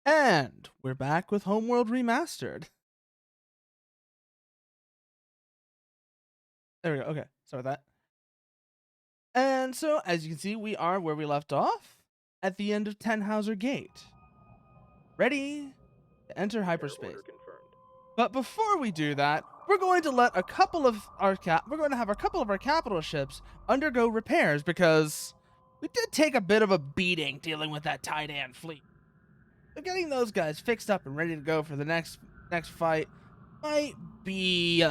And we're back with Homeworld Remastered. There we go. Okay, sorry about that. And so, as you can see, we are where we left off at the end of Tannhauser Gate. Ready to enter hyperspace. But before we do that, we're going to let a couple of our capital ships undergo repairs because we did take a bit of a beating dealing with that Titan fleet. So getting those guys fixed up and ready to go for the next fight might be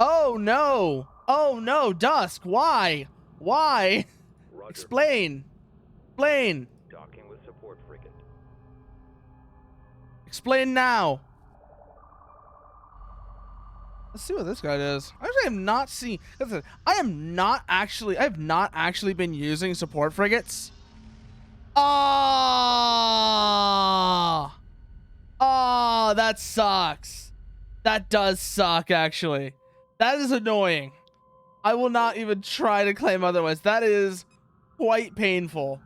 Oh no! Oh no, Dusk, why? Why? Roger. Explain. Explain. Explain now. Let's see what this guy does. I actually have not seen. Listen, I have not actually been using support frigates. Oh, that sucks. That does suck, actually. That is annoying. I will not even try to claim otherwise. That is quite painful.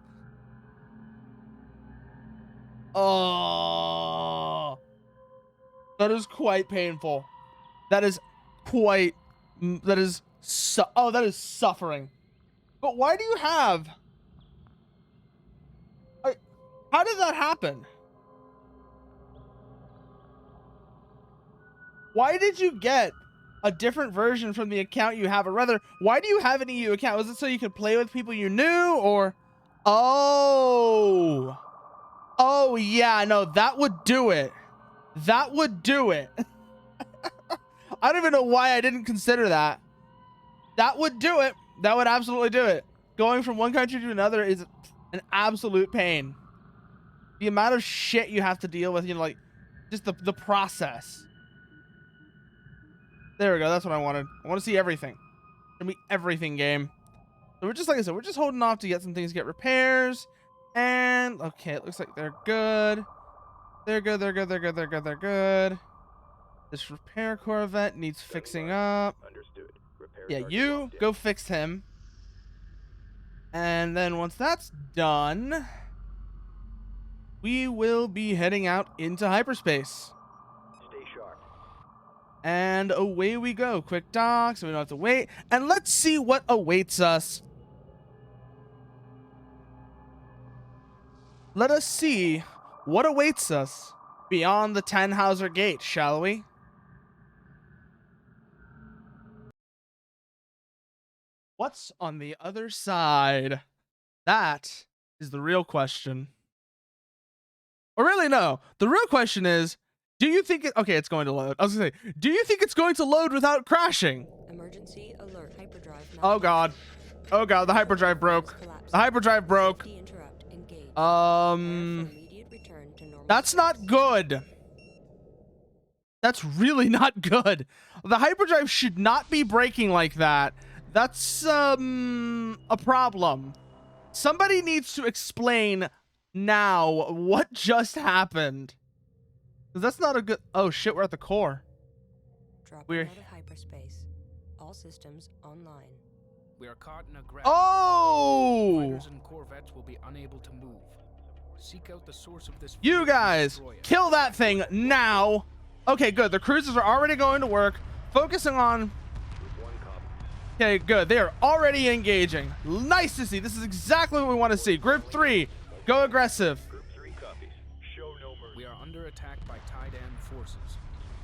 Oh, that is quite painful. That is quite, that is suffering. But why do you have, how did that happen? Why did you get a different version from the account you have? Or rather, why do you have an EU account? Was it so you could play with people you knew, or? Oh yeah, no, that would do it. That would do it. I don't even know why I didn't consider that. That would do it. That would absolutely do it. Going from one country to another is an absolute pain. The amount of shit you have to deal with, you know, like just the process. There we go. That's what I wanted. I want to see everything. It's gonna be everything game. So we're just, like I said, we're just holding off to get some things, get repairs. And okay, it looks like they're good. They're good. They're good. They're good. They're good. They're good. This repair Corvette needs fixing up. Understood. Yeah, you go fix him. And then once that's done, we will be heading out into hyperspace. Stay sharp. And away we go. Quick dock, so we don't have to wait. And let's see what awaits us. Let us see what awaits us beyond the Tannhauser Gate, shall we? What's on the other side? That is the real question. Or really, no. The real question is, do you think it... Okay, it's going to load. I was going to say, do you think it's going to load without crashing? Emergency alert. Hyperdrive. Oh, God. Oh, God. The hyperdrive broke. The hyperdrive broke. That's not good. That's really not good. The hyperdrive should not be breaking like that. That's a problem. Somebody needs to explain now what just happened. That's not a good... Oh shit, we're at the core. We're out of hyperspace. All systems online. We are caught in a gravity. Oh! Fighters and corvettes will be unable to move. Seek out the source of this. You guys, kill that thing now. Okay, good. The cruisers are already going to work. Focusing on... Okay, good. They are already engaging. Nice to see. This is exactly what we want to see. Group 3, go aggressive. Group 3 copies. Show no mercy. We are under attack by Taiidan forces.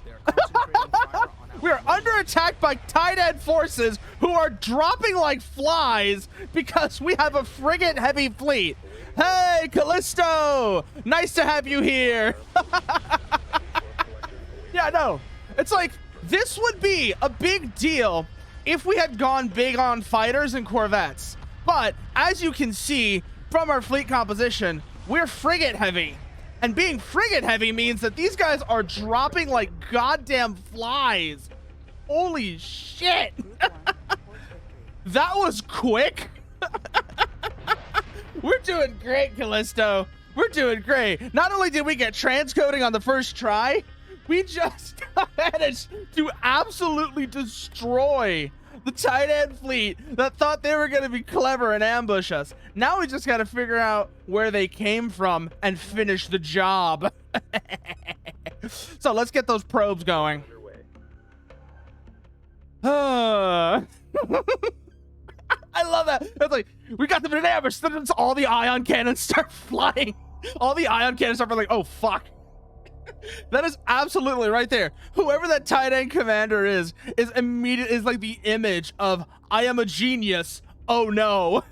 They are concentrating fire on our... We are under attack by Taiidan forces who are dropping like flies because we have a frigate heavy fleet. Hey, Callisto! Nice to have you here. Yeah, no. It's like, this would be a big deal if we had gone big on fighters and corvettes. But as you can see from our fleet composition, we're frigate heavy. And being frigate heavy means that these guys are dropping like goddamn flies. Holy shit. That was quick. We're doing great, Callisto. We're doing great. Not only did we get transcoding on the first try, we just managed to absolutely destroy the Taiidan fleet that thought they were going to be clever and ambush us. Now we just got to figure out where they came from and finish the job. So let's get those probes going. I love that. It's like, we got them in ambush. Then all the ion cannons start flying. All the ion cannons start like, oh, fuck. That is absolutely right there. Whoever that Taiidan commander is like the image of, I am a genius. Oh, no.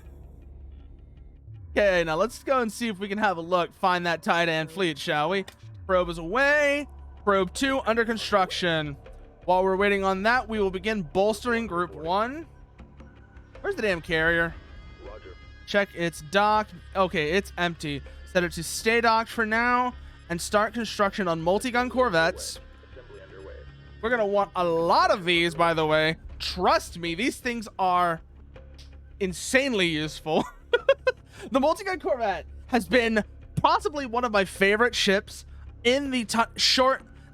Okay, now let's go and see if we can have a look. Find that Taiidan fleet, shall we? Probe is away. Probe 2 under construction. While we're waiting on that, we will begin bolstering Group 1. Where's the damn carrier? Roger. Check it's docked. Okay, it's empty. Set it to stay docked for now. and start construction on multi-gun corvettes. Assembly underway. We're gonna want a lot of these, by the way. Trust me, these things are insanely useful. The multi-gun corvette has been possibly one of my favorite ships in the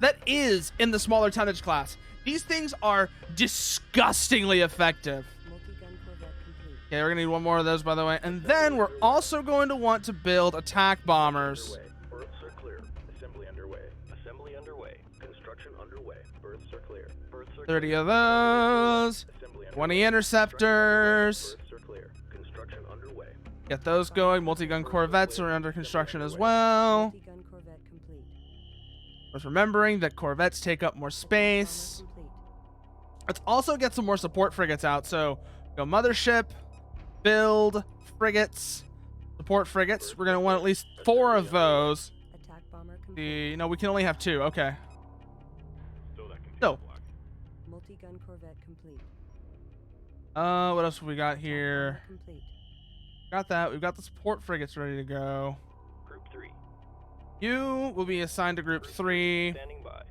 that is in the smaller tonnage class. These things are disgustingly effective. Multi-gun corvette complete. Okay, we're gonna need one more of those, by the way. And then we're also going to want to build attack bombers. Underway. Berths are clear. Assembly underway. Assembly underway. Construction underway. Berths are clear. Berths are 30 clear. of those. Assembly 20 underway. interceptors. Berths are clear. Construction underway. Get those going. Multi-gun corvettes are under construction as well. Multi-gun corvette complete. Just remembering that corvettes take up more space. Bomber complete. Let's also get some more support frigates out. So go mothership, build frigates, support frigates. We're gonna want at least 4 of those. Attack bomber complete. No, we can only have 2. Okay. So that can So, Multi-gun corvette complete. what else have we got Attack here? bomber complete. Got that. We've got the support frigates ready to go. Group 3. You will be assigned to group 3. Standing by.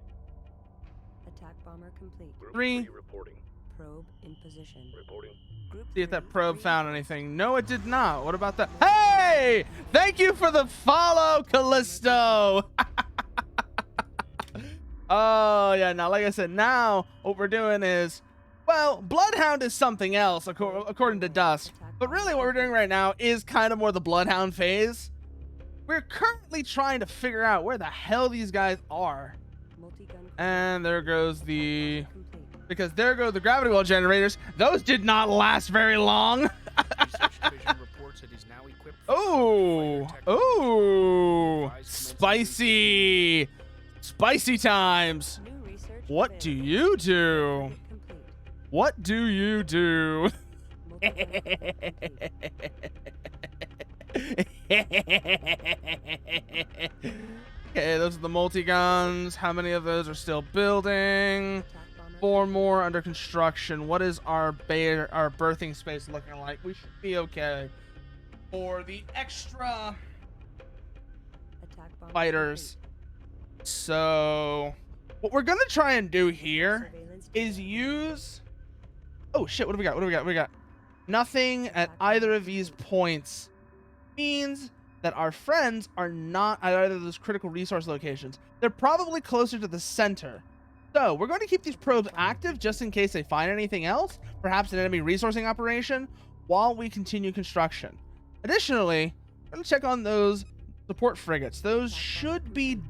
Attack bomber complete. Group 3. reporting. Probe in position. Reporting. Group See if that 3 probe found anything. No, it did not. What about that? Hey! Thank you for the follow, Callisto. Oh, yeah. Now, like I said, now what we're doing is, well, Bloodhound is something else, according to Dusk. But really what we're doing right now is kind of more the Bloodhound phase. We're currently trying to figure out where the hell these guys are. Multi-gun And there goes the... complete. Because there go the gravity well generators. Those did not last very long. Research Division reports it is now equipped for Oh, fighter oh, technology. spicy, spicy times. New research What do available. you do? Complete. What do you do? Multi-gun corvette complete. Okay, those are the multi-guns. How many of those are still building? Attack bomber 4 more under construction. What is our berthing space looking like? We should be okay. For the extra Attack bomber fighters. So, what we're gonna try and do complete. here Surveillance is data. use... Oh shit, what do we got? What do we got? What do we got? Nothing at either of these points means that our friends are not at either of those critical resource locations. They're probably closer to the center. So we're going to keep these probes active just in case they find anything else, perhaps an enemy resourcing operation, while we continue construction. Additionally, we're going to check on those support frigates. Those should be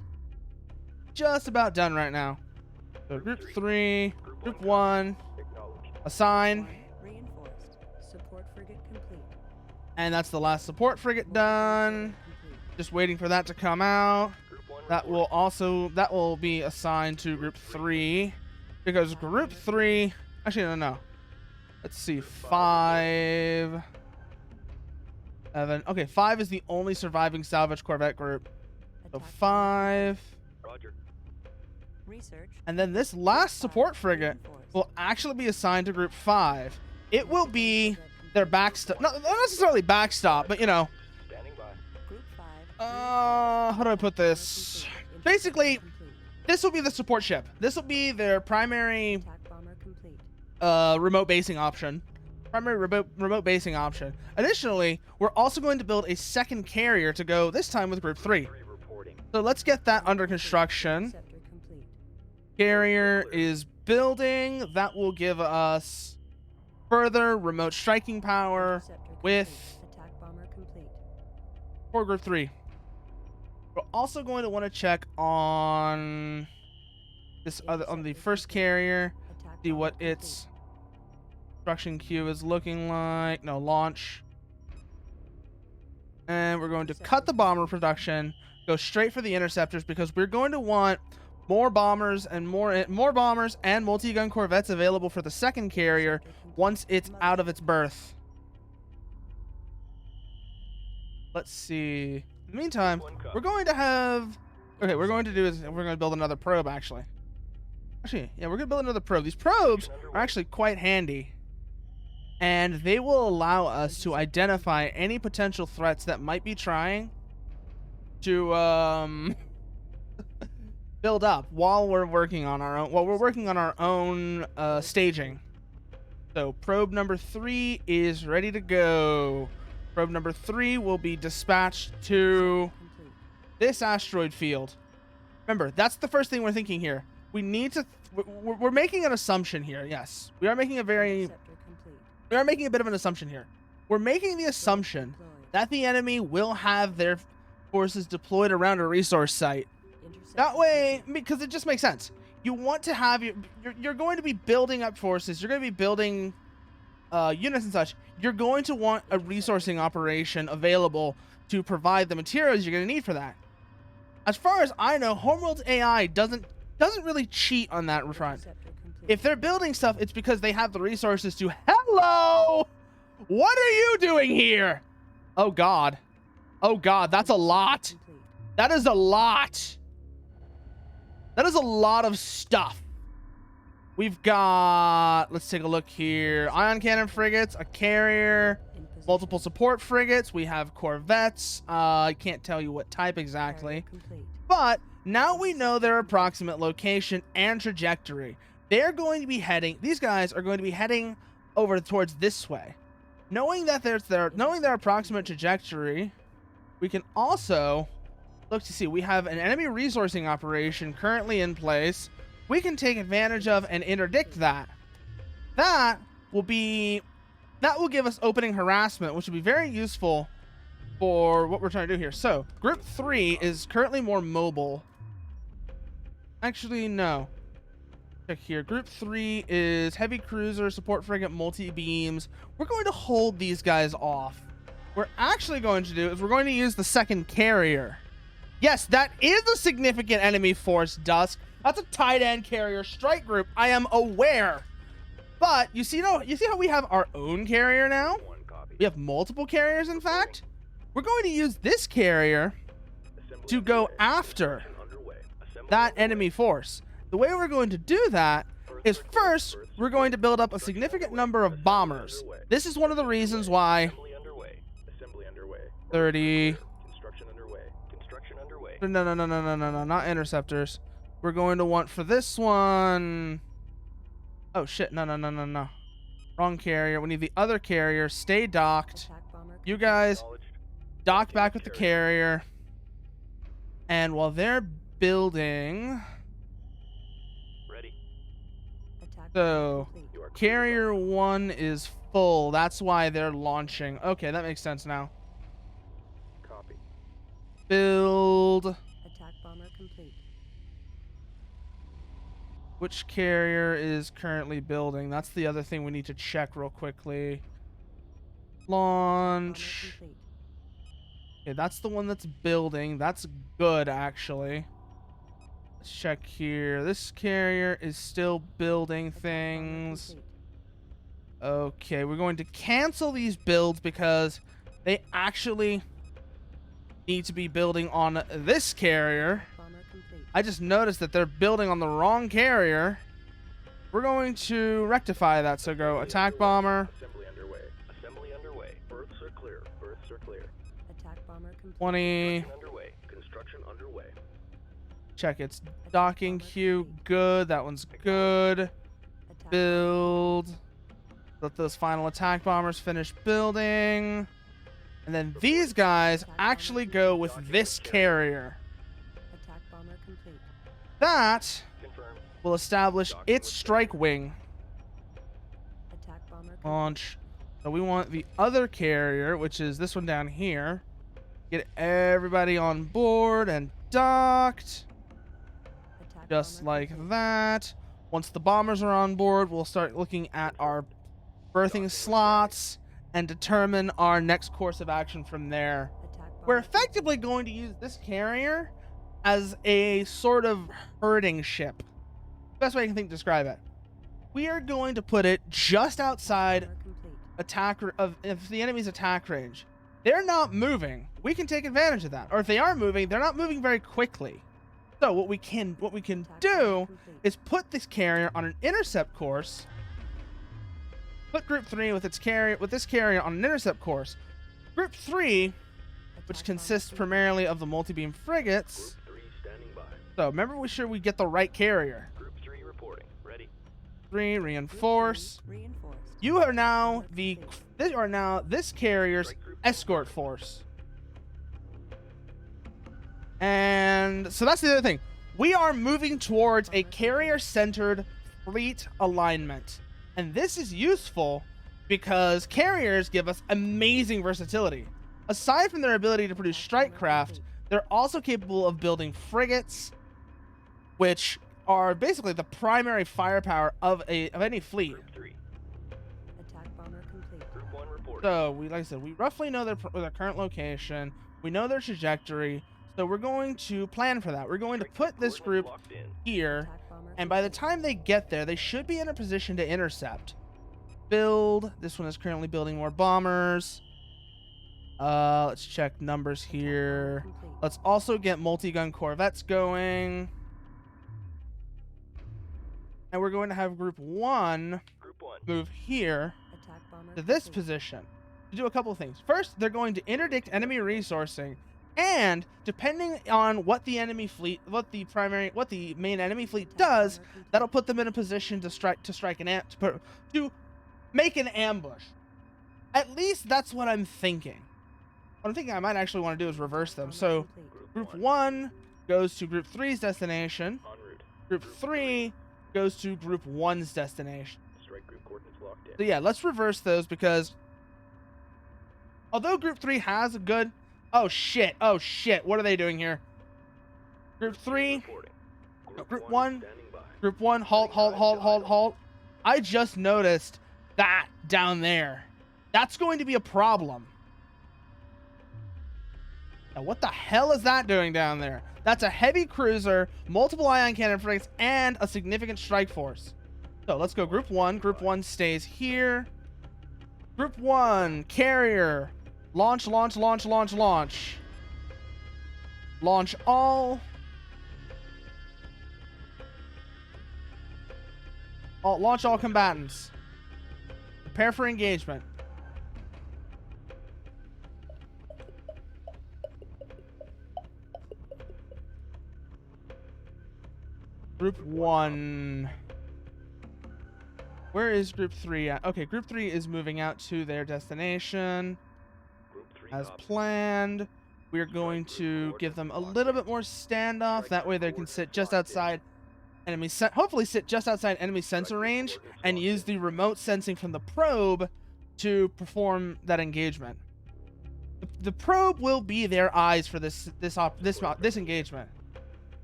just about done right now. So group 3, group 1, Acknowledged. assign, Reinforced. Support frigate complete. and that's the last support frigate done. Complete. Just waiting for that to come out. Group 1 That will be assigned to group 3, because group 3, actually no. Let's see, 5, 7. Okay, 5 is the only surviving salvage corvette group. So Attack bomber 5, Roger. Research. and then this last support frigate will actually be assigned to group 5. It will be their backstop, not necessarily backstop, but you know, Standing by. Group 5. how do I put this? Basically, this will be the support ship. This will be their primary Attack bomber complete. remote basing option. Remote basing option. Additionally, we're also going to build a second carrier to go this time with group 3. 3 reporting. So let's get that under construction. Interceptor complete. Carrier is building. That will give us further remote striking power Interceptor with complete. Attack bomber complete. for group 3. We're also going to want to check on this other on the first carrier. Attack See bomber what complete. its construction queue is looking like. No, launch. And we're going to cut the bomber production, go straight for the interceptors, because we're going to want more bombers and more bombers and multi-gun corvettes available for the second carrier Interceptor complete. once it's out of its berth. Let's see. In the meantime, we're going to have... Okay, we're going to build another probe, actually. Actually, yeah, we're going to build another probe. These probes are actually quite handy. And they will allow us to identify any potential threats that might be trying to build up while we're working on our own staging. So probe number 3 is ready to go. Probe number 3 will be dispatched to Complete. this asteroid field. Remember, that's the first thing we're thinking here. We need to we're making an assumption here. Yes, we are making a Interceptor complete. we are making a bit of an assumption here. We're making the assumption Deployed. that the enemy will have their forces deployed around a resource site. Interceptor That way, complete. because it just makes sense. You want to have you're going to be building up forces. You're going to be building units and such. You're going to want a resourcing operation available to provide the materials you're going to need for that. As far as I know, Homeworld's AI doesn't really cheat on that front. Interceptor complete. If they're building stuff, it's because they have the resources to. Hello, what are you doing here? Oh God, oh God, that's a lot. Complete. That is a lot. That is a lot of stuff. We've got, let's take a look here. Ion cannon frigates, a carrier, In position. multiple support frigates. We have corvettes. I can't tell you what type exactly. Carrier complete. But now we know their approximate location and trajectory. They're going to be heading, these guys are going to be heading over towards this way. Knowing that knowing their approximate trajectory, we can also look to see, we have an enemy resourcing operation currently in place. We can take advantage of and interdict that. That will give us opening harassment, which will be very useful for what we're trying to do here. So, Group 3 is currently more mobile. Actually, no. Check here. Group 3 is heavy cruiser, support frigate, multi-beams. We're going to hold these guys off. What we're actually going to do is we're going to use the second carrier. Yes, that is a significant enemy force, Dusk. That's a Titan carrier strike group. I am aware. But you see how we have our own carrier now? One copy. We have multiple carriers, in fact. We're going to use this carrier Assembly to go underway. after Construction underway. Assembly that underway. enemy force. The way we're going to do that is first, we're going to build up a significant number of bombers. This is one of the reasons why Assembly underway. Assembly underway. 30... Construction underway. Construction underway. No, not interceptors. We're going to want for this one... Oh, shit. No. Wrong carrier. We need the other carrier. Stay docked. Attack bomber You complete. guys Acknowledged. dock back with the carrier. And while they're building... Ready. Attack So, bomber complete. You are clear to carrier go. 1 is full. That's why they're launching. Okay, that makes sense now. Copy. Build... Attack bomber complete. Which carrier is currently building? That's the other thing we need to check real quickly. Bomber Launch. complete. Okay, that's the one that's building. That's good, actually. Let's check here. This carrier is still building Attack bomber things. complete. Okay, we're going to cancel these builds because they actually need to be building on this carrier. Bomber complete. I just noticed that they're building on the wrong carrier. We're going to rectify that. So go attack bomber. Assembly underway. Assembly underway. Berths are clear. Berths are clear. Attack bomber complete. 20. Construction underway. Construction underway. Check its docking queue. Good. That one's good. Attack Build. Let those final attack bombers finish building. And then these guys actually go with this carrier. Attack bomber complete. That Confirmed. will establish its strike wing. Attack bomber complete. Launch. So we want the other carrier, which is this one down here. Get everybody on board and docked. Attack Just bomber like complete. that. Once the bombers are on board, we'll start looking at our berthing slots and determine our next course of action from there. Attack bomber We're complete. effectively going to use this carrier as a sort of herding ship. Best way I can think to describe it. We are going to put it just outside Bomber complete. of the enemy's attack range. They're not moving. We can take advantage of that. Or if they are moving, they're not moving very quickly. So what we can Attack bomber do complete. is put this carrier on an intercept course. Put Group 3 with this carrier on an intercept course. Group 3, which Attack consists bomber complete. primarily of the multi-beam frigates. Group 3 standing by. So remember, we sure we get the right carrier. Group 3 reporting. Ready. 3 reinforce. Reinforced. You are now this carrier's escort force. And so that's the other thing. We are moving towards a carrier-centered fleet alignment. And this is useful because carriers give us amazing versatility. Aside from their ability to produce strike craft, they're also capable of building frigates, which are basically the primary firepower of any fleet. Group 3. Attack bomber complete. Group 1 reporting. So like I said, we roughly know their current location. We know their trajectory. So we're going to plan for that. We're going to put this group Locked in. here, Attack bomber and by the complete. time they get there, they should be in a position to intercept. Build. This one is currently building more bombers. Let's check numbers here. Complete. Let's also get multi-gun corvettes going. And we're going to have group 1 Group 1. move here Attack bomber to this complete. position to do a couple of things. First, they're going to interdict enemy resourcing, and depending on what the enemy fleet, what the main enemy fleet Attack does, bomber complete. that'll put them in a position to make an ambush. At least that's what I'm thinking. What I'm thinking I might actually want to do is reverse them. Bomber So complete. group 1 goes to group 3's destination. En route. Group 3 goes to group 1's destination. Strike group coordinates locked in. So yeah, let's reverse those because although group 3 has a good... Oh shit, what are they doing here? Group 3, Reporting. Group 1, standing by. group 1, halt. I just noticed that down there. That's going to be a problem. Now what the hell is that doing down there? That's a heavy cruiser, multiple ion cannon frigates, and a significant strike force. So let's go group 1. Group 1 stays here. Group 1, carrier. Launch. Launch all. Launch all combatants. Prepare for engagement. Group 1. Where is group 3 at? Okay, group 3 is moving out to their destination. Group 3 As copies. planned. We're going to give them a little bit more standoff. That way they can sit just outside hopefully sit just outside enemy sensor range and use the remote sensing from the probe to perform that engagement. The probe will be their eyes for this engagement.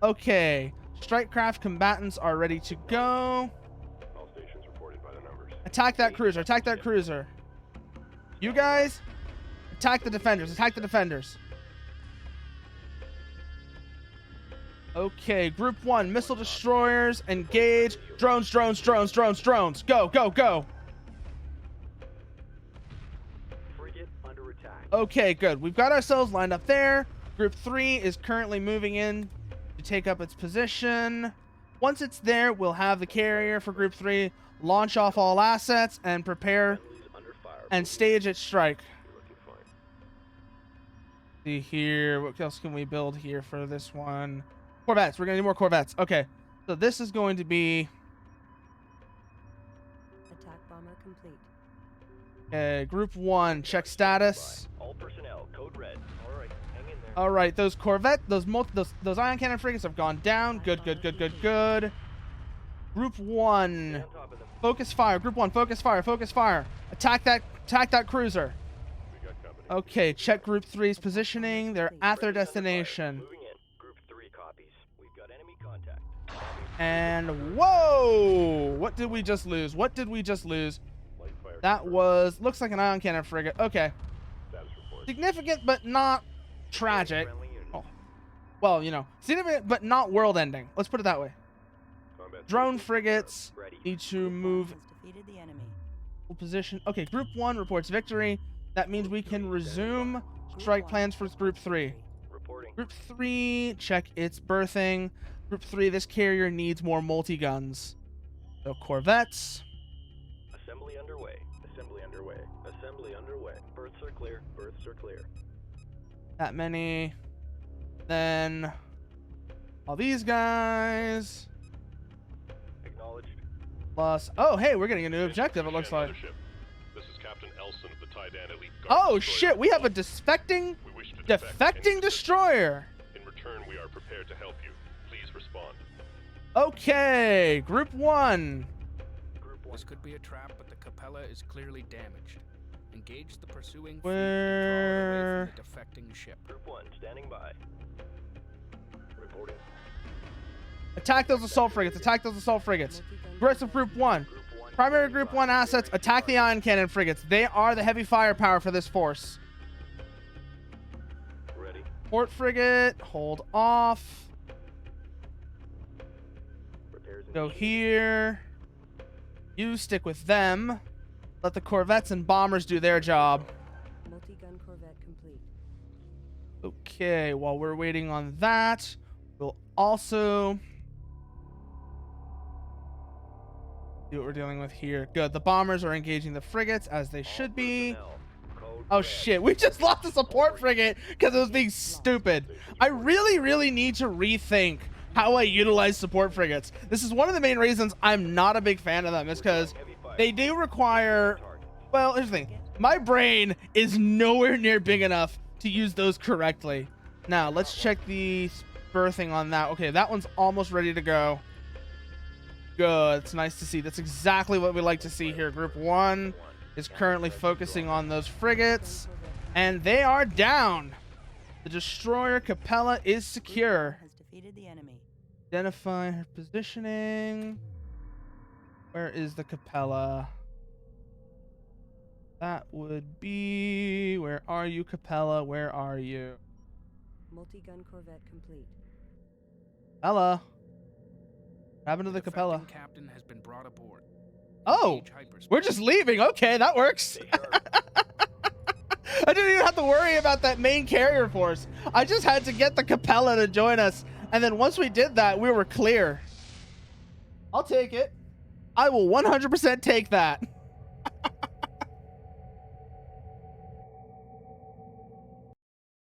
Okay, strike craft combatants are ready to go. All stations reported by the numbers. Attack that cruiser. Attack that cruiser. You guys, attack the defenders. Attack the defenders. Okay, group 1, missile destroyers, engage. Drones. Go. Frigate under attack. Okay, good. We've got ourselves lined up there. Group 3 is currently moving in to take up its position. Once it's there, we'll have the carrier for group 3 launch off all assets and prepare Friendlies under fire. and stage its strike. You're looking fine. See here, what else can we build here for this one? Corvettes. We're gonna need more corvettes. Okay, so this is going to be Attack bomber complete. group 1. Check status. All personnel, code red. All right, hang in there. All right, those those ion cannon frigates have gone down. Good. Group 1, Stay on top of them. focus fire. Group 1, focus fire. Attack that cruiser. We got company. Okay, check group 3's positioning. They're at their Friendlies under fire. destination. Moving in. Group 3 copies. We've got enemy contact. And whoa! What did we just lose? Light fire. That looks like an ion cannon frigate. Okay, Status report. significant but not tragic. Friendly unit. Oh. Well, significant but not world-ending. Let's put it that way. Combat Drone stations frigates ready. need to move Has defeated the enemy. position. Okay, group 1 reports victory. That means we can resume strike plans for group 3. Reporting. Group 3, check its berthing. Group 3, this carrier needs more multi-guns. So corvettes. Assembly underway. Berths are clear. That many. Then all these guys. Acknowledged. Plus, oh, hey, we're getting a new objective, it looks like. This is Captain Elson of the Tidan Elite Guard Oh, Destroyer shit, we have a Command. We wish to defect any defecting destroyer. In return, we are prepared to help you. Please respond. Okay, group 1. Group 1. This could be a trap, but the Capella is clearly damaged. Engage the pursuing fleet Where- and draw it away from the defecting ship. Group 1, standing by. Reporting. Attack those assault frigates, attack those assault frigates. Rest of group 1. Group 1. Primary group 1 assets, attack the ion cannon frigates. They are the heavy firepower for this force. Ready. Port frigate, hold off. Repairs Go initiated. here. You stick with them. Let the corvettes and bombers do their job. Multi-gun corvette complete. Okay, while we're waiting on that, we'll also see what we're dealing with here. Good. The bombers are engaging the frigates as they should be. Personnel. Code Oh red. shit, we just lost the support frigate because it was being stupid. I really need to rethink how I utilize support frigates. This is one of the main reasons I'm not a big fan of them, is because Heavy fire. they do require, Target. well, here's the thing. My brain is nowhere near big enough to use those correctly. Now, let's check the berthing on that. Okay, that one's almost ready to go. Good, it's nice to see. That's exactly what we like to see here. Group 1 is currently focusing on those frigates, and they are down. The destroyer Capella is secure. Has defeated the enemy. Identify her positioning. Where is the Capella? That would be... Where are you, Capella? Where are you? Multi-gun corvette complete. Capella. What happened to the Capella? defecting captain has been brought aboard. Oh, Engage hyperspace. we're just leaving. Okay, that works. Stay sharp. I didn't even have to worry about that main carrier force. I just had to get the Capella to join us. And then once we did that, we were clear. I'll take it. I will 100% take that.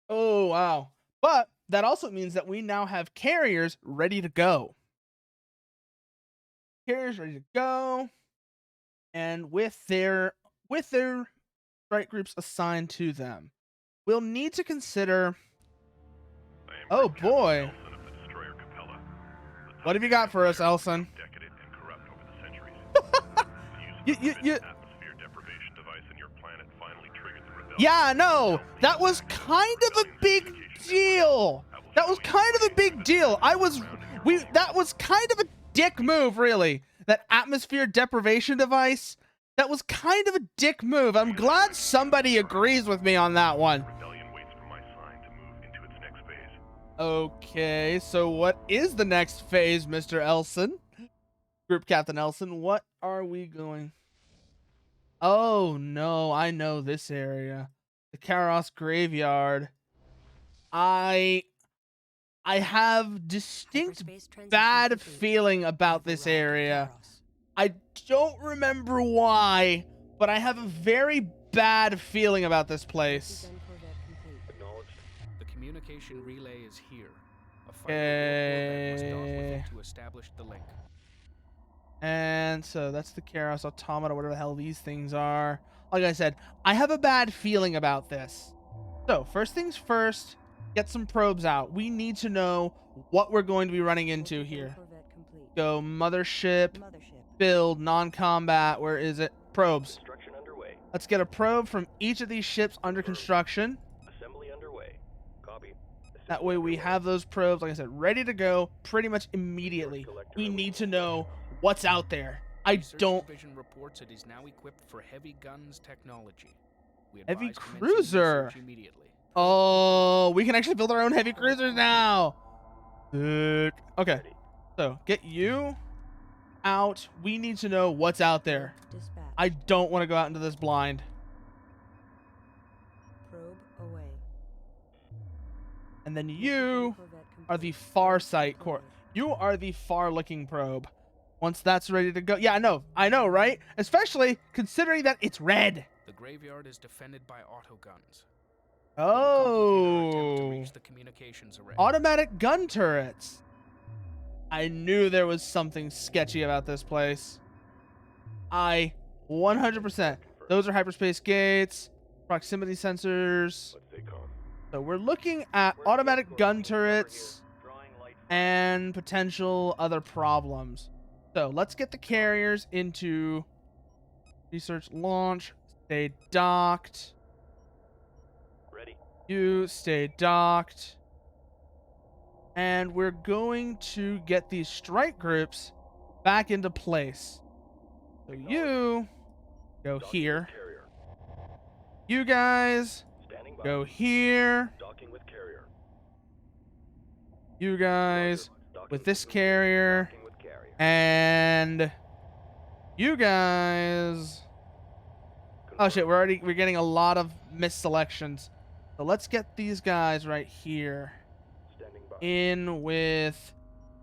Oh, wow. But that also means that we now have carriers ready to go. Carriers ready to go. And with their strike groups assigned to them, we'll need to consider... I am Oh, Captain boy. Elson of the Destroyer Capella. The What have you got for us, Elson? decadent and corrupt over the centuries. The use of You- an atmosphere deprivation device in your planet finally triggered the rebellion. Yeah, no, that was kind of a big deal. That was kind of a big deal. That was kind of a dick move, really. That atmosphere deprivation device, that was kind of a dick move. I'm glad somebody agrees with me on that one. Rebellion waits for my sign to move into its next phase. Okay, so what is the next phase, Mr. Elson? Group Captain Elson, what are we going? Oh no, I know this area. The Karos Graveyard. I have distinct Hyperspace transition bad complete. feeling about We've this arrived at area. Karos. I don't remember why, but I have a very bad feeling about this place. Multi-gun corvette complete. Acknowledged. The communication relay is here. A fighter must dock with it to establish the link. And so that's the Karos Automata, whatever the hell these things are. Like I said, I have a bad feeling about this. So first things first, get some probes out. We need to know what we're going to be running into Multi-gun here. corvette complete. Go mothership, Mothership. build, non-combat, where is it? Probes. Construction underway. Let's get a probe from each of these ships under construction. Assembly underway. Copy. That way we have those probes, like I said, ready to go pretty much immediately. We need to know what's out there. I Research don't... Division reports it is now equipped for heavy guns technology. We Heavy advise commencing cruiser. research immediately. Oh, we can actually build our own heavy cruisers now. Sick. Okay, Ready. so get you out. We need to know what's out there. Dispatch. I don't want to go out into this blind. Probe away. And then Multi-gun you corvette are the complete. far sight Probe core. away. You are the far looking probe. Once that's ready to go. Yeah, I know, right? Especially considering that it's red. The graveyard is defended by autoguns. Attempt to Oh. reach the communications array. Automatic gun turrets. I knew there was something sketchy about this place. 100%. Those are hyperspace gates, proximity sensors. Let's stay calm. So we're looking at automatic gun turrets Drawing light. and potential other problems. So let's get the carriers into research launch. Stay docked. Ready. You stay docked. And we're going to get these strike groups back into place. So you go Docking here. with carrier. You guys Standing by. go here. Docking with carrier. You guys Docking with this with carrier. Docking with carrier. And you guys. Oh shit, we're getting a lot of misselections. So let's get these guys right here Standing by. in with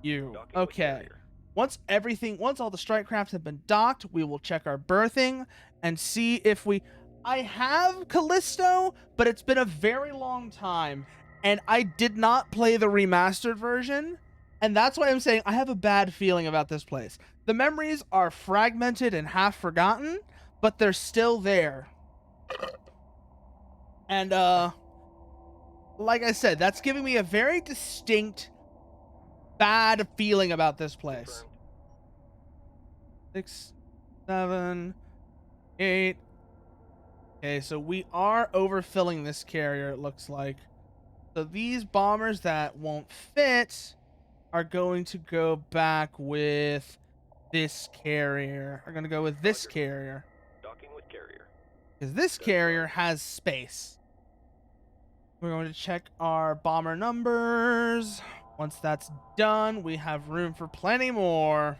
you. Docking with Okay. carrier. Once all the strike crafts have been docked, we will check our berthing and see if I have Callisto, but it's been a very long time and I did not play the remastered version. And that's why I'm saying I have a bad feeling about this place. The memories are fragmented and half forgotten, but they're still there. And, like I said, that's giving me a very distinct bad feeling about this place. Confirmed. 6, 7, 8. Okay, so we are overfilling this carrier, it looks like. So these bombers that won't fit are going to go back with this carrier. Are going to go with this carrier. Docking with carrier. Because this carrier has space. We're going to check our bomber numbers. Once that's done, we have room for plenty more.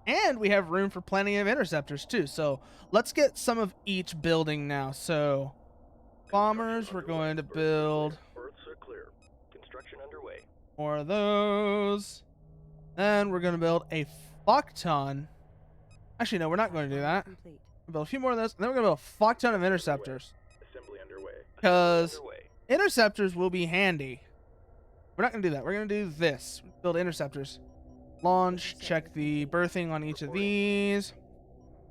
And we have room for plenty of interceptors too. So let's get some of each building now. So bombers, we're going to build Berths are clear. Construction underway. more of those. Then we're going to build a fuck ton. Actually, no, we're not going to do that. Complete. We'll build a few more of those. And then we're going to build a fuck ton of interceptors. Assembly underway. Because Underway. interceptors will be handy. We're not going to do that. We're going to do this. Build interceptors. Launch. Check the berthing on each of these.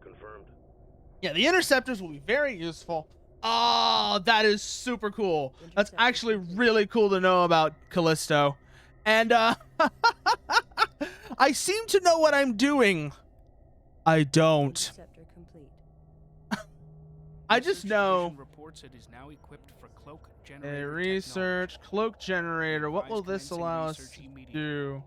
Confirmed. Yeah, the interceptors will be very useful. Oh, that is super cool. That's actually really cool to know about Callisto. And, I seem to know what I'm doing. I don't. Interceptor complete. I just Research know. Division reports it is now equipped for cloak A generator research cloak generator. What will Advise this commencing allow us research to immediately. do?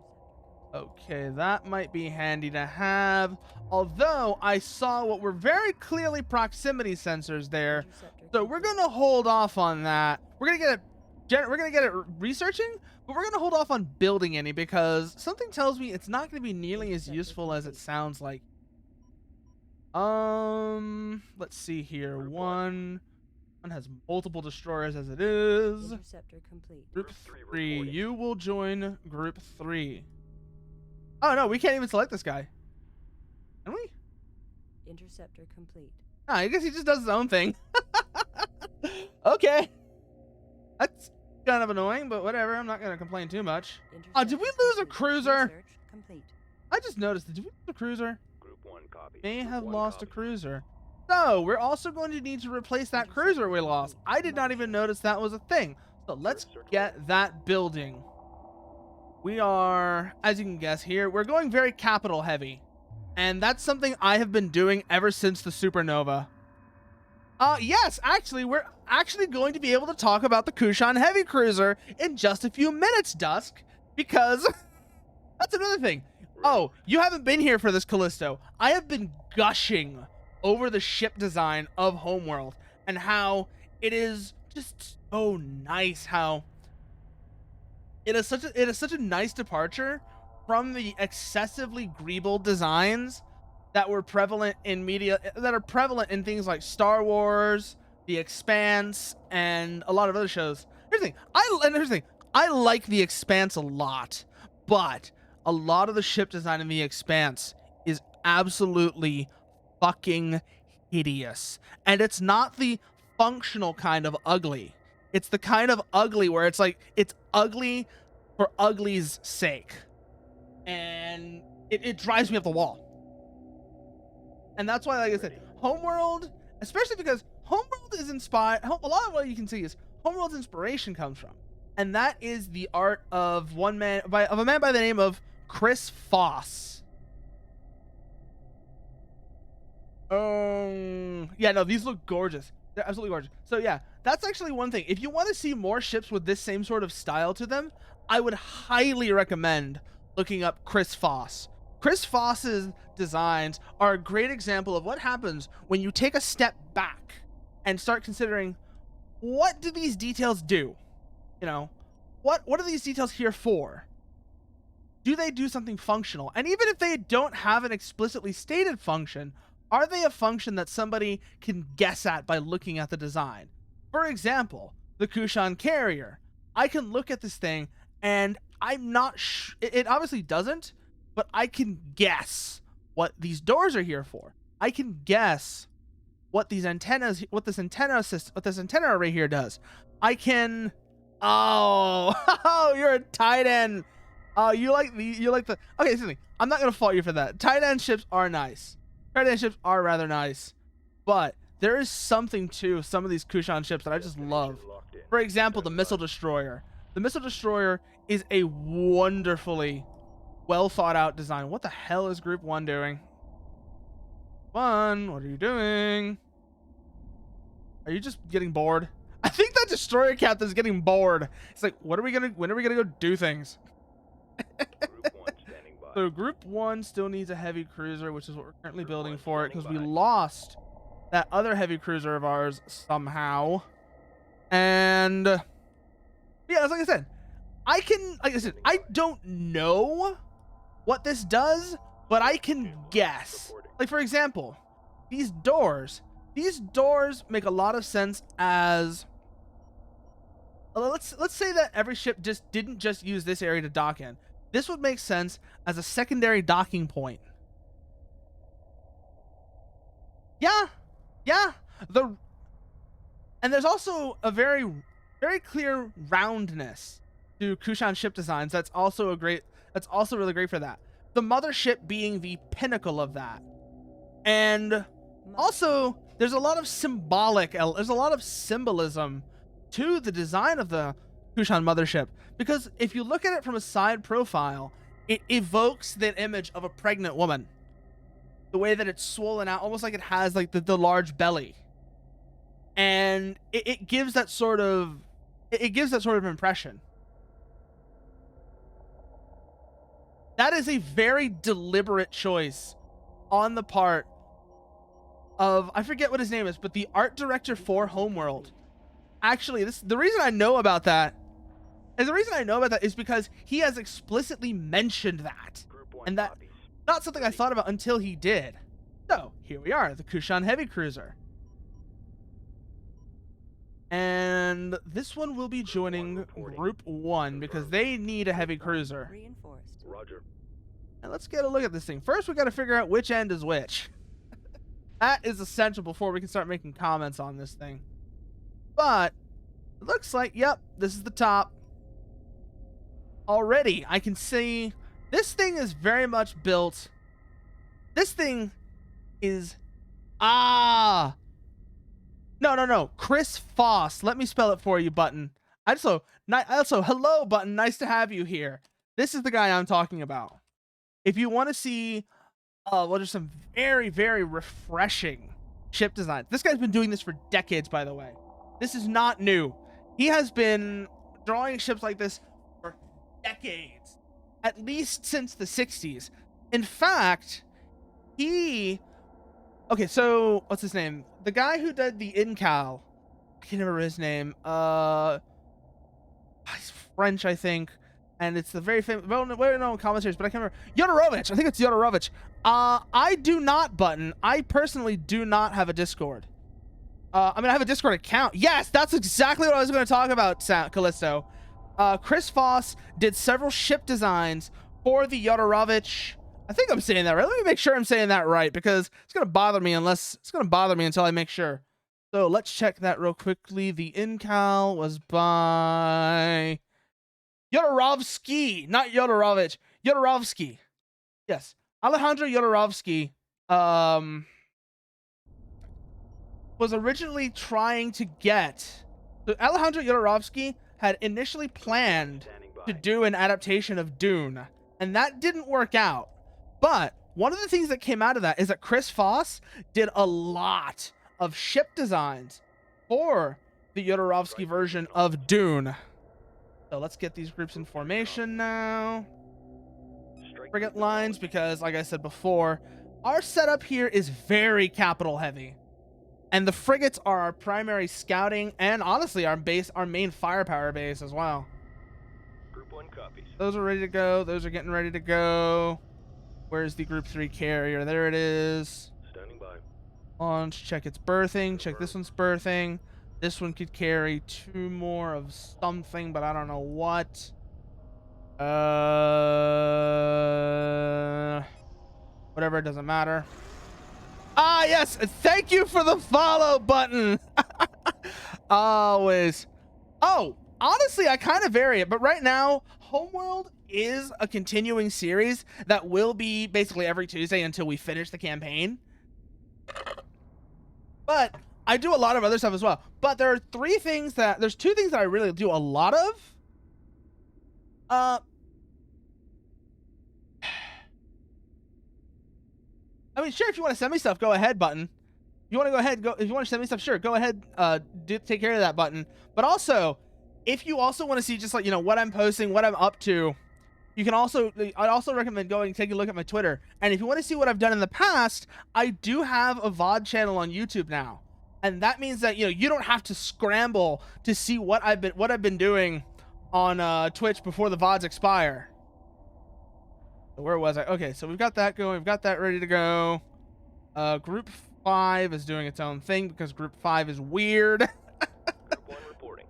Okay, that might be handy to have. Although I saw what were very clearly proximity sensors there, Interceptor so we're complete. gonna hold off on that. We're gonna get it researching, but we're gonna hold off on building any because something tells me it's not gonna be nearly as useful as it sounds like. Let's see here. One has multiple destroyers as it is. Interceptor complete. Group Three 3. reporting. You will join Group 3. Oh, no, we can't even select this guy. Can we? Interceptor complete. Ah, I guess he just does his own thing. Okay. That's kind of annoying, but whatever. I'm not going to complain too much. Oh, did we Interceptor lose a complete. cruiser? Research complete. I just noticed. Did we lose a cruiser? Group 1 copy. May Group have 1 lost a copy. cruiser. So, we're also going to need to replace that cruiser we lost. I did not even notice that was a thing. So, let's get that building. We are, as you can guess here, we're going very capital heavy. And that's something I have been doing ever since the supernova. Yes, actually, we're actually going to be able to talk about the Kushan Heavy Cruiser in just a few minutes, Dusk, because that's another thing. Oh, you haven't been here for this, Callisto. I have been gushing over the ship design of Homeworld and how it is just so nice, how it is such a nice departure from the excessively greeble designs that were prevalent in media, that are prevalent in things like Star Wars, The Expanse, and a lot of other shows. Here's the thing, I like The Expanse a lot, but a lot of the ship design in The Expanse is absolutely fucking hideous. And it's not the functional kind of ugly. It's the kind of ugly where it's like, it's ugly for ugly's sake. and it drives me up the wall. And that's why, like I said, Homeworld, especially because Homeworld is inspired. A lot of what you can see is Homeworld's inspiration comes from, and that is the art of a man by the name of Chris Foss. Yeah, no, these look gorgeous. They're absolutely gorgeous. So yeah, that's actually one thing. If you want to see more ships with this same sort of style to them, I would highly recommend looking up Chris Foss. Chris Foss's designs are a great example of what happens when you take a step back and start considering, what do these details do? You know, what are these details here for? Do they do something functional? And even if they don't have an explicitly stated function, are they a function that somebody can guess at by looking at the design? For example, the Kushan carrier. I can look at this thing and I'm not it obviously doesn't, but I can guess what these doors are here for. I can guess what these antennas, what this antenna array here does. I can, oh, you're a Titan. Oh, you like the, okay, excuse me. I'm not going to fault you for that. Titan ships are nice. Titan ships are rather nice, but there is something to some of these Kushan ships that I just love. For example, the Missile Destroyer. The Missile Destroyer is a wonderfully well thought out design. What the hell is Group 1 doing? What are you doing? Are you just getting bored? I think that destroyer captain is getting bored. It's like, when are we gonna go do things? Group 1 standing by. So Group 1 still needs a heavy cruiser, which is what we're currently building for it, because we lost that other heavy cruiser of ours somehow. And yeah, like I said, I don't know what this does, but I can guess. Like, for example, these doors make a lot of sense as, let's say that every ship didn't just use this area to dock in. This would make sense as a secondary docking point. Yeah. And there's also a very, very clear roundness to Kushan ship designs. That's also really great for that. The mothership being the pinnacle of that. And also, there's a lot of symbolism to the design of the Kushan mothership, because if you look at it from a side profile, it evokes the image of a pregnant woman. The way that it's swollen out, almost like it has like the large belly. And it gives that sort of impression. That is a very deliberate choice on the part of, I forget what his name is, but the art director for Homeworld. Actually, the reason I know about that is because he has explicitly mentioned that. And that, not something I thought about until he did. So, here we are, the Kushan Heavy Cruiser. And this one will be joining Group 1 because they need a heavy cruiser. Reinforced. Roger. And let's get a look at this thing. First, we got to figure out which end is which. That is essential before we can start making comments on this thing. But it looks like, yep, this is the top. Already, I can see this thing is very much built. This thing is, no. Chris Foss. Let me spell it for you, Button. Also, hello, Button. Nice to have you here. This is the guy I'm talking about. If you want to see, there's some very, very refreshing ship designs. This guy's been doing this for decades, by the way. This is not new. He has been drawing ships like this for decades, at least since the 60s. In fact, okay, so what's his name? The guy who did the Incal, I can't remember his name. He's French, I think, and it's the very famous, well-known commentators, but I can't remember. Yodorovich. I think it's Yodorovich. I do not, Button. I personally do not have a Discord. I have a Discord account. Yes, that's exactly what I was going to talk about, Callisto. Chris Foss did several ship designs for the Yodorovich. I think I'm saying that right. Let me make sure I'm saying that right, because it's going to bother me until I make sure. So let's check that real quickly. The Incal was by Yodorovsky, not Yodorovich. Yodorovsky. Yes, Alejandro Yodorovsky was originally trying to get. So Alejandro Yodorovsky had initially planned to do an adaptation of Dune, and that didn't work out. But one of the things that came out of that is that Chris Foss did a lot of ship designs for the Yodorovsky version of Dune. So let's get these groups in formation now. Frigate lines, because like I said before, our setup here is very capital heavy. And the frigates are our primary scouting and honestly our main firepower base as well. Group 1 copies. Those are ready to go. Those are getting ready to go. Where's the Group 3 carrier? There it is. Standing by. Launch, check its berthing. Check this one's berthing. This one could carry 2 more of something, but I don't know what. Whatever, it doesn't matter. Ah, yes. Thank you for the follow button. Always. Oh, honestly, I kind of vary it, but right now, Homeworld is a continuing series that will be basically every Tuesday until we finish the campaign. But I do a lot of other stuff as well. But there's 2 things that I really do a lot of. I mean, sure, if you want to send me stuff, go ahead button. If you want to go ahead, if you want to send me stuff, sure, go ahead, take care of that button. But also, if you also want to see just like, you know, what I'm posting, what I'm up to, you can also, I'd also recommend going and taking a look at my Twitter. And if you want to see what I've done in the past, I do have a VOD channel on YouTube now. And that means that, you know, you don't have to scramble to see what I've been doing on Twitch before the VODs expire. Where was I? Okay, so we've got that going. We've got that ready to go. Group 5 is doing its own thing because Group 5 is weird. Group 1 reporting.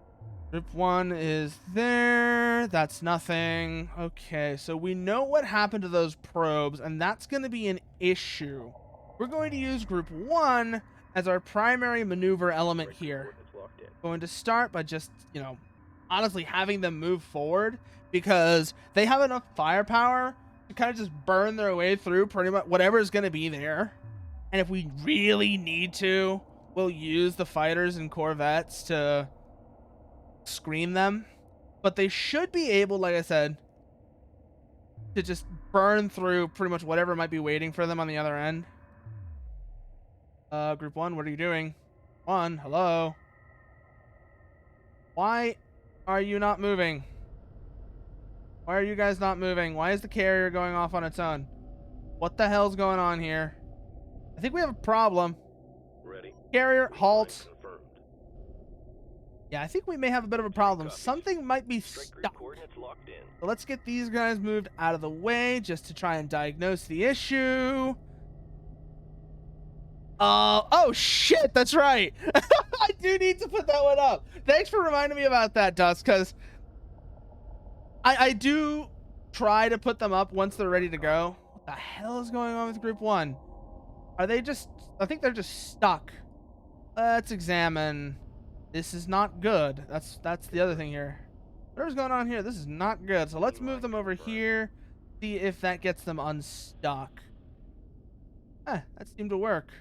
Group 1 is there. That's nothing. Okay, so we know what happened to those probes, and that's going to be an issue. We're going to use Group 1 as our primary maneuver element here. Going to start by just, you know, honestly having them move forward because they have enough firepower to kind of just burn their way through pretty much whatever is going to be there. And if we really need to, we'll use the fighters and corvettes to screen them. But they should be able, like I said, to just burn through pretty much whatever might be waiting for them on the other end. Group 1, what are you doing? 1, hello? Why are you not moving? Why are you guys not moving? Why is the carrier going off on its own? What the hell's going on here? I think we have a problem. Ready. Carrier, halt. Confirmed. Yeah, I think we may have a bit of a problem. Something might be stuck. Coordinates locked in. So let's get these guys moved out of the way just to try and diagnose the issue. Oh shit, that's right. I do need to put that one up. Thanks for reminding me about that, Dust, because I do try to put them up once they're ready to go. What the hell is going on with Group 1? Are they just... I think they're just stuck. Let's examine. This is not good. That's the other thing here. Whatever's going on here, this is not good. So let's move them over here. See if that gets them unstuck. That seemed to work.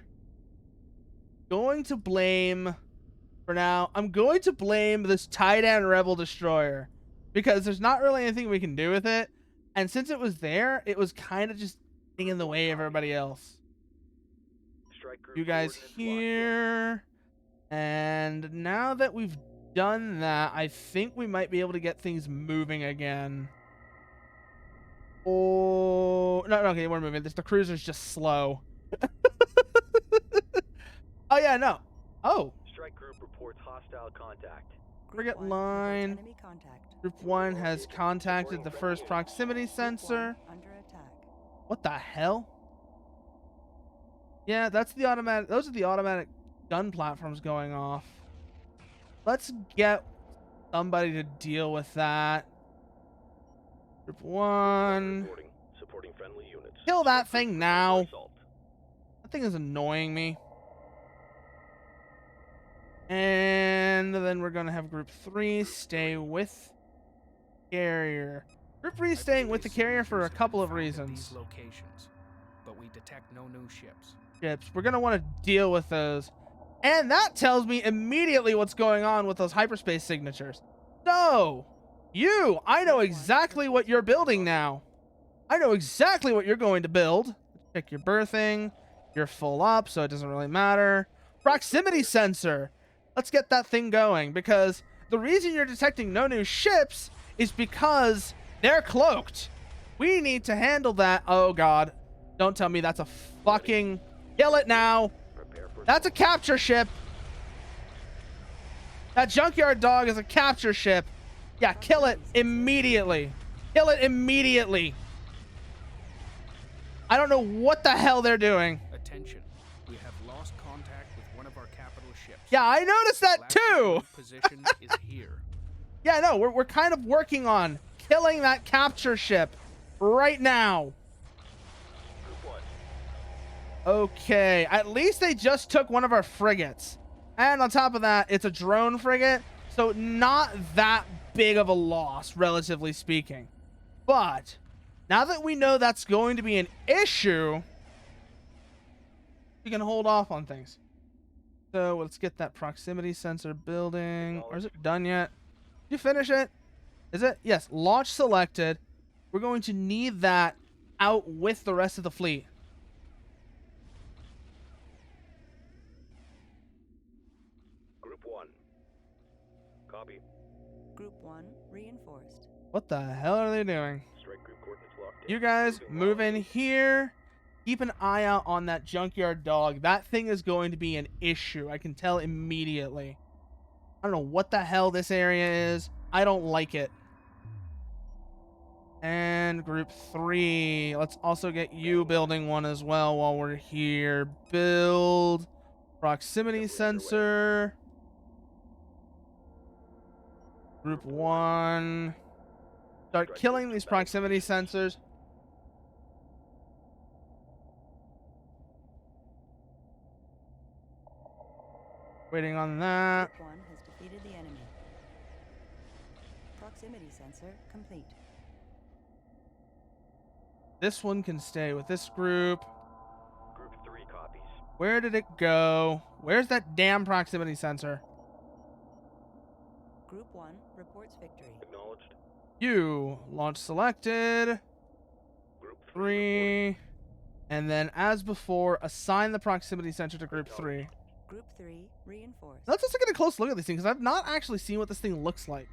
Going to blame... For now, I'm going to blame this Titan Rebel Destroyer. Because there's not really anything we can do with it. And since it was there, it was kind of just getting in the way of everybody else. You guys here. And now that we've done that, I think we might be able to get things moving again. Oh, no, okay, we're moving. The cruiser's just slow. Oh, yeah, no. Oh. Strike group reports hostile contact. Frigate line. Group 1 has contacted the first proximity sensor. What the hell? Yeah, that's the automatic. Those are the automatic gun platforms going off. Let's get somebody to deal with that. Group 1. Supporting friendly units. Kill that thing now. That thing is annoying me. And then we're going to have Group 3 stay with carrier. Group 3 is staying with the Hyperspace carrier for a signatures have couple been of found at reasons. These locations, but we detect no new ships. We're gonna want to deal with those. And that tells me immediately what's going on with those hyperspace signatures. So, I know exactly what you're building now. I know exactly what you're going to build. Check your berthing. You're full up, so it doesn't really matter. Proximity sensor. Let's get that thing going, because the reason you're detecting no new ships is because they're cloaked. We need to handle that. Oh, God. Don't tell me that's a fucking... Kill it now. That's a capture ship. That junkyard dog is a capture ship. Yeah, kill it immediately. Kill it immediately. I don't know what the hell they're doing. Attention. We have lost contact with one of our capital ships. Yeah, I noticed that Last too. deployed position is here. Yeah, no, we're kind of working on killing that capture ship right now. Okay, at least they just took one of our frigates. And on top of that, it's a drone frigate, so not that big of a loss, relatively speaking. But now that we know that's going to be an issue, we can hold off on things. So let's get that proximity sensor building. Or is it done yet? Did you finish it? Is it? Yes, launch selected. We're going to need that out with the rest of the fleet. Group 1. Copy. Group 1 reinforced. What the hell are they doing? Strike group coordinates locked in. You guys Moving move well. in here. Keep an eye out on that junkyard dog. That thing is going to be an issue. I can tell immediately. I don't know what the hell this area is. I don't like it. And group 3. Let's also get you building one as well while we're here. Build proximity sensor. Group 1. Start killing these proximity sensors. Waiting on that. Group 1 has defeated the enemy. Proximity sensor complete. This one can stay with this group. Group 3 copies. Where did it go? Where's that damn proximity sensor? Group 1 reports victory. Acknowledged. You. Launch selected. Group 3. And then, as before, assign the proximity sensor to group 3. Group 3 reinforced. Let's just get a close look at these things, because I've not actually seen what this thing looks like.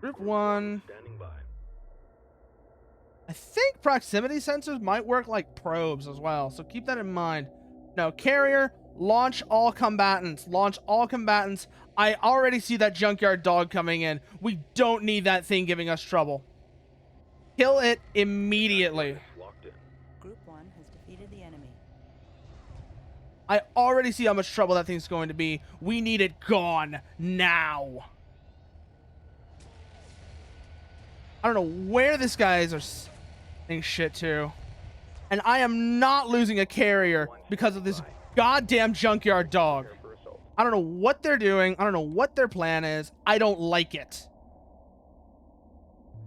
Group 1. Standing by. I think proximity sensors might work like probes as well, so keep that in mind. No, carrier, launch all combatants. Launch all combatants. I already see that junkyard dog coming in. We don't need that thing giving us trouble. Kill it immediately. Locked in. Group 1 has defeated the enemy. I already see how much trouble that thing's going to be. We need it gone now. I don't know where this guys are saying shit to. And I am not losing a carrier because of this goddamn junkyard dog. Prepare for assault. I don't know what they're doing. I don't know what their plan is. I don't like it.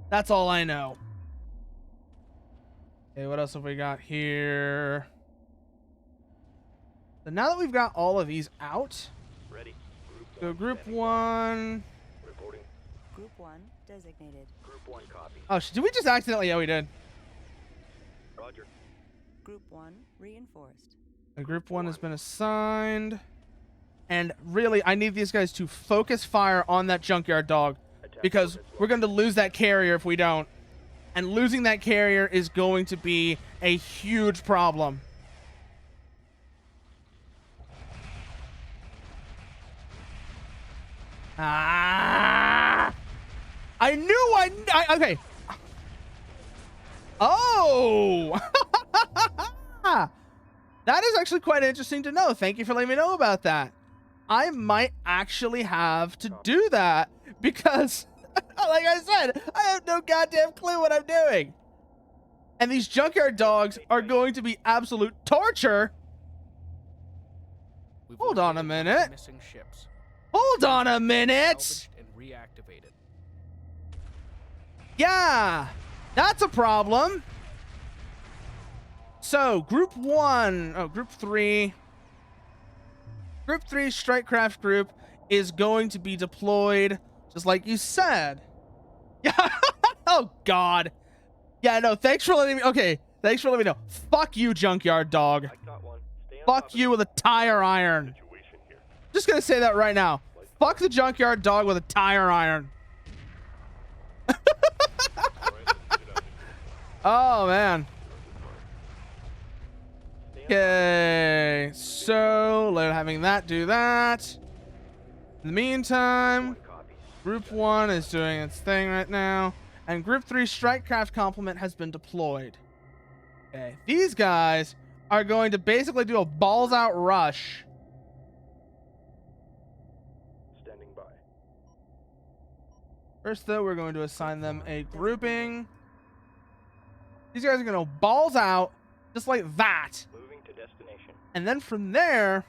That's all I know. Okay, what else have we got here? So now that we've got all of these out, Ready. so group standing by. 1. Reporting. Group 1 designated. Group 1 copy. Oh, did we just accidentally? Yeah, we did. Roger. Group 1 reinforced. The group 1 has been assigned. And really, I need these guys to focus fire on that junkyard dog, Attack because coordinates we're going to lose that carrier if we don't. And losing that carrier is going to be a huge problem. Ah! I knew I okay. Oh! That is actually quite interesting to know. Thank you for letting me know about that. I might actually have to do that because, like I said, I have no goddamn clue what I'm doing. And these junkyard dogs are going to be absolute torture. We've Hold on a located one of the minute. Missing ships. Hold on a minute. Salvaged and reactivated. Yeah, that's a problem. So group 3 Strikecraft group is going to be deployed just like you said. Yeah. Oh god. Yeah, no, thanks for letting me know. Fuck you, junkyard dog. I got one. Stay on top Fuck of you with a tire iron. Situation here. Just gonna say that right now. Fuck the junkyard dog with a tire iron. All right, let's get out of here. Oh man. Stay on Okay, so let having that do that. In the meantime, copies. Group 1 is doing its thing right now, and Group 3 Strikecraft complement has been deployed. Okay, these guys are going to basically do a balls out rush. Standing by. First, though, we're going to assign them a grouping. These guys are going to balls out just like that, Moving to destination. and then from there,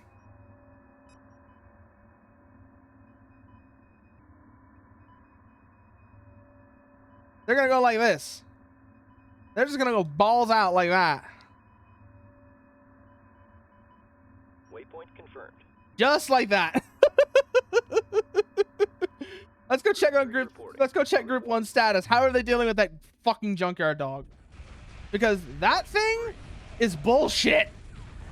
they're going to go like this. They're just going to go balls out like that. Waypoint confirmed. Just like that. Let's go check on group. Let's go check group 1 status. How are they dealing with that fucking junkyard dog? Because that thing is bullshit.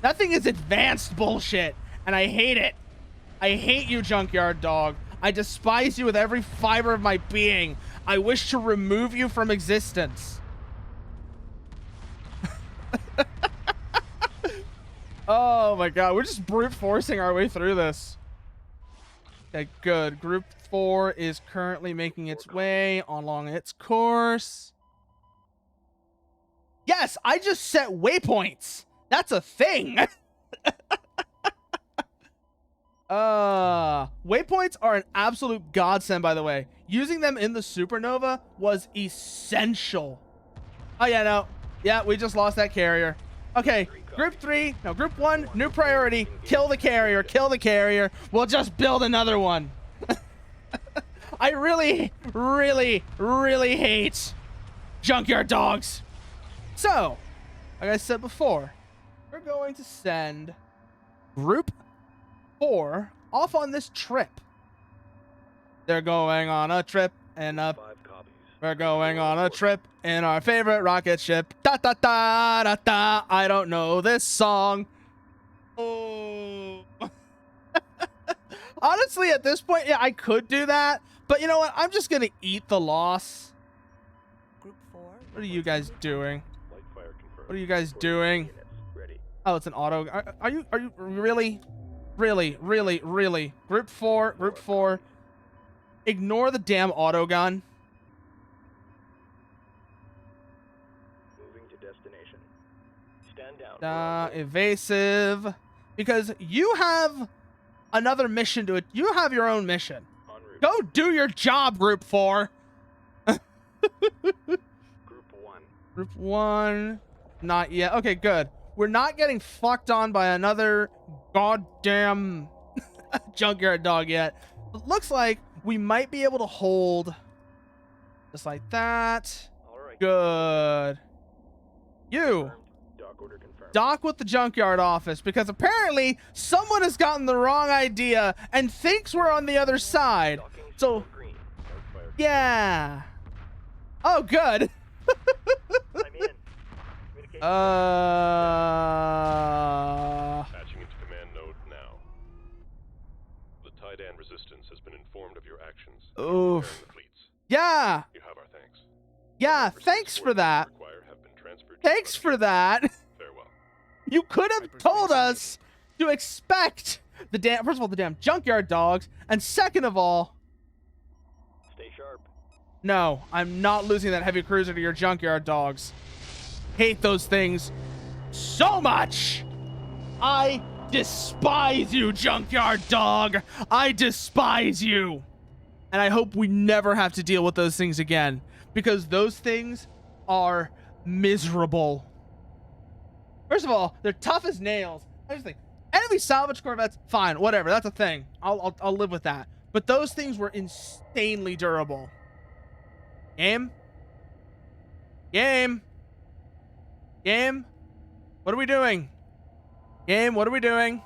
That thing is advanced bullshit, and I hate it. I hate you, junkyard dog. I despise you with every fiber of my being. I wish to remove you from existence. Oh my god, we're just brute forcing our way through this. Okay, good. Group 4 is currently making its way along its course. Yes, I just set waypoints. That's a thing. Waypoints are an absolute godsend, by the way. Using them in the supernova was essential. Oh yeah, no. Yeah, we just lost that carrier. Okay, group 1, new priority. Kill the carrier, kill the carrier. We'll just build another one. I really, really, really hate junkyard dogs. So, like I said before, we're going to send group 4 off on this trip. They're going on a trip and 5 copies. we're going on a trip in our favorite rocket ship. Da da da da da. I don't know this song. Oh. Honestly, at this point, yeah, I could do that, but you know what? I'm just gonna eat the loss. Group 4. What are you guys doing? Light fire confirmed. What are you guys doing? Units ready. Oh, it's an auto. Are you really? Group 4. Ignore the damn auto gun. Moving to destination. Stand down. Evasive. Because you have another mission to it. You have your own mission. En route. Go do your job, Group 4. Group 1. Group 1. Not yet. Okay, good. We're not getting fucked on by another goddamn junkyard dog yet. It looks like we might be able to hold just like that. All right. Good. You. Confirmed. Dock order confirmed. Dock with the junkyard office, because apparently someone has gotten the wrong idea and thinks we're on the other side. Docking So, signal green. Light fire. yeah. Oh, good. I'm in. Communication. Patching into command node now. The Tidan resistance has been informed of your actions. Oof. Preparing the fleets. Yeah. You have our thanks. Yeah, Persons thanks for that. require have been transferred to Thanks for that. Farewell. You could have told us to expect the damn, first of all, the damn junkyard dogs, and second of all, Stay sharp. no, I'm not losing that heavy cruiser to your junkyard dogs. Hate those things so much. I despise you, junkyard dog. I despise you. And I hope we never have to deal with those things again, because those things are miserable. First of all, they're tough as nails. I just think enemy salvage corvettes, fine, whatever, that's a thing. I'll live with that. But those things were insanely durable. Game, Game. Game. What are we doing? Game, what are we doing?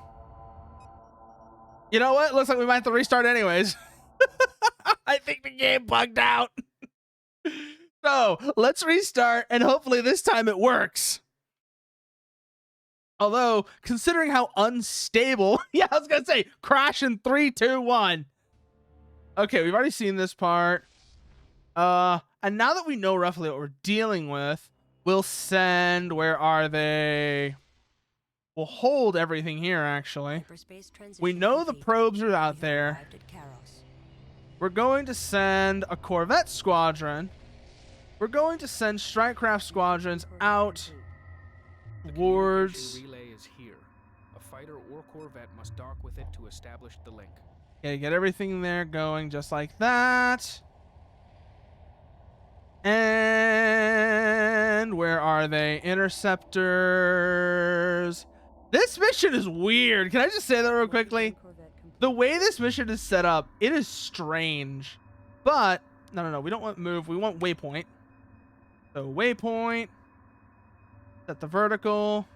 You know what? Looks like we might have to restart anyways. I think the game bugged out. So let's restart, and hopefully this time it works. Although, considering how unstable, yeah, I was gonna say crash in 3, 2, 1. Okay, we've already seen this part. And now that we know roughly what we're dealing with, we'll send. Where are they? We'll hold everything here. Actually, we know the probes are out there. We're going to send a Corvette squadron. We're going to send Strikecraft squadrons out towards. The relay is here. A fighter or Corvette must dock with it to establish the link. Okay, get everything there going just like that. And where are they? Interceptors. This mission is weird. Can I just say that real quickly? The way this mission is set up, it is strange. But, no. We don't want move. We want waypoint. So waypoint. Set the vertical.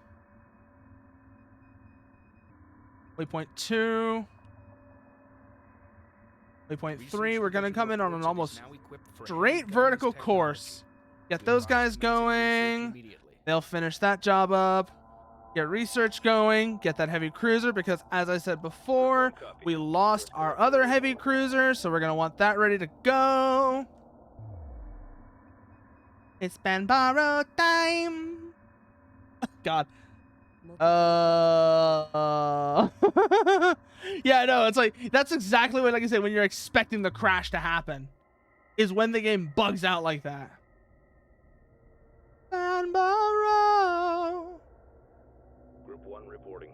Waypoint 2. Waypoint 3. We're going to come in on an almost straight vertical course. Get those guys going. They'll finish that job up. Get research going. Get that heavy cruiser because, as I said before, we lost our other heavy cruiser. So we're going to want that ready to go. It's been borrowed time. God. Yeah, no, it's like, that's exactly what, like I said, when you're expecting the crash to happen, is when the game bugs out like that. And borrow. Group 1 reporting.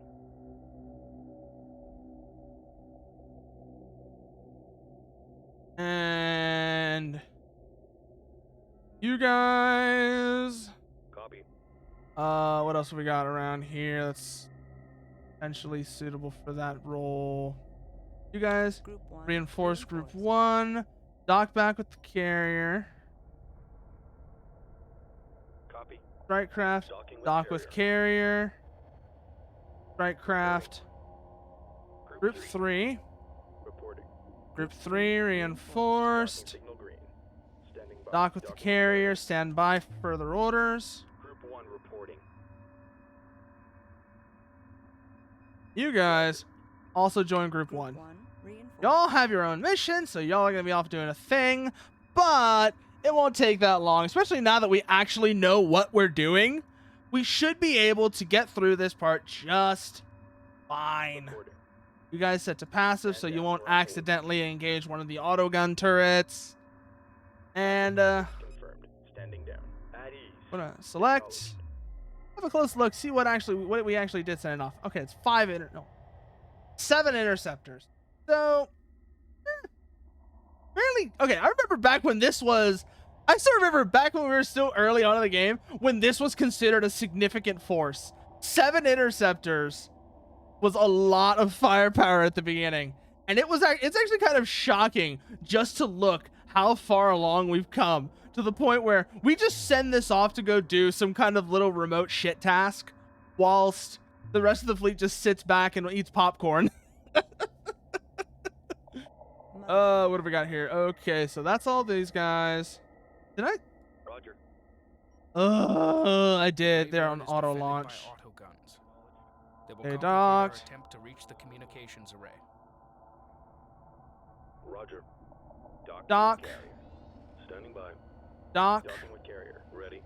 And you guys. Copy. What else have we got around here that's potentially suitable for that role? You guys reinforce group 1. Dock back with the carrier. Copy. Strikecraft, dock with carrier. Strikecraft. Group 3. Reporting. Group 3 reinforced. Signal green. Standing by. Dock with the carrier. Stand by for further orders. Group 1 reporting. You guys also join group 1. Y'all have your own mission, so y'all are going to be off doing a thing, but it won't take that long, especially now that we actually know what we're doing. We should be able to get through this part just fine. Reporting. You guys set to passive so you won't accidentally engage one of the autogun turrets. And, Confirmed. Standing down. At ease. I'm gonna select. Have a close look, see what we actually did send off. Okay, it's 7 interceptors. So, fairly okay. I remember back when this was. I still remember back when we were still early on in the game when this was considered a significant force. 7 interceptors was a lot of firepower at the beginning, and it's actually kind of shocking just to look how far along we've come to the point where we just send this off to go do some kind of little remote shit task, whilst the rest of the fleet just sits back and eats popcorn. What have we got here? Okay, so that's all these guys. Did I? Roger. I did. They're on auto launch. Hey, docked. Attempt to reach the communications array. Roger. Dock. Standing by. Dock. Docking with carrier. Ready.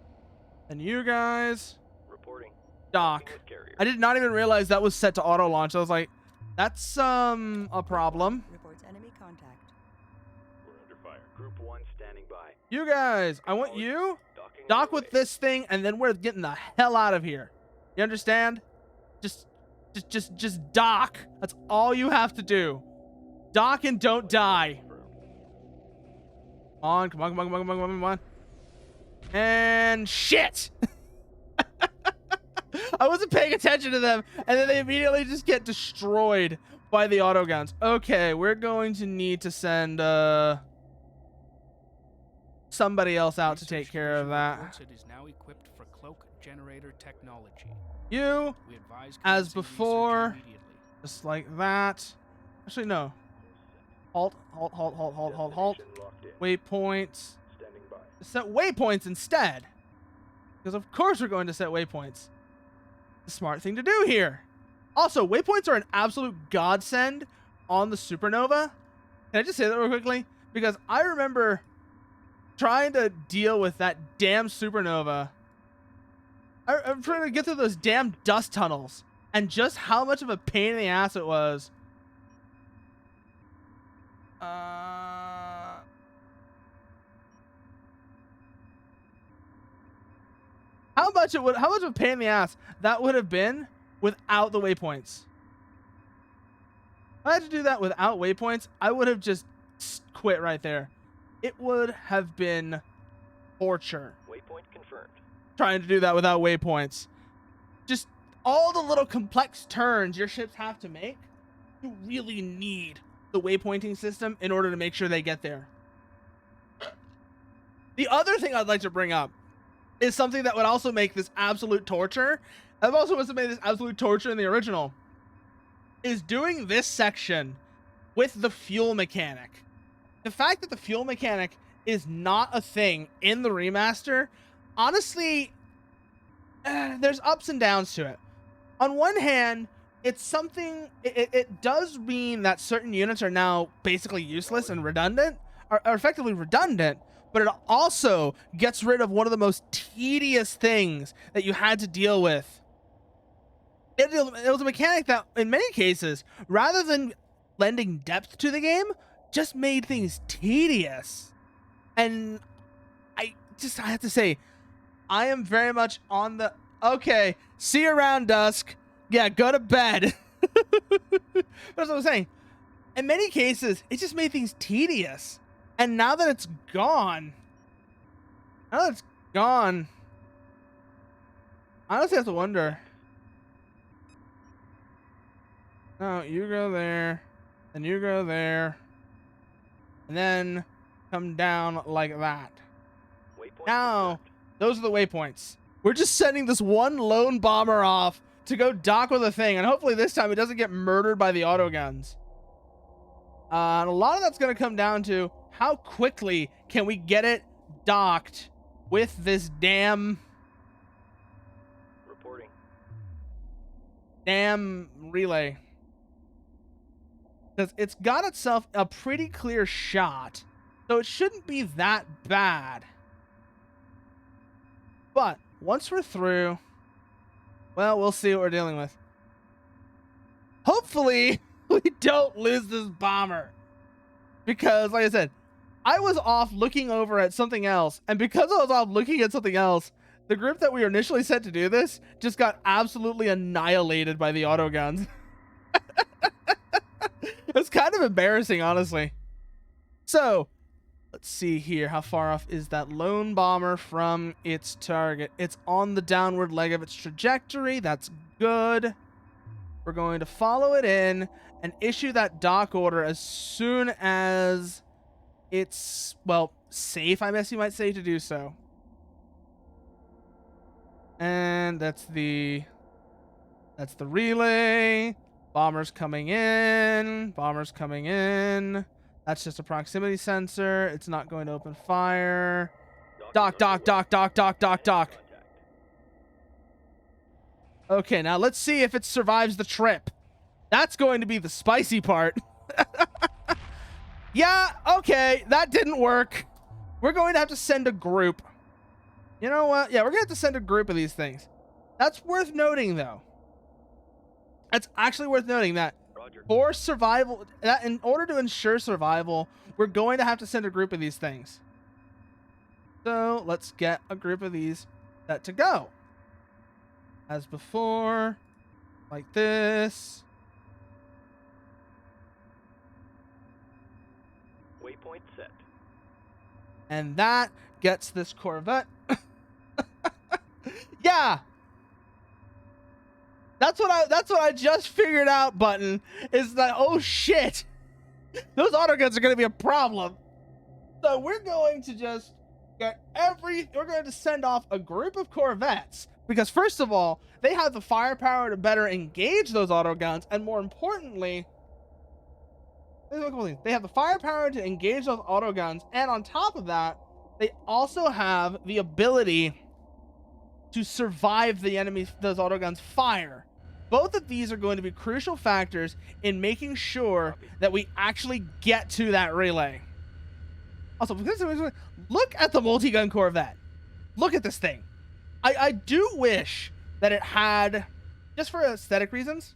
And you guys. Reporting. Dock. With carrier. I did not even realize that was set to auto launch. I was like, that's a problem. Reports enemy contact. We're under fire. Group 1 standing by. You guys, I want you Docking dock with underway. this thing, and then we're getting the hell out of here. You understand? Just dock. That's all you have to do. Dock and don't die. Come on. And shit. I wasn't paying attention to them, and then they immediately just get destroyed by the autoguns. Okay, we're going to need to send somebody else out to take care of that. Reports it is now equipped for cloak generator technology. You, We advise as commencing before, research immediately. just like that. Actually, no. Halt. Destination locked in. Waypoints. Standing by. Set waypoints instead. Because of course we're going to set waypoints. The smart thing to do here. Also, waypoints are an absolute godsend on the supernova. Can I just say that real quickly? Because I remember trying to deal with that damn supernova. I'm trying to get through those damn dust tunnels. And just how much of a pain in the ass it was. How much of a pain in the ass that would have been without the waypoints. If I had to do that without waypoints, I would have just quit right there. It would have been torture Waypoint confirmed. trying to do that without waypoints. Just all the little complex turns your ships have to make. You really need the waypointing system in order to make sure they get there. The other thing I'd like to bring up is something that would also make this absolute torture. I've also made this absolute torture in the original. Is doing this section with the fuel mechanic. The fact that the fuel mechanic is not a thing in the remaster, honestly, there's ups and downs to it. On one hand, it's something, it does mean that certain units are now basically useless and redundant, are effectively redundant, but it also gets rid of one of the most tedious things that you had to deal with. It was a mechanic that, in many cases, rather than lending depth to the game, just made things tedious. And I have to say, I am very much on the, okay, see you around, Dusk. Yeah, go to bed. That's what I'm saying. In many cases, it just made things tedious. And now that it's gone, I honestly have to wonder. No, you go there, and you go there, and then come down like that. Waypoint Now, confirmed. those are the waypoints. We're just sending this one lone bomber off to go dock with a thing, and hopefully this time it doesn't get murdered by the autoguns. And a lot of that's going to come down to how quickly can we get it docked with this damn Reporting. relay. Because it's got itself a pretty clear shot, so it shouldn't be that bad. But once we're through, well, we'll see what we're dealing with. Hopefully, we don't lose this bomber. Because, like I said, I was off looking over at something else, and because I was off looking at something else, the group that we were initially set to do this just got absolutely annihilated by the autoguns. It's kind of embarrassing, honestly. So, let's see here. How far off is that lone bomber from its target? It's on the downward leg of its trajectory. That's good. We're going to follow it in and issue that dock order as soon as it's, well, safe, I guess you might say, to do so. And that's the relay. Bombers coming in. That's just a proximity sensor. It's not going to open fire. Dock. Okay, now let's see if it survives the trip. That's going to be the spicy part. Yeah, okay, that didn't work. We're going to have to send a group. You know what? Yeah, we're going to have to send a group of these things. That's worth noting, though. It's actually worth noting that for survival, that in order to ensure survival, we're going to have to send a group of these things. So let's get a group of these set to go. As before, like this. Waypoint set. And that gets this Corvette. Yeah. That's what I just figured out, Button, is that, oh shit, those autoguns are going to be a problem. So we're going to just we're going to send off a group of corvettes because first of all, they have the firepower to better engage those autoguns, and more importantly, they have the firepower to engage those autoguns, and on top of that, they also have the ability to survive the enemy, those autoguns fire. Both of these are going to be crucial factors in making sure that we actually get to that relay. Also, look at the multi-gun Corvette. Look at this thing. I do wish that it had, just for aesthetic reasons,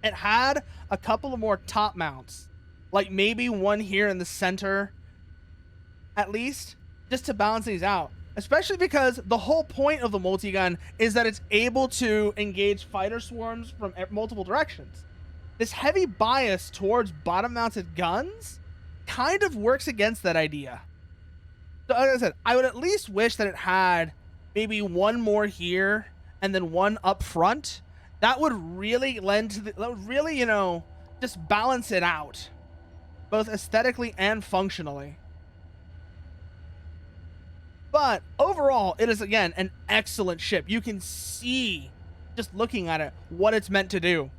it had a couple of more top mounts. Like maybe one here in the center, at least, just to balance these out. Especially because the whole point of the multi-gun is that it's able to engage fighter swarms from multiple directions. This heavy bias towards bottom-mounted guns kind of works against that idea. So like I said, I would at least wish that it had maybe one more here and then one up front. That would really lend to that would really, just balance it out, both aesthetically and functionally. But overall, it is, again, an excellent ship. You can see, just looking at it, what it's meant to do.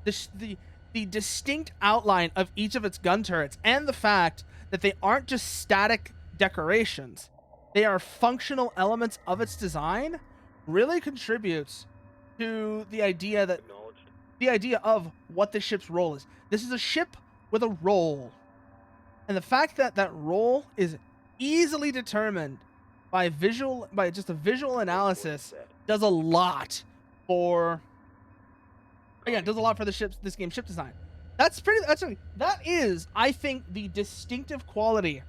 The distinct outline of each of its gun turrets, and the fact that they aren't just static decorations. They are functional elements of its design, really contributes to the idea of what the ship's role is. This is a ship with a role. And the fact that that role is easily determined by just a visual analysis does a lot for this game's ship design. That is, I think, the distinctive quality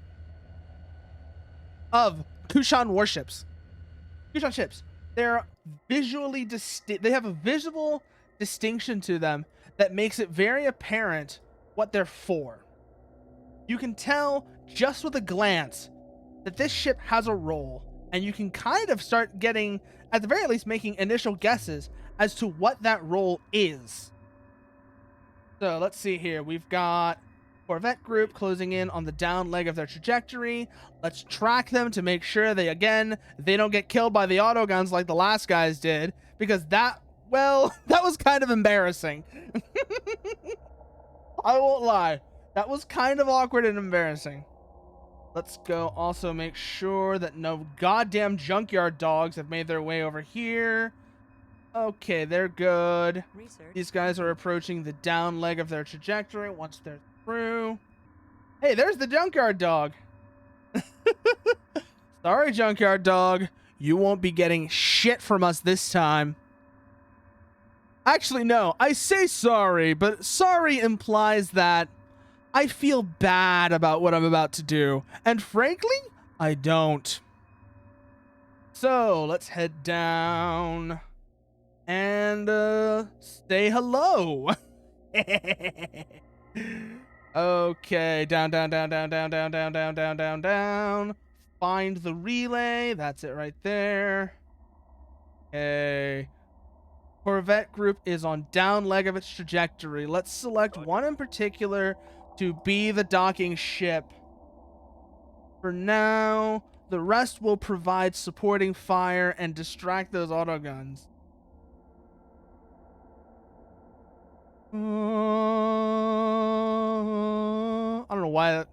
of Kushan warships. Kushan ships. They're visually distinct. They have a visual distinction to them that makes it very apparent what they're for. You can tell just with a glance that this ship has a role, and you can kind of start getting, at the very least, making initial guesses as to what that role is. So let's see here. We've got Corvette group closing in on the down leg of their trajectory. Let's track them to make sure they don't get killed by the autoguns like the last guys did, because that was kind of embarrassing. I won't lie. That was kind of awkward and embarrassing. Let's go also make sure that no goddamn junkyard dogs have made their way over here. Okay, they're good. These guys are approaching the down leg of their trajectory once they're through. Hey, there's the junkyard dog. Sorry, junkyard dog. You won't be getting shit from us this time. Actually, no. I say sorry, but sorry implies that I feel bad about what I'm about to do. And frankly, I don't. So, let's head down and say hello. Okay, down. Find the relay. That's it right there. Okay. Corvette group is on down leg of its trajectory. Let's select one in particular to be the docking ship. For now, the rest will provide supporting fire and distract those autoguns. I don't know why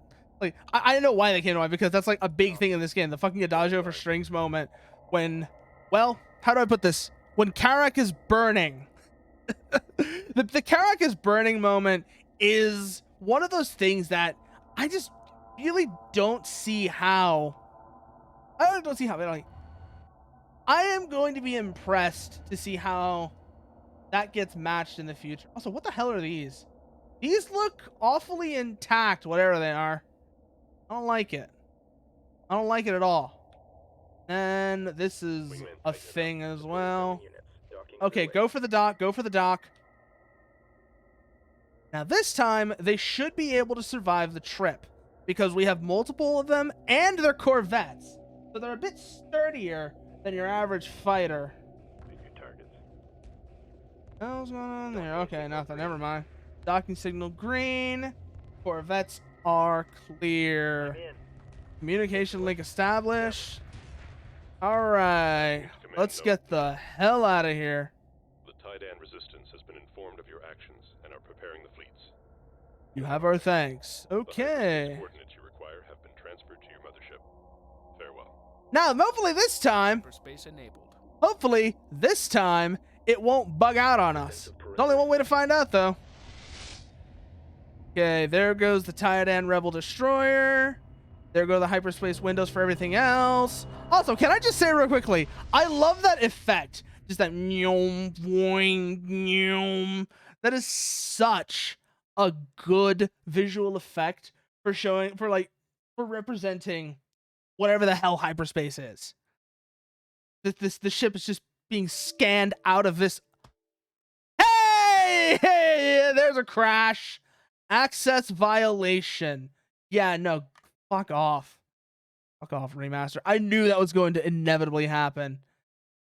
that, I know why they came to mind, because that's like a big thing in this game. The fucking Adagio for Strings moment when, how do I put this? When Karak is burning. the Karak is burning moment is one of those things that I just really don't see how. I am going to be impressed to see how that gets matched in the future. Also, what the hell are these? These look awfully intact, whatever they are. I don't like it. I don't like it at all. And this is a thing as well. Okay, go for the dock. Go for the dock. Now this time, they should be able to survive the trip, because we have multiple of them and they're Corvettes. So they're a bit sturdier than your average fighter. What's going on there? Okay, nothing. Never mind. Docking signal green. Corvettes are clear. Communication link established. All right. Let's get the hell out of here. The Taidan Resistance has been informed of your actions and are preparing the fleets. You have our thanks. The Okay. coordinates you require have been transferred to your mothership. Farewell. Now, hopefully this time, Hyperspace enabled. it won't bug out on us. There's only one way to find out, though. Okay, there goes the Taidan Rebel Destroyer. There go the hyperspace windows for everything else. Also, can I just say real quickly, I love that effect. Just that nyom, boing, nyom. That is such a good visual effect for showing, for representing whatever the hell hyperspace is. The ship is just being scanned out of this. Hey, there's a crash. Access violation. Yeah, no, fuck off. Fuck off, remaster. I knew that was going to inevitably happen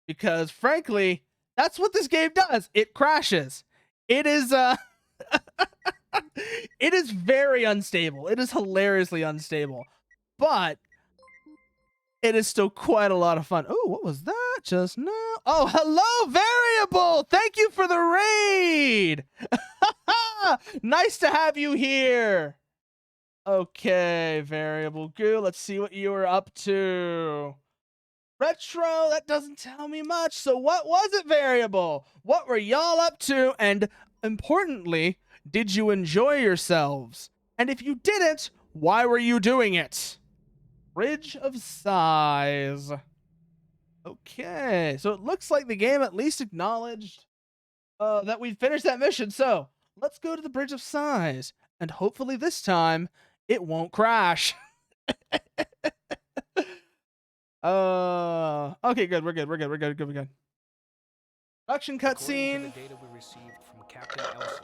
because, frankly, that's what this game does. It crashes. It is it is very unstable. It is hilariously unstable, but it is still quite a lot of fun. Oh, what was that just now? Oh, hello, Variable. Thank you for the raid. Nice to have you here. Okay, Variable Goo. Let's see what you were up to. Retro, that doesn't tell me much. So what was it, Variable? What were y'all up to? And importantly, did you enjoy yourselves? And if you didn't, why were you doing it? Bridge of Sighs. Okay, so it looks like the game at least acknowledged that we'd finished that mission. So let's go to the Bridge of Sighs, and hopefully this time it won't crash. Okay, good. We're good. Production According to cutscene. the data we received from Captain Elsie,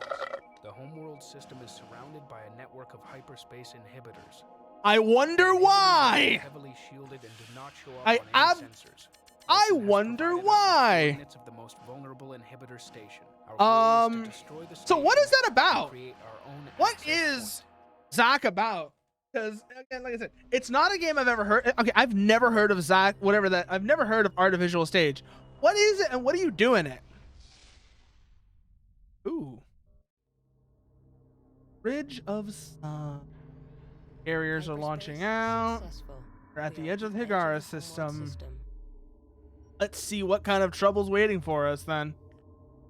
the homeworld system is surrounded by a network of hyperspace inhibitors. I wonder why. Heavily shielded and do not show up I on any sensors. I Wilson has wonder provided us with why. coordinates of the most vulnerable inhibitor station. Our goal is to destroy the So what is station that and about? create our own What access is point. Zack about? Because again, like I said, it's not a game I've ever heard. Okay, I've never heard of Zack, whatever that. I've never heard of Artificial Stage. What is it, and what do you do in it? Ooh, Bridge of Sun. Carriers are launching out. Successful. We're at We the are edge of the edge Higara of the system. system. Let's see what kind of trouble's waiting for us then.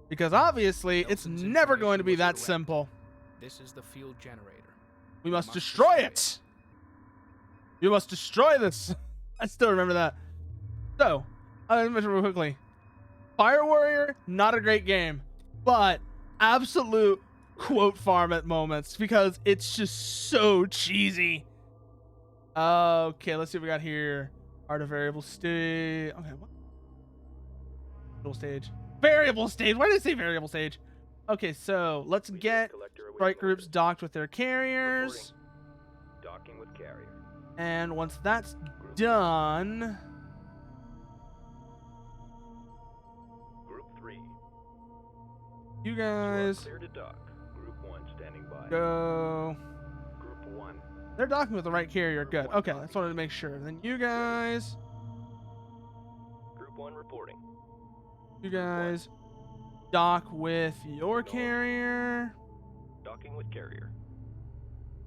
Because obviously, it's Nelson's never going to be information that was correct. simple. This is the field generator. We must destroy it. You must destroy this. I still remember that. So, I'll mention real quickly. Fire Warrior, not a great game, but absolute quote farm at moments because it's just so cheesy. Okay, let's see what we got here. Art of variable stage. Okay, what? Variable stage. Variable stage. Why did I say variable stage? Okay, so let's get strike groups docked with their carriers. Docking with carrier. And once that's done, Group 3. you You are guys clear to dock. Group 1 standing by. go. Group 1. They're docking with the right carrier. Good. Okay, I just wanted to make sure. Then you guys, Group 1 reporting. dock with your carrier. Docking with carrier.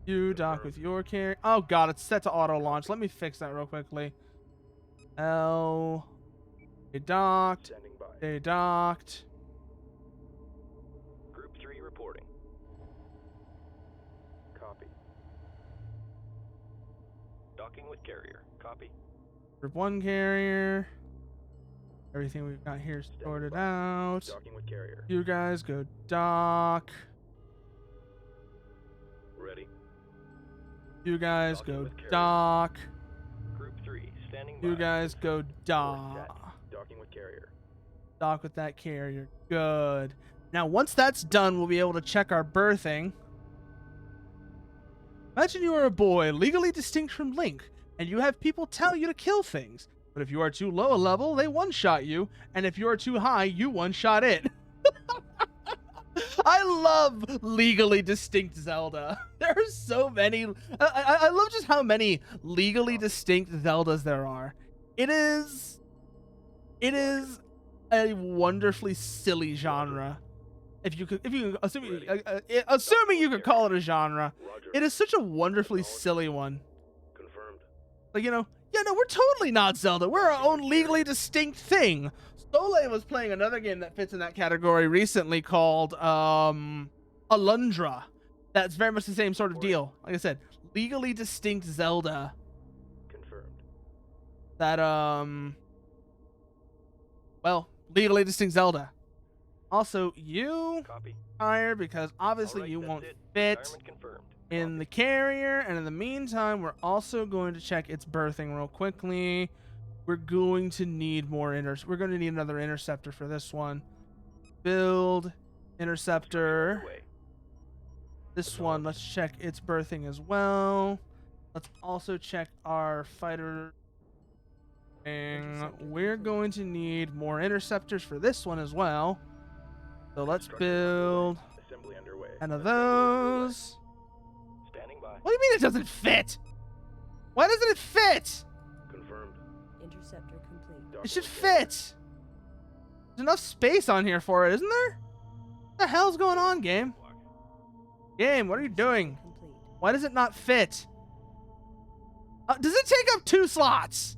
You dock with your carrier. Oh god, it's set to auto launch. Let me fix that real quickly. L. They docked. Standing by. They docked. Group 3 reporting. Copy. Docking with carrier. Copy. Group 1 carrier. Everything we've got here is sorted out. Docking with carrier. You guys go dock. Ready. You guys Docking go with carrier. dock. Group 3 standing by. You guys go Report set. dock. Docking with carrier. Dock with that carrier. Good. Now, once that's done, we'll be able to check our birthing. Imagine you are a boy, legally distinct from Link, and you have people tell you to kill things. But if you are too low a level, they one-shot you, and if you are too high, you one-shot it. I love legally distinct Zelda. There are so many. I love just how many legally distinct Zeldas there are. It is a wonderfully silly genre. Assuming you could call it a genre, it is such a wonderfully silly one. Confirmed. Like, you know, yeah, no, we're totally not Zelda. We're our own legally distinct thing. Soleil was playing another game that fits in that category recently called Alundra. That's very much the same sort of deal. Like I said, legally distinct Zelda. Confirmed. That well, legally distinct Zelda. Also, you Copy. hire because obviously Alright, you that's won't it. fit Retirement confirmed. in the carrier, and in the meantime, we're also going to check its berthing real quickly. We're going to need more we're going to need another interceptor for this one. Build interceptor. Underway. This one, let's check its berthing as well. Let's also check our fighter. And we're going to need more interceptors for this one as well. So let's build Assembly underway. 10 of those. Standing by. What do you mean it doesn't fit? Why doesn't it fit? Confirmed. Interceptor complete. It should fit. There's enough space on here for it, isn't there? What the hell's going on, game? Game, what are you doing? Complete. Why does it not fit? Does it take up 2 slots?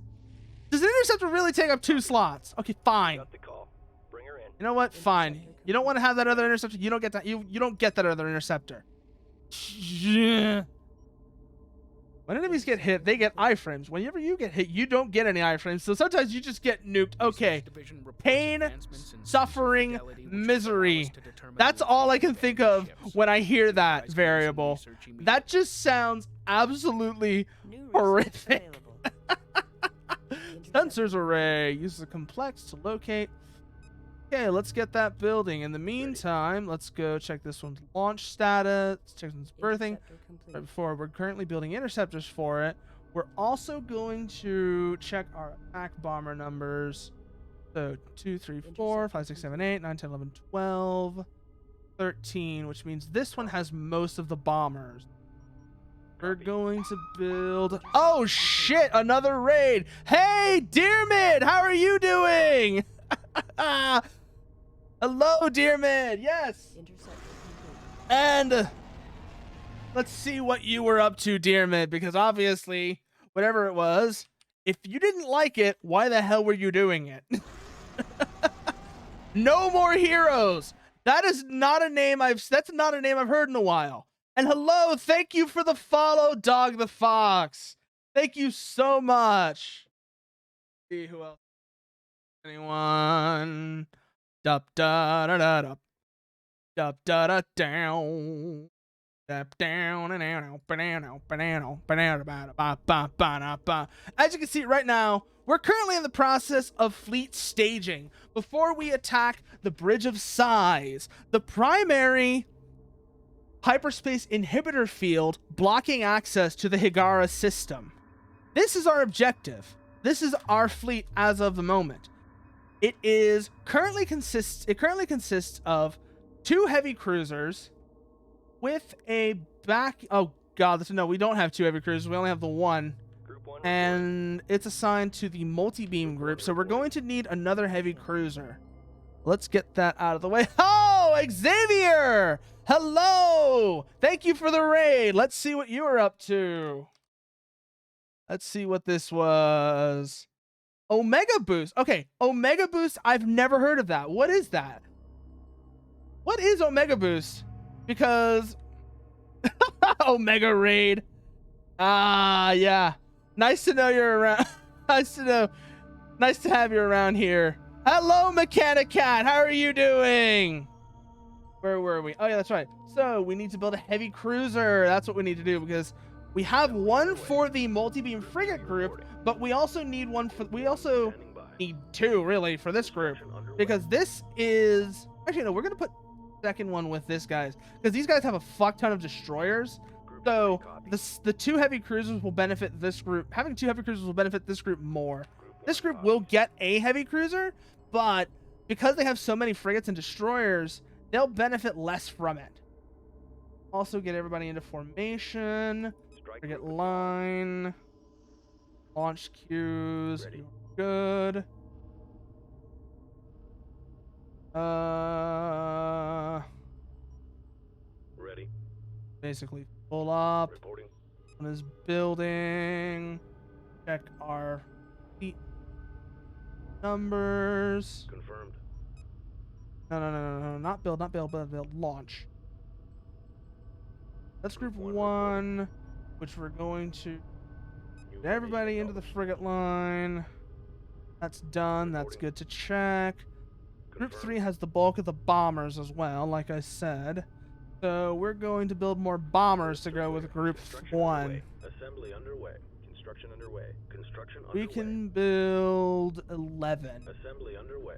Does an interceptor really take up 2 slots? Okay, fine. Got the call. Bring her in. You know what? Fine. You don't want to have that other interceptor. You don't get that. You don't get that other interceptor. When enemies get hit, they get iframes. Whenever you get hit, you don't get any iframes. So sometimes you just get nuked. Okay. Pain, suffering, misery. That's all I can think of when I hear that variable. That just sounds absolutely New horrific. available. Sensors array. Uses a complex to locate. Okay, let's get that building. In the meantime, let's go check this one's launch status. Check this one's berthing. Interceptor complete. Right before, we're currently building interceptors for it. We're also going to check our attack bomber numbers. So 2, 3, 4, 5, 6, 7, 8, 9, 10, 11, 12, 13, which means this one has most of the bombers. We're going to build... Oh, shit! Another raid! Hey, Dearmid! How are you doing? Hello, Dearmid! Yes! Interceptor complete. And let's see what you were up to, Dearmid, because obviously, whatever it was, if you didn't like it, why the hell were you doing it? No more heroes! That is not a name that's not a name I've heard in a while. And hello, thank you for the follow, Dog the Fox. Thank you so much. See who else? Anyone? Dup da da da dup. Dup da da down. Dup down and out. Banana, banana, banana, ba ba ba ba. As you can see right now, we're currently in the process of fleet staging before we attack the Bridge of Sighs, the primary hyperspace inhibitor field blocking access to the Higara system. This is our objective. This is our fleet as of the moment. It currently consists of 2 heavy cruisers with a oh god, no, we don't have 2 heavy cruisers. We only have the one. Group 1. And it's assigned to the multi-beam group, so we're going to need another heavy cruiser. Let's get that out of the way. Oh, Xavier! Hello! Thank you for the raid. Let's see what you were up to. Let's see what this was. Omega Boost. Okay, Omega Boost, I've never heard of that. What is that? What is Omega Boost? Because... Omega Raid. Ah, yeah. Nice to know you're around. Nice to have you around here. Hello, Mechanic Cat. How are you doing? Where were we? Oh, yeah, that's right. So we need to build a heavy cruiser. That's what we need to do because we have one for the multi-beam frigate group, but we also need one for... We also need 2, really, for this group. Because this is... Actually, no, we're going to put second one with this guys. Because these guys have a fuck ton of destroyers. So the 2 heavy cruisers will benefit this group. Having 2 heavy cruisers will benefit this group more. This group will get a heavy cruiser, but because they have so many frigates and destroyers, they'll benefit less from it. Also get everybody into formation. Strike Frigate group line. Launch queues. Ready. Good. ready. Basically pull up Reporting. on this building. Check our fleet numbers. Confirmed. No, not build, launch. That's group Group 1 1, which we're going to New get everybody formation into the acknowledged. frigate line. That's done. That's Reporting. good to check. Group Confirmed. 3 has the bulk of the bombers as well, like I said. So we're going to build more bombers to go with group Construction 1. underway. Assembly underway. Construction underway. Construction We underway. can build 11. Assembly underway.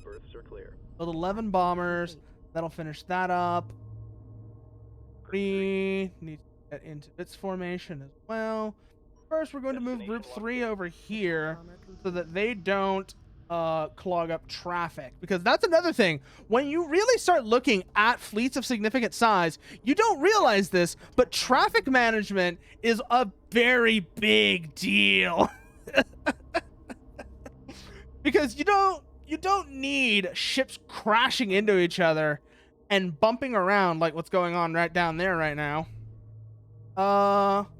Berths are clear. Build 11 bombers. That'll finish that up. We need to get into its formation as well. First, we're going to move group 3 over here so that they don't clog up traffic. Because that's another thing. When you really start looking at fleets of significant size, you don't realize this, but traffic management is a very big deal. Because you don't need ships crashing into each other and bumping around like what's going on right down there right now,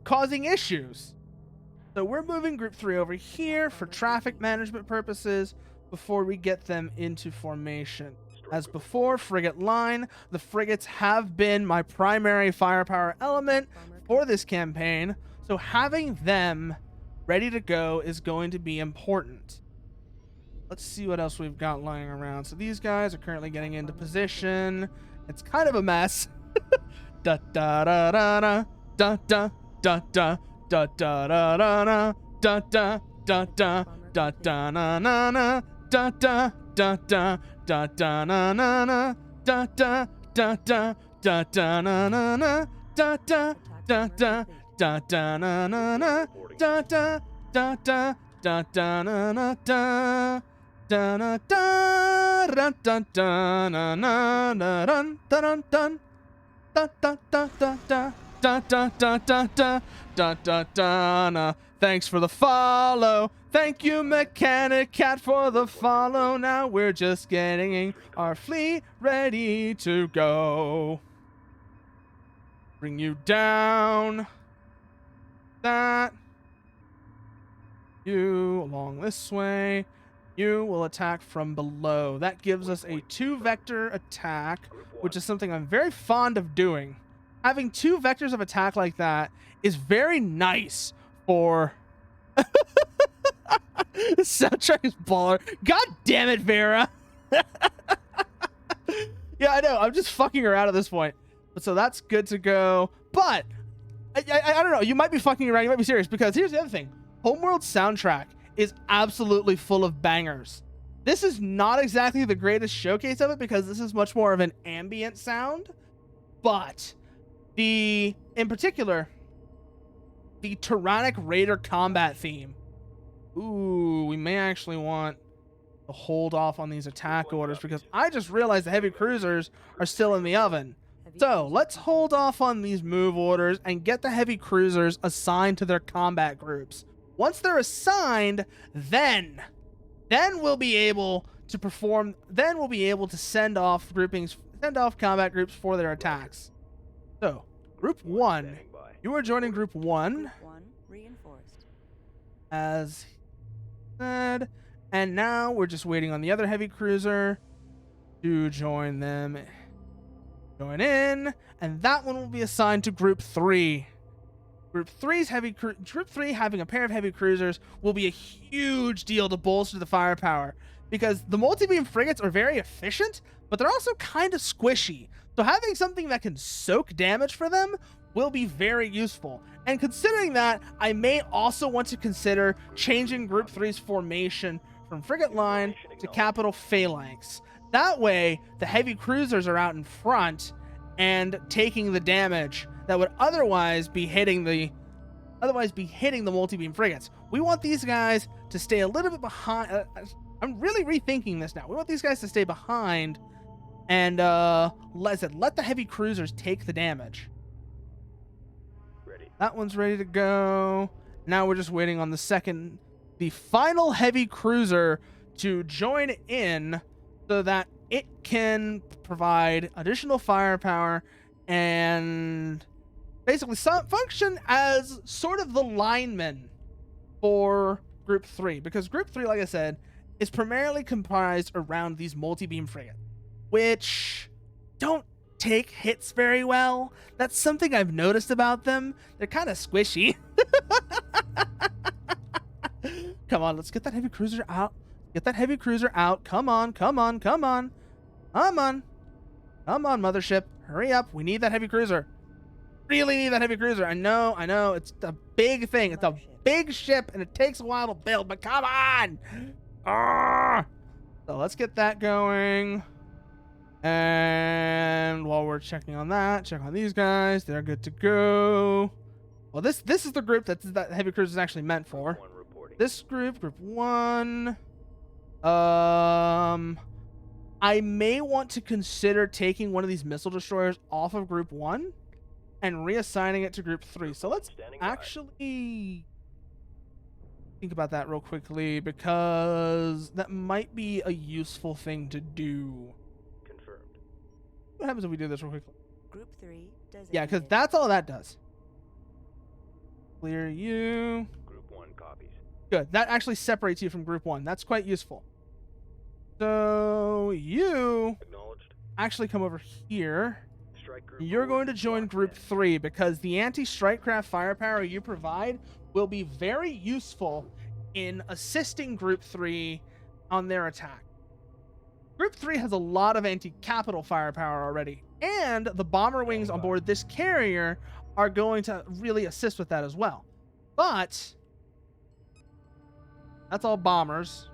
causing issues. So we're moving group 3 over here for traffic management purposes before we get them into formation. As before, frigate line. The frigates have been my primary firepower element for this campaign, so having them ready to go is going to be important. Let's see what else we've got lying around. So these guys are currently getting into position. It's kind of a mess. Da da da da da da da da da da da da da da da da da da da na na na da da da da da da na na na da da da da da da na na na da da da da da da na na na da da da da da da na na da da da da da da da na na na dun dun dun da da da da da da da da da da da da da na. Thanks for the follow. Thank you, Mechanic Cat, for the follow. Now we're just getting our fleet ready to go. Bring you down. That. You along this way. You will attack from below. That gives us a 2-vector attack, which is something I'm very fond of doing. Having 2 vectors of attack like that is very nice for... The soundtrack is baller. God damn it, Vera. Yeah, I know. I'm just fucking around at this point. But so that's good to go. But I don't know. You might be fucking around. You might be serious, because here's the other thing. Homeworld soundtrack is absolutely full of bangers. This is not exactly the greatest showcase of it, because this is much more of an ambient sound. But in particular, the Tyrannic Raider combat theme. Ooh, we may actually want to hold off on these attack orders, because I just realized the heavy cruisers are still in the oven. So let's hold off on these move orders and get the heavy cruisers assigned to their combat groups. Once they're assigned, then we'll be able to perform. Then we'll be able to send off combat groups for their attacks. So, Group 1, Standing by. you are joining Group 1, Group 1 reinforced. as said, and now we're just waiting on the other heavy cruiser to join them. Join in, and that one will be assigned to Group 3. Group 3's Group 3 having a pair of heavy cruisers will be a huge deal to bolster the firepower, because the multi-beam frigates are very efficient, but they're also kind of squishy. So having something that can soak damage for them will be very useful. And considering that, I may also want to consider changing Group 3's formation from frigate line to capital phalanx. That way, the heavy cruisers are out in front and taking the damage that would otherwise be hitting the multi-beam frigates. We want these guys to stay a little bit behind. I'm really rethinking this now. We want these guys to stay behind And let the heavy cruisers take the damage. Ready. That one's ready to go. Now we're just waiting on the final heavy cruiser to join in so that it can provide additional firepower and basically function as sort of the lineman for Group 3. Because Group 3, like I said, is primarily comprised around these multi-beam frigates, which don't take hits very well. That's something I've noticed about them. They're kind of squishy. Come on, let's get that heavy cruiser out. Get that heavy cruiser out. Come on, come on, come on. Come on. Come on, mothership. Hurry up. We need that heavy cruiser. Really need that heavy cruiser. I know. It's a big thing. It's a big ship, and it takes a while to build, but come on. So let's get that going. And while we're checking on that, check on these guys. They're good to go. Well, this is the group that heavy cruiser is actually meant for. One reporting. This group 1. I may want to consider taking one of these missile destroyers off of Group 1 and reassigning it to Group 3. So let's Standing by. actually think about that real quickly, because that might be a useful thing to do. Confirmed. What happens if we do this real quickly? Group 3 designated. Yeah, because that's all that does. Clear you. Group 1 copies. Good. That actually separates you from Group 1. That's quite useful. So you Acknowledged. actually come over here. Strike group. You're going to join locked Group in. 3 because the anti-strike craft firepower you provide will be very useful in assisting Group 3 on their attack. Group 3 has a lot of anti-capital firepower already, and the bomber wings on board this carrier are going to really assist with that as well. But that's all bombers.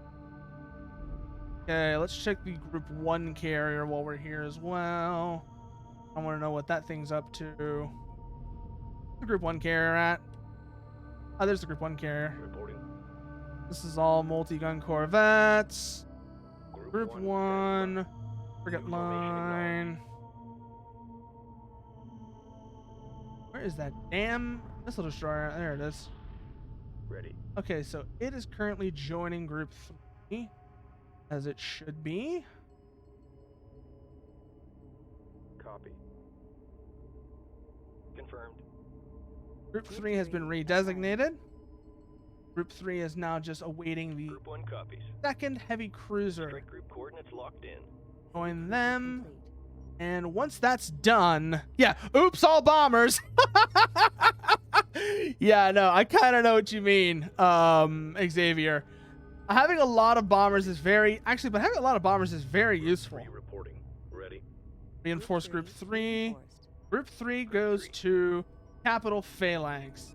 Okay, let's check the Group 1 carrier while we're here as well. I want to know what that thing's up to. Where's the Group 1 carrier at? Oh, there's the Group 1 carrier. Reporting. This is all multi-gun corvettes. Group 1. Frigate New formation line. Where is that damn missile destroyer? There it is. Ready. Okay, so it is currently joining Group 3, as it should be. Copy. Confirmed. Group 3 has been redesignated. Group 3 is now just awaiting the Group 1 copies. second heavy cruiser. Strike group coordinates locked in. Join them. Complete. And once that's done, yeah, oops, all bombers. Yeah, no, I kind of know what you mean, Xavier. Having a lot of bombers is very useful. 3 reporting. Ready. Reinforce Group 3. reinforced. Group 3 goes to Capital Phalanx.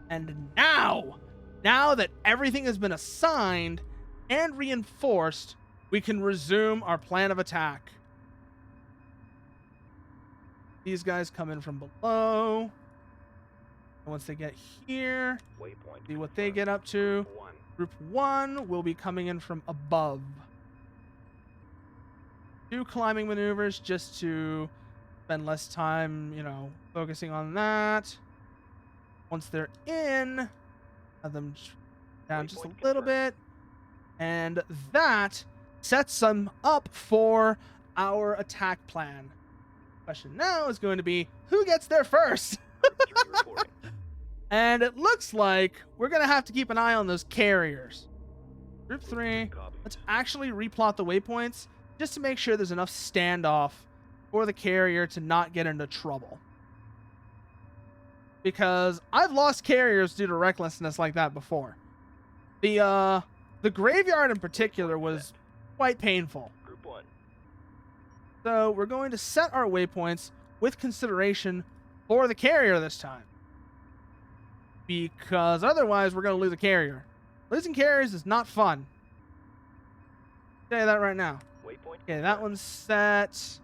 And now that everything has been assigned and reinforced, we can resume our plan of attack. These guys come in from below. And once they get here, Waypoint. see what they get up to. Group 1. Group 1 will be coming in from above. 2 climbing maneuvers just to spend less time, focusing on that. Once they're in, have them down just a Waypoint little confirmed. bit. And that sets them up for our attack plan. Question now is going to be, who gets there first? Group 3 reporting. And it looks like we're going to have to keep an eye on those carriers. Group 3, Copy. let's actually replot the waypoints just to make sure there's enough standoff for the carrier to not get into trouble. Because I've lost carriers due to recklessness like that before. The graveyard in particular was quite painful. Group 1. So we're going to set our waypoints with consideration for the carrier this time. Because otherwise we're going to lose a carrier. Losing carriers is not fun. I'll tell you that right now. Waypoint. Okay, that one's set.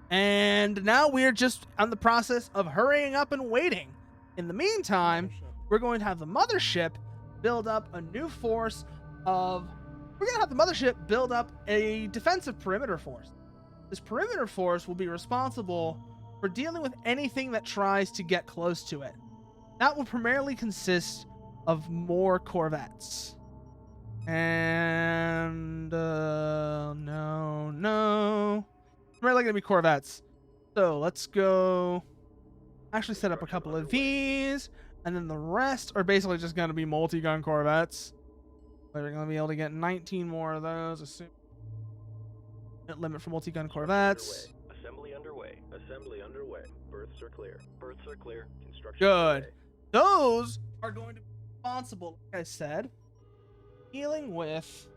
And now we're just on the process of hurrying up and waiting. In the meantime, Mothership. we're going to have the mothership build up a new force of we're going to have the mothership build up a defensive perimeter force. This perimeter force will be responsible for dealing with anything that tries to get close to it. That will primarily consist of more corvettes. And no. Primarily going to be corvettes. So let's go actually set up a couple of these, and then the rest are basically just going to be multi-gun corvettes. We're going to be able to get 19 more of those. Assume limit for multi-gun corvettes. Assembly underway. Assembly underway. Berths are clear. Berths are clear. Construction Good. underway. Those are going to be responsible, like I said, dealing with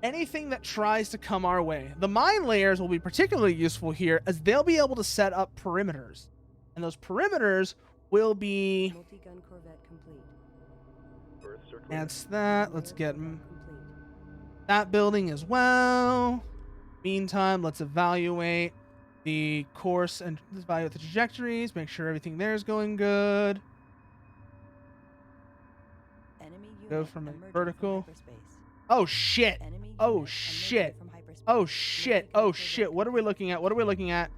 anything that tries to come our way. The mine layers will be particularly useful here, as they'll be able to set up perimeters. And those perimeters will be... Multi-gun corvette complete. Berths are clear. That's that. Let's get Complete. that building as well. Meantime, let's evaluate the course and evaluate the trajectories. Make sure everything there is going good. Enemy Go unit from a emerging vertical. hyperspace. Oh shit! Enemy Oh unit shit! emerging from hyperspace. Oh shit! Multi-gun Oh corvette shit! What are we complete. looking at? What are we looking at?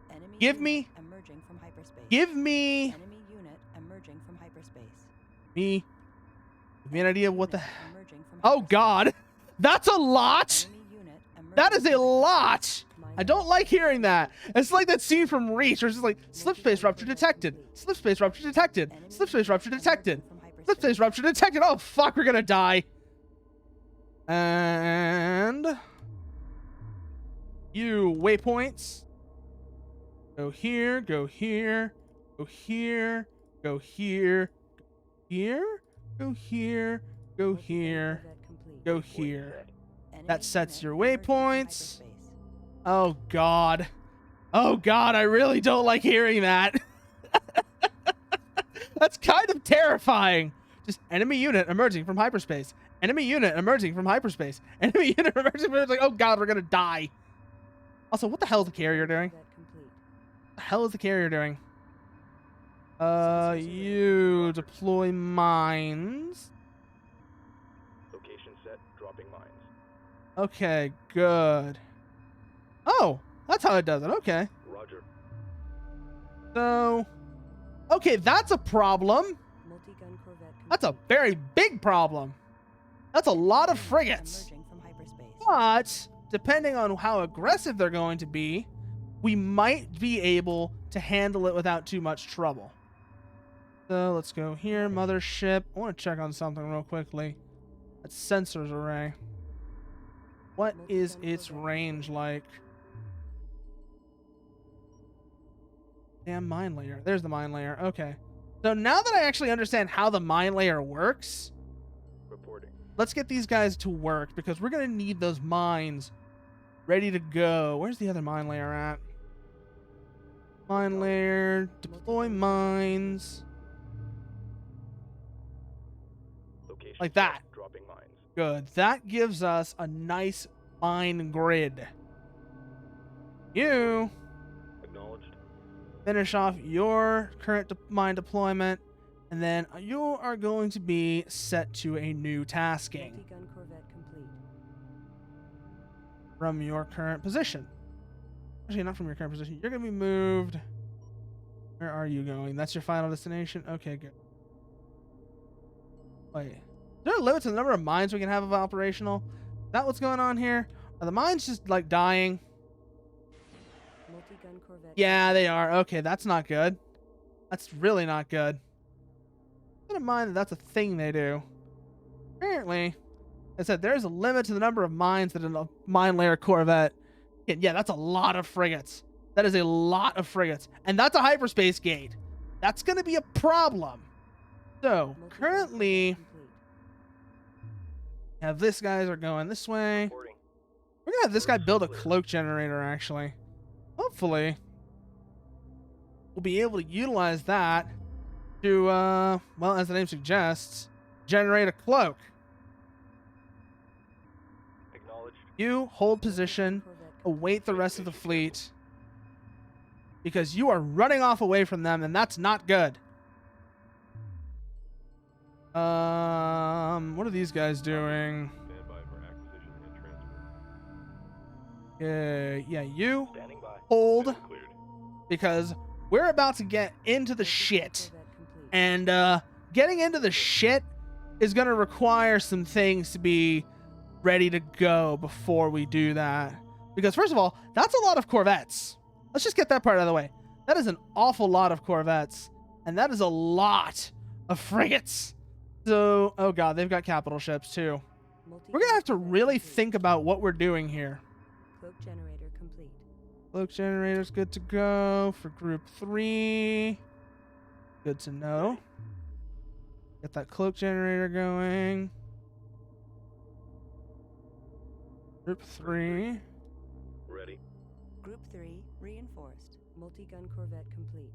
Enemy Give unit me- emerging from hyperspace. Give me Enemy unit emerging from hyperspace. me. Give me an idea of what the. Unit emerging from Oh hyperspace. god, that's a lot. Enemy unit That emerging is a from lot. hyperspace. I don't like hearing that. It's like that scene from Reach, where it's just like slip space rupture detected, slip space rupture detected, Enemy slip space rupture unit detected, emerging from hyperspace. slip space rupture detected. Oh fuck, we're gonna die. And you waypoints. Go here, go here, go here, go here, here, go here, go Multi-gun here, corvette complete. go here. Enemy That sets unit your emerging from waypoints. hyperspace. Oh god. Oh god, I really don't like hearing that. That's kind of terrifying. Just enemy unit emerging from hyperspace. Enemy unit emerging from hyperspace. Enemy unit emerging from like, oh god, we're gonna die. Also, what the hell is the carrier doing? Corvette complete. What the hell is the carrier doing? Sensors You deploy mines. Location set. Dropping mines. Okay, good. Oh, that's how it does it. Okay. Roger. So, okay, that's a problem. Multi-gun corvette That's a complete. very big problem. That's a lot of frigates. Emerging from hyperspace. But, depending on how aggressive they're going to be, we might be able to handle it without too much trouble. So, let's go here, mothership. I want to check on something real quickly. That sensors array. What is its range like? Damn mine layer. There's the mine layer. Okay. So now that I actually understand how the mine layer works, Reporting. let's get these guys to work, because we're going to need those mines ready to go. Where's the other mine layer at? Mine layer. Deploy mines. Location Like set. that. Dropping mines. Good. That gives us a nice mine grid. You Acknowledged. finish off your current mine deployment, and then you are going to be set to a new tasking Multi-gun corvette complete. from your current position. Actually, not from your current position. You're going to be moved. Where are you going? That's your final destination? Okay, good. Wait. Is there a limit to the number of mines we can have operational? Is that what's going on here? Are the mines just, like, dying? Multi-gun corvette. Yeah, they are. Okay, that's not good. That's really not good. Keep in mind that that's a thing they do. Apparently, like I said, there's a limit to the number of mines that a mine layer corvette. Yeah, that's a lot of frigates. That is a lot of frigates. And that's a hyperspace gate. That's going to be a problem. So, Multi-gun currently, corvette complete. have this guys are going this way. Reporting. We're going to have this guy build a cloak generator, actually. Hopefully, we'll be able to utilize that to, well, as the name suggests, generate a cloak. Acknowledged. You hold position, Corvette await the rest of the fleet, because you are running off away from them, and that's not good. What are these guys doing? Stand by for active Yeah, you Standing by. hold, Mission cleared. because we're about to get into the shit. Corvette complete. And getting into the shit is going to require some things to be ready to go before we do that. Because first of all, that's a lot of Corvettes. Let's just get that part out of the way. That is an awful lot of Corvettes. And that is a lot of frigates. So, oh god, they've got capital ships too. We're going to have to really think about what we're doing here. Cloak generator complete. Cloak generator's good to go for group 3. Good to know. Get that cloak generator going. Group 3. Ready. Group 3 reinforced. Multi-gun Corvette complete.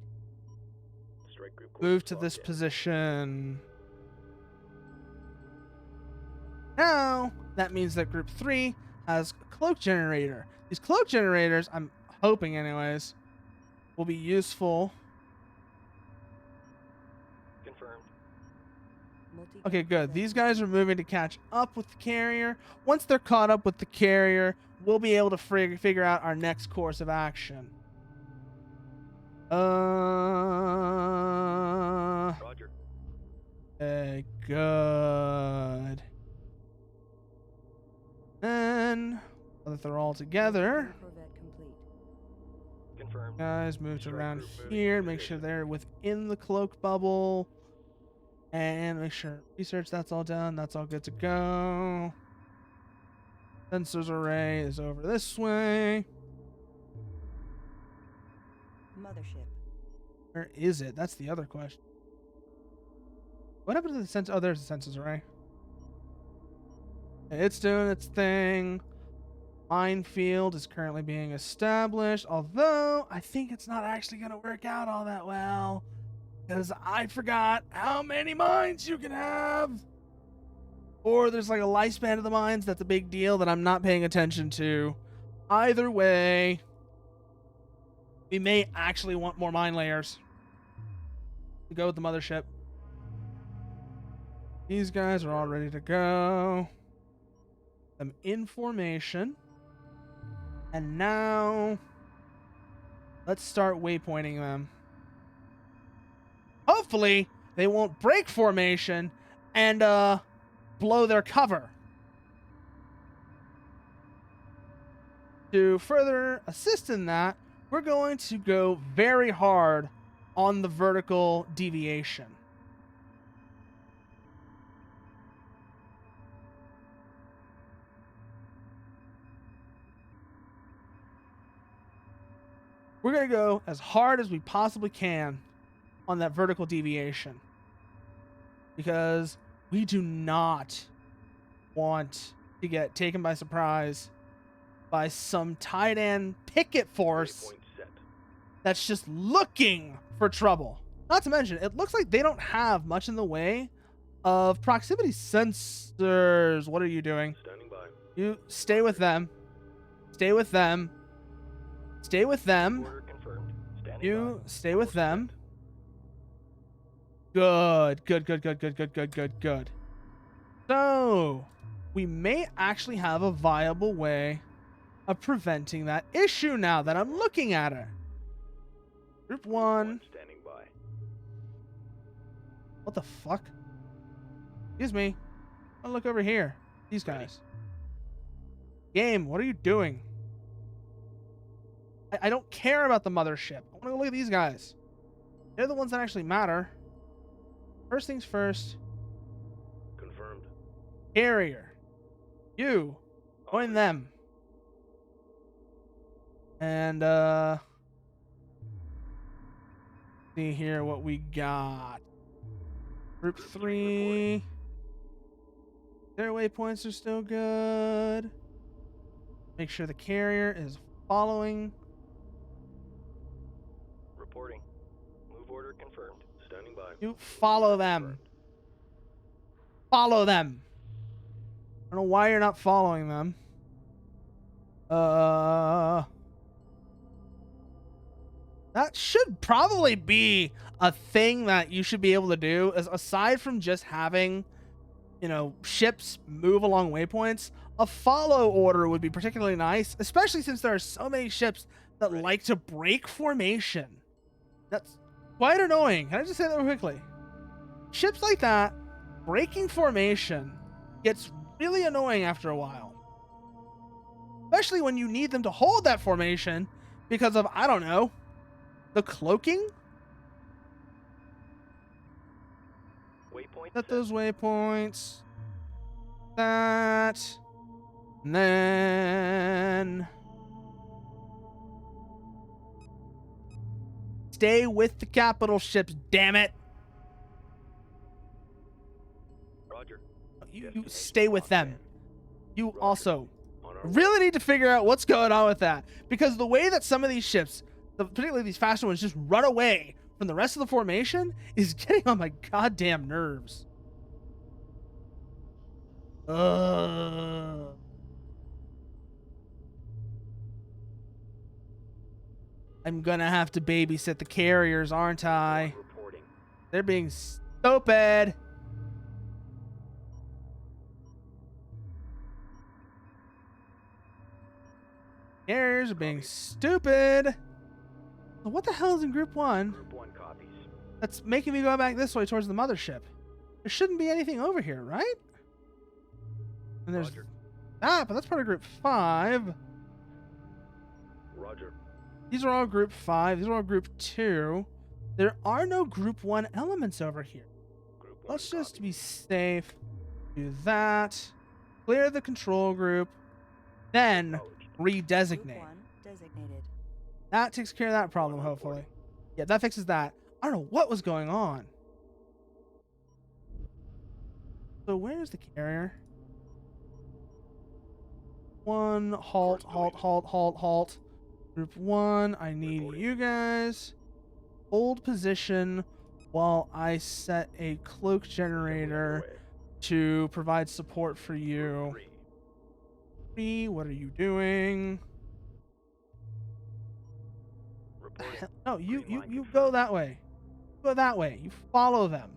Strike group. Move coordinates to locked this in. position. Now, that means that group 3 has a cloak generator. These cloak generators, I'm hoping anyways, will be useful. Confirmed. Multi-gun Okay, good. Corvette These guys are moving to catch up with the carrier. Once they're caught up with the carrier, we'll be able to figure out our next course of action. Roger. Okay, good. Then, now that they're all together, Corvette complete. Confirmed. guys move to Strike around group moving here, to make sure position. they're within the cloak bubble, and make sure research that's all done. That's all good to go. Sensors array is over this way. Mothership. Where is it? That's the other question. What happened to the sensor? Oh, there's the sensors array. It's doing its thing. Minefield is currently being established, although I think it's not actually going to work out all that well, because I forgot how many mines you can have. Or there's like a lifespan of the mines that's a big deal that I'm not paying attention to. Either way, we may actually want more mine layers to go with the mothership. These guys are all ready to go. Them in formation. And now, let's start waypointing them. Hopefully, they won't break formation and blow their cover. To further assist in that, we're going to go very hard on the vertical deviation. We're going to go as hard as we possibly can on that vertical deviation, because we do not want to get taken by surprise by some Titan picket force Waypoint set. that's just looking for trouble. Not to mention, it looks like they don't have much in the way of proximity sensors. What are you doing? Standing by. You stay with them. Stay with them. Stay with them. Order confirmed. Standing You by. stay with Course them. set. Good. Good. So, we may actually have a viable way of preventing that issue now that I'm looking at it. Group 1. Standing by. What the fuck? Excuse me. I'll look over here. These guys. Game, what are you doing? I don't care about the mothership. I want to go look at these guys. They're the ones that actually matter. First things first. Confirmed. Carrier. You. Join them. And, see here what we got. Group 3. Their waypoints are still good. Make sure the carrier is following. Reporting. Move order confirmed. Standing by. You follow them. Follow them. I don't know why you're not following them. That should probably be a thing that you should be able to do, as aside from just having, you know, ships move along waypoints. A follow order would be particularly nice, especially since there are so many ships that like to break formation. That's quite annoying. Can I just say that real quickly? Ships like that, breaking formation, gets really annoying after a while. Especially when you need them to hold that formation because of, I don't know, the cloaking? Waypoint Set set. those waypoints. That. And then stay with the capital ships, damn it. Roger. You stay with them. You Roger. also On our way. really need to figure out what's going on with that. Because the way that some of these ships, particularly these faster ones, just run away from the rest of the formation is getting on my goddamn nerves. Ugh. I'm gonna have to babysit the carriers, aren't I? Reporting. They're being stupid. Carriers are being stupid. So what the hell is in Group 1 Group 1 copies. that's making me go back this way towards the mothership? There shouldn't be anything over here, right? And there's Roger. that, but that's part of Group 5. Roger. These are all Group 5. These are all Group 2. There are no Group 1 elements over here. Group 1 Let's just copies. be safe. Do that. Clear the control group. Then Acknowledged. redesignate. Group 1 designated. That takes care of that problem, hopefully. Yeah, that fixes that. I don't know what was going on. So where's the carrier? One, halt, halt, halt, halt, halt. Group 1, I need Reporting. you guys. Hold position while I set a cloak generator Underway. to provide support for you. Group 3. 3, what are you doing? Reporting. No, you Green line go confirmed. that way. Go that way. You follow them.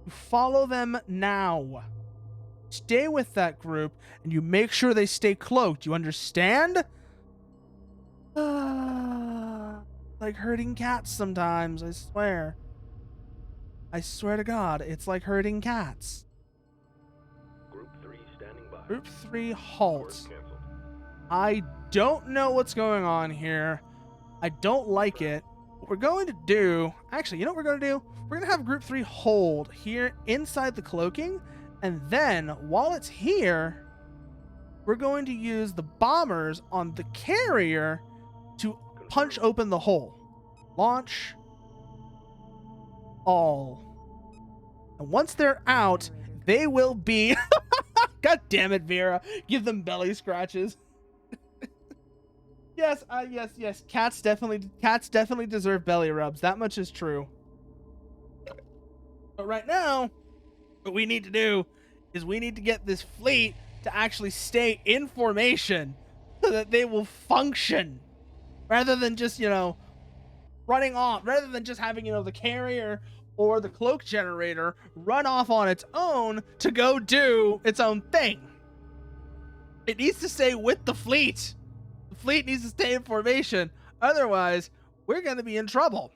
You follow them now. Stay with that group and you make sure they stay cloaked. You understand? Like herding cats sometimes, I swear. I swear to God, it's like herding cats. Group 3 standing by. Group 3 Course halt. canceled. I don't know what's going on here. I don't like it. What we're going to do, actually, you know what we're going to do? We're going to have Group 3 hold here inside the cloaking, and then while it's here, we're going to use the bombers on the carrier to punch Confirmed. open the hole. Launch all. And once they're out, they will be God damn it, Vera. Give them belly scratches. Yes, yes. Cats definitely deserve belly rubs. That much is true. But right now, what we need to do is we need to get this fleet to actually stay in formation so that they will function rather than just, running off, rather than just having, the carrier or the cloak generator run off on its own to go do its own thing. It needs to stay with the fleet. The fleet needs to stay in formation. Otherwise, we're going to be in trouble.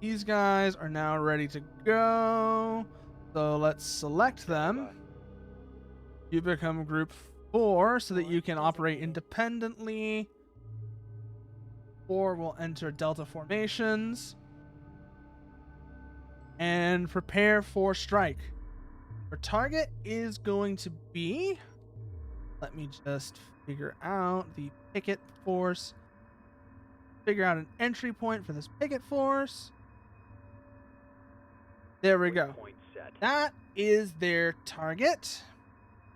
These guys are now ready to go. So let's select them. You become Group 4 so that you can operate independently. 4 will enter Delta formations. And prepare for strike. Our target is going to be... Let me just figure out the picket force. Figure out an entry point for this picket force. There we go. Point set. That is their target.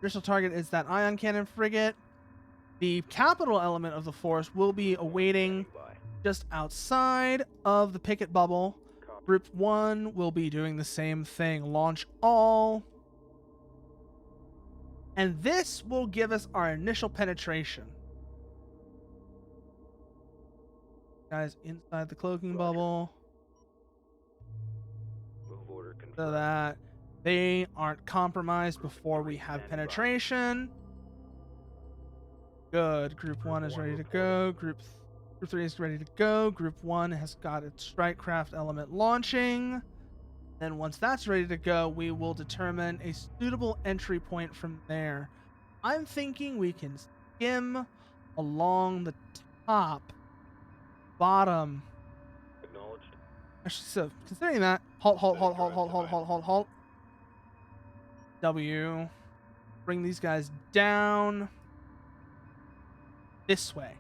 Initial target is that ion cannon frigate. The capital element of the force will be awaiting Standing by. just outside of the picket bubble. Copy. Group 1 will be doing the same thing. Launch all. And this will give us our initial penetration. Guys, inside the cloaking Roger. bubble. Move order So confirmed. that they aren't compromised before we have penetration. Good. Group 1 is ready to go. Group 3 is ready to go. Group 1 has got its strike craft element launching. Then once that's ready to go, we will determine a suitable entry point from there. I'm thinking we can skim along the top, bottom. Acknowledged. So considering that, halt. W. Bring these guys down this way.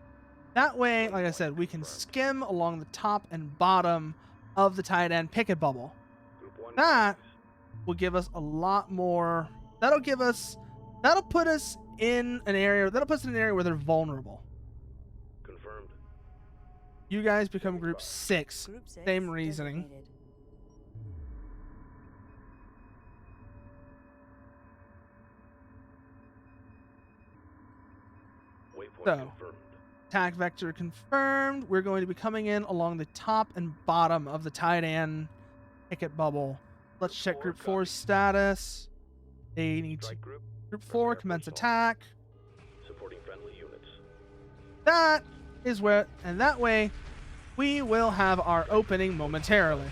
That way, like I said, we can skim along the top and bottom of the tight end picket bubble. Group 1 That copies. will give us a lot more. That'll put us in an area where they're vulnerable. Confirmed. You guys become group 6. Group 6 Same reasoning. designated. Waypoint So. confirmed. Attack vector confirmed. We're going to be coming in along the top and bottom of the tight end picket bubble. Let's check group 4's status. They need to. Strike group. Group 4 commence attack. Supporting friendly units. That is where, and that way, we will have our opening momentarily.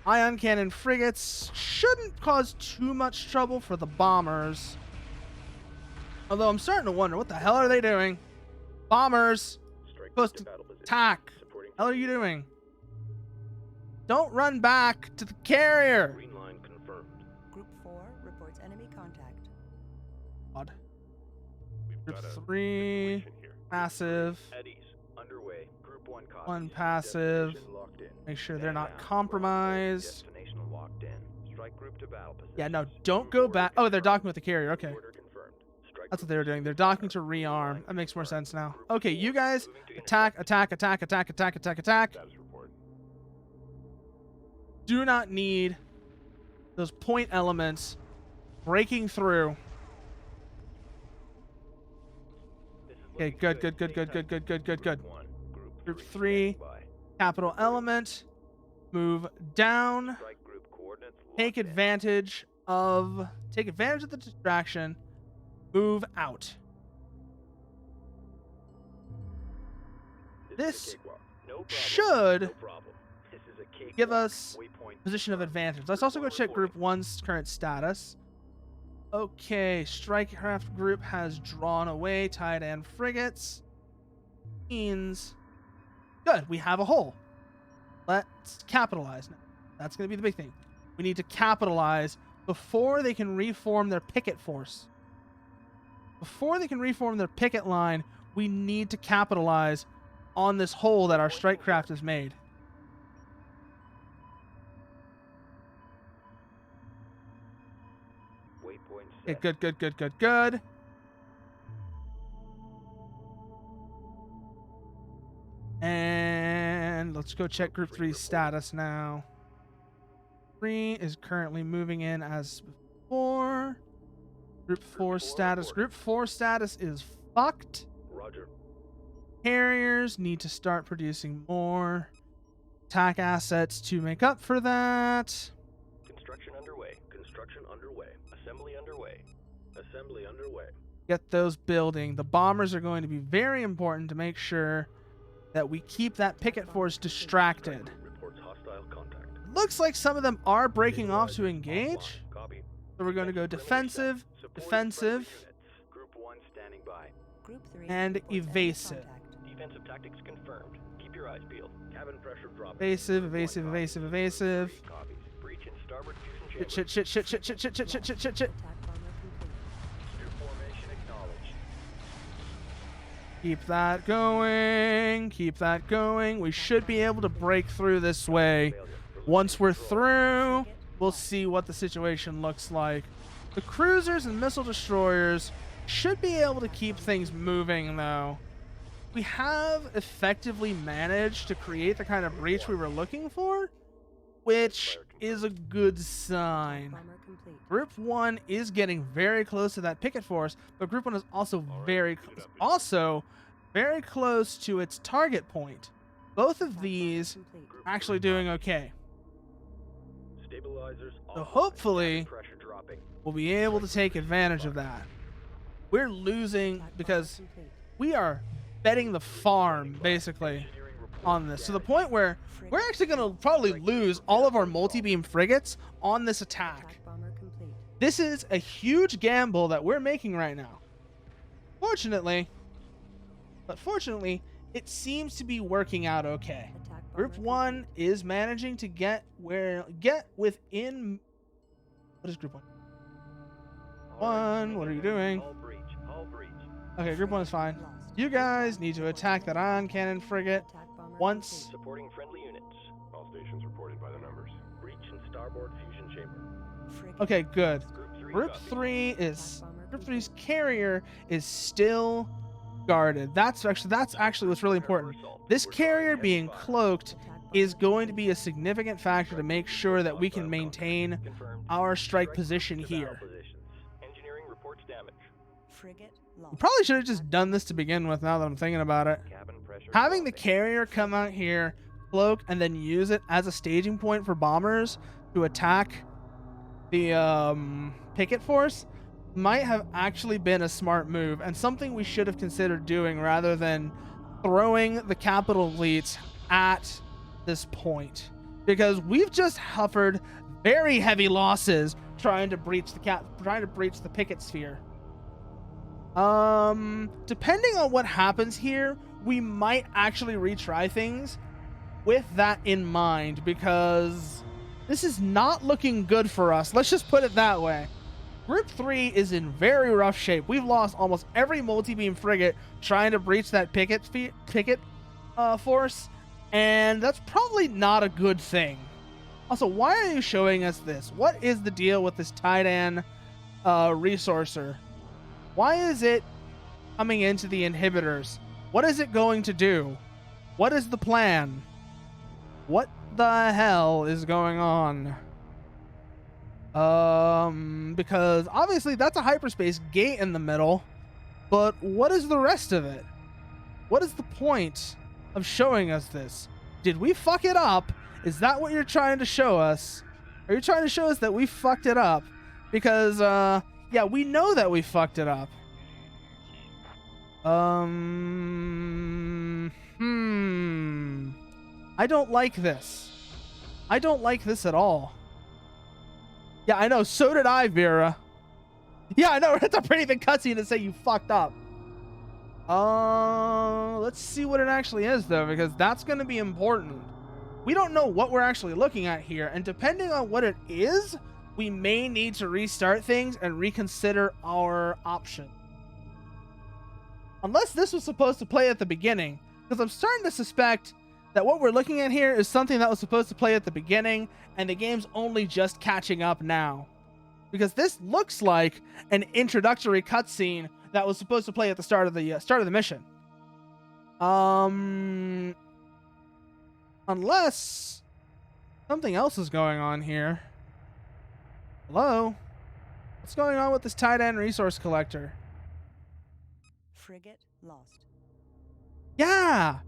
Ion cannon frigates shouldn't cause too much trouble for the bombers. Although I'm starting to wonder, what the hell are they doing? Bombers, Strike supposed group to battle position. attack. Supporting What the hell are you doing? Don't run back to the carrier. green line confirmed. Group 4 reports enemy contact. God. We've Group got a 3, situation here. passive. Eddies underway. Group 1 copies. 1 passive. Destination locked in. Make sure they're Stand not down. compromised. Destination locked in. Strike group to battle position. Yeah, no, don't go back. Oh, they're docking with the carrier. Okay. Order confirmed. Strike That's what group they were doing. They're docking to rearm. That makes more sense now. Okay, you guys attack. Status report. Do not need those point elements breaking through. This is Okay, looking good. Group 1. Group Group 3, standing by. capital element. Move down. Strike group coordinates Take locked in. advantage of the distraction. Move out. This This is a cakewalk. No problem. should No problem. This is a cakewalk. give us Waypoint position of confirmed. advantage. Let's also go Group check one Group reporting. 1's current status. Okay, Strikecraft Group has drawn away tight end frigates. Means good. We have a hole. Let's capitalize now. That's going to be the big thing. We need to capitalize before they can reform their picket force. Before they can reform their picket line, we need to capitalize on this hole that our Strikecraft has made. Waypoint Okay, set. good. And let's go check Group 3's status now. 3 is currently moving in as before. Group 4 status. Group 4 status is fucked. Roger. Carriers need to start producing more attack assets to make up for that. Construction underway. Construction underway. Assembly underway. Assembly underway. Get those building. The bombers are going to be very important to make sure that we keep that picket force distracted. Reports hostile contact. Looks like some of them are breaking off to Visualize engage. offline. Copy. So we're going to go defensive, Supporting defensive, friendly units. Group 1 standing by. Group 3 and reports enemy evasive. contact. Defensive tactics confirmed. Keep your eyes peeled. Cabin pressure dropping. Evasive, Group one evasive, copies. evasive, Group evasive. 3 copies. Breach in starboard fusion chamber. Shit. Attack bomber complete. New formation acknowledged. Keep that going. Keep that going. We should be able to break through this way. Failure. Once we're through, we'll see what the situation looks like. The cruisers and missile destroyers should be able to keep things moving, though. We have effectively managed to create the kind of breach we were looking for, which is a good sign. Bomber complete. Group 1 is getting very close to that picket force, but Group 1 is also very close to its target point. Both of Attack bomber these complete. are actually doing okay. stabilizers So offline. hopefully Cabin pressure dropping. we'll be able to take advantage of that. We're losing Attack because bomber complete. we are betting the farm, basically, Engineering report on this. To the damage. point where we're actually going to probably lose all of our multi-beam frigates on this attack. Attack bomber complete. This is a huge gamble that we're making right now. Fortunately, it seems to be working out okay. Attack bomber Group 1 is managing to get within... What is Group 1? All right, One, what are you doing? Hull breach. Hull breach. Okay, Group 1 is fine. lost. You guys need to attack that ion cannon frigate Attack bomber once. Supporting friendly units. All stations reported by the numbers. Breach in starboard fusion chamber. complete. Frigate Okay, good. Group 3 Group copy. 3 is... Group 3's carrier is still guarded. That's actually what's really important. This carrier being cloaked Attack bomber is going to be a significant factor to make sure that we can maintain Confirmed. our strike Strike position to battle here. positions. Engineering reports damage. Frigate We lost. probably should have just done this to begin with, now that I'm thinking about it. Cabin pressure Having the dropping. carrier come out here, cloak, and then use it as a staging point for bombers to attack the picket force might have actually been a smart move and something we should have considered doing rather than throwing the capital fleets at this point, because we've just suffered very heavy losses trying to breach the picket sphere. Depending on what happens here, we might actually retry things with that in mind, because this is not looking good for us. Let's just put it that way. Group 3 is in very rough shape. We've lost almost every multi-beam frigate trying to breach that picket force, and that's probably not a good thing. Also, why are you showing us this? What is the deal with this Titan resourcer? Why is it coming into the inhibitors? What is it going to do? What is the plan? What the hell is going on? Because obviously that's a hyperspace gate in the middle, but what is the rest of it? What is the point of showing us this? Did we fuck it up? Is that what you're trying to show us? Are you trying to show us that we fucked it up? Because, yeah, we know that we fucked it up. I don't like this. I don't like this at all. Yeah, I know. So did I, Vera. Yeah, I know. It's a pretty big cutscene to say you fucked up. Let's see what it actually is, though, because that's going to be important. We don't know what we're actually looking at here, and depending on what it is, we may need to restart things and reconsider our option. Unless this was supposed to play at the beginning, because I'm starting to suspect that what we're looking at here is something that was supposed to play at the beginning, and the game's only just catching up now. Because this looks like an introductory cutscene that was supposed to play at the start of the mission. Unless something else is going on here. Hello? What's going on with this Titan resource collector? Frigate lost. Yeah!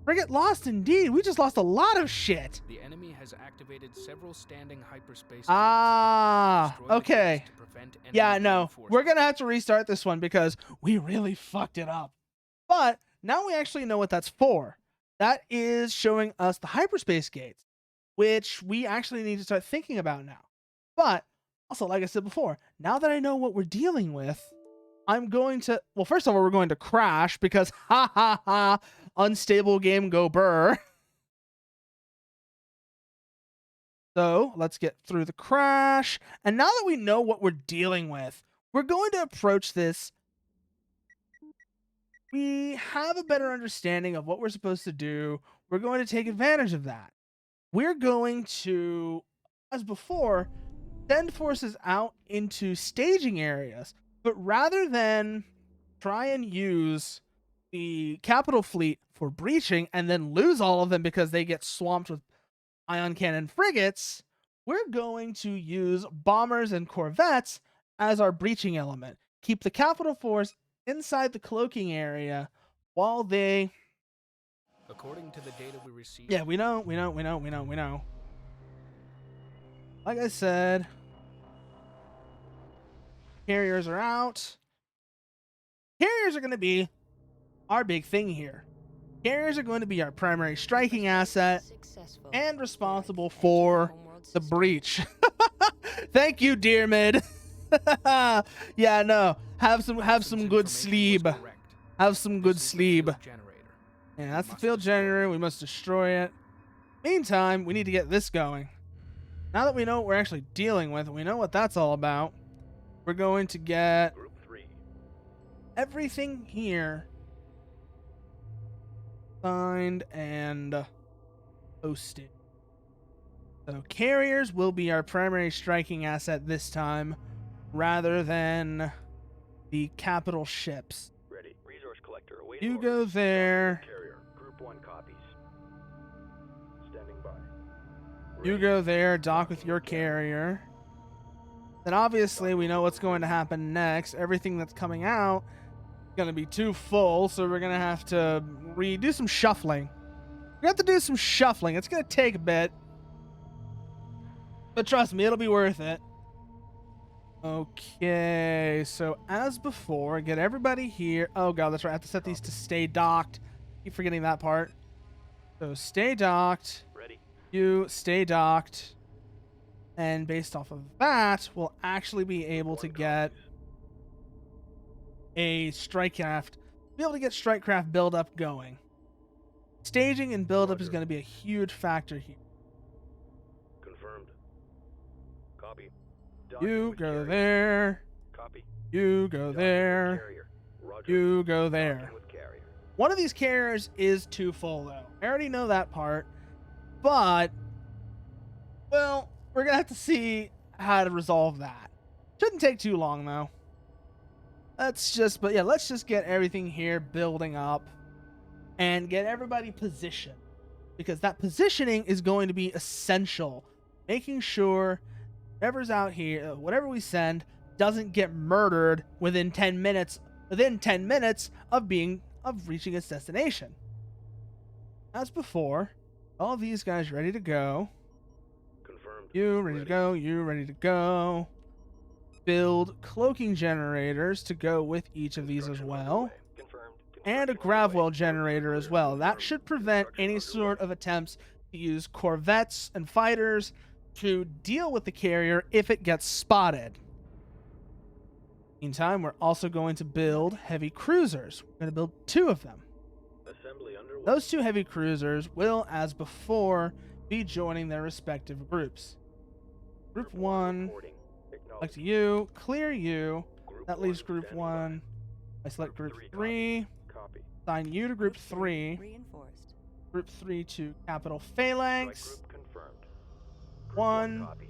Frigate lost indeed. We just lost a lot of shit. The enemy has activated several standing hyperspace. Ah, gates. Destroy the okay. gates to prevent enemy Yeah, no. reinforcements. We're going to have to restart this one because we really fucked it up. But now we actually know what that's for. That is showing us the hyperspace gates, which we actually need to start thinking about now. But also, like I said before, now that I know what we're dealing with, I'm going to, well, first of all, we're going to crash because ha ha ha, unstable game go burr. So let's get through the crash. And now that we know what we're dealing with, we're going to approach this. We have a better understanding of what we're supposed to do. We're going to take advantage of that. We're going to, as before, send forces out into staging areas. But rather than try and use the capital fleet for breaching and then lose all of them because they get swamped with ion cannon frigates, we're going to use bombers and corvettes as our breaching element. Keep the capital force inside the cloaking area while they... According to the data we received. Yeah, we know. like I said, carriers are out. Carriers are going to be our big thing here. Carriers are going to be our primary striking asset Successful. and responsible Enter for homeworld the system. breach. Thank you, dear mid. Yeah, no. Have some good Information sleep. was correct. Have some good This is the sleep. field generator. Yeah, that's the Must field destroy it. generator. We must destroy it. Meantime, we need to get this going. Now that we know what we're actually dealing with, we know what that's all about. We're going to get Group 3. everything here signed and posted. So carriers will be our primary striking asset this time, rather than the capital ships. Ready. Resource collector awaiting You orders. go there. Carrier. Group 1 copies. Standing by. You Ready. go there, dock with your carrier. Then obviously we know what's going to happen next. Everything that's coming out is going to be too full, so we're going to have to do some shuffling. We have to do some shuffling. It's going to take a bit. But trust me, it'll be worth it. Okay, so as before, get everybody here. Oh god, that's right. I have to set these to stay docked. Keep forgetting that part. So stay docked. Ready. You stay docked. And based off of that, we'll actually be able to get a strikecraft. Be able to get strikecraft build-up going. Staging and build-up is Roger. going to be a huge factor here. Confirmed. Copy. You with go carrier. there. Copy. You go Docking with there. carrier. Roger. You go there. Docking with carrier. One of these carriers is too full, though. I already know that part. But, well, we're going to have to see how to resolve that. Shouldn't take too long, though. Let's just get everything here building up and get everybody positioned. Because that positioning is going to be essential. Making sure whatever's out here, whatever we send, doesn't get murdered within 10 minutes of reaching its destination. As before, all these guys ready to go. Confirmed. You ready to go, you ready to go. Build cloaking generators to go with each of these as Construction well. underway. Confirmed. And a Construction underway. Gravwell generator as well. That should prevent Construction any sort underway. of attempts to use corvettes and fighters to deal with the carrier if it gets spotted. Meantime, we're also going to build heavy cruisers. We're going to build 2 of them. Assembly underway. Those 2 heavy cruisers will, as before, be joining their respective groups. Group 1, reporting. select Acknowledged. you, clear you. Group That leaves 1 Group standing by. 1. I select Group Group 3. Copy. Assign you to Group 3. Reinforced. Group 3 to Capital Strike Phalanx. group confirmed. Group 1 copies.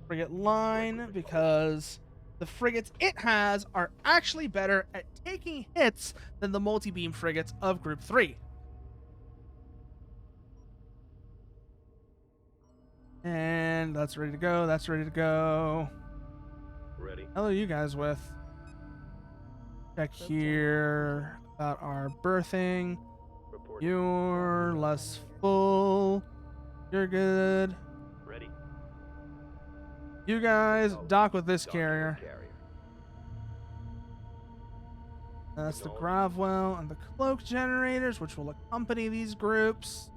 frigate line, because the frigates it has are actually better at taking hits than the multi-beam frigates of Group 3. And that's ready to go. That's ready to go. Ready. How are you guys with? Check here about our berthing. Reporting. You're less full. You're good. Ready. You guys dock with this Docking with carrier. That's the Gravwell and the cloak generators, which will accompany these groups.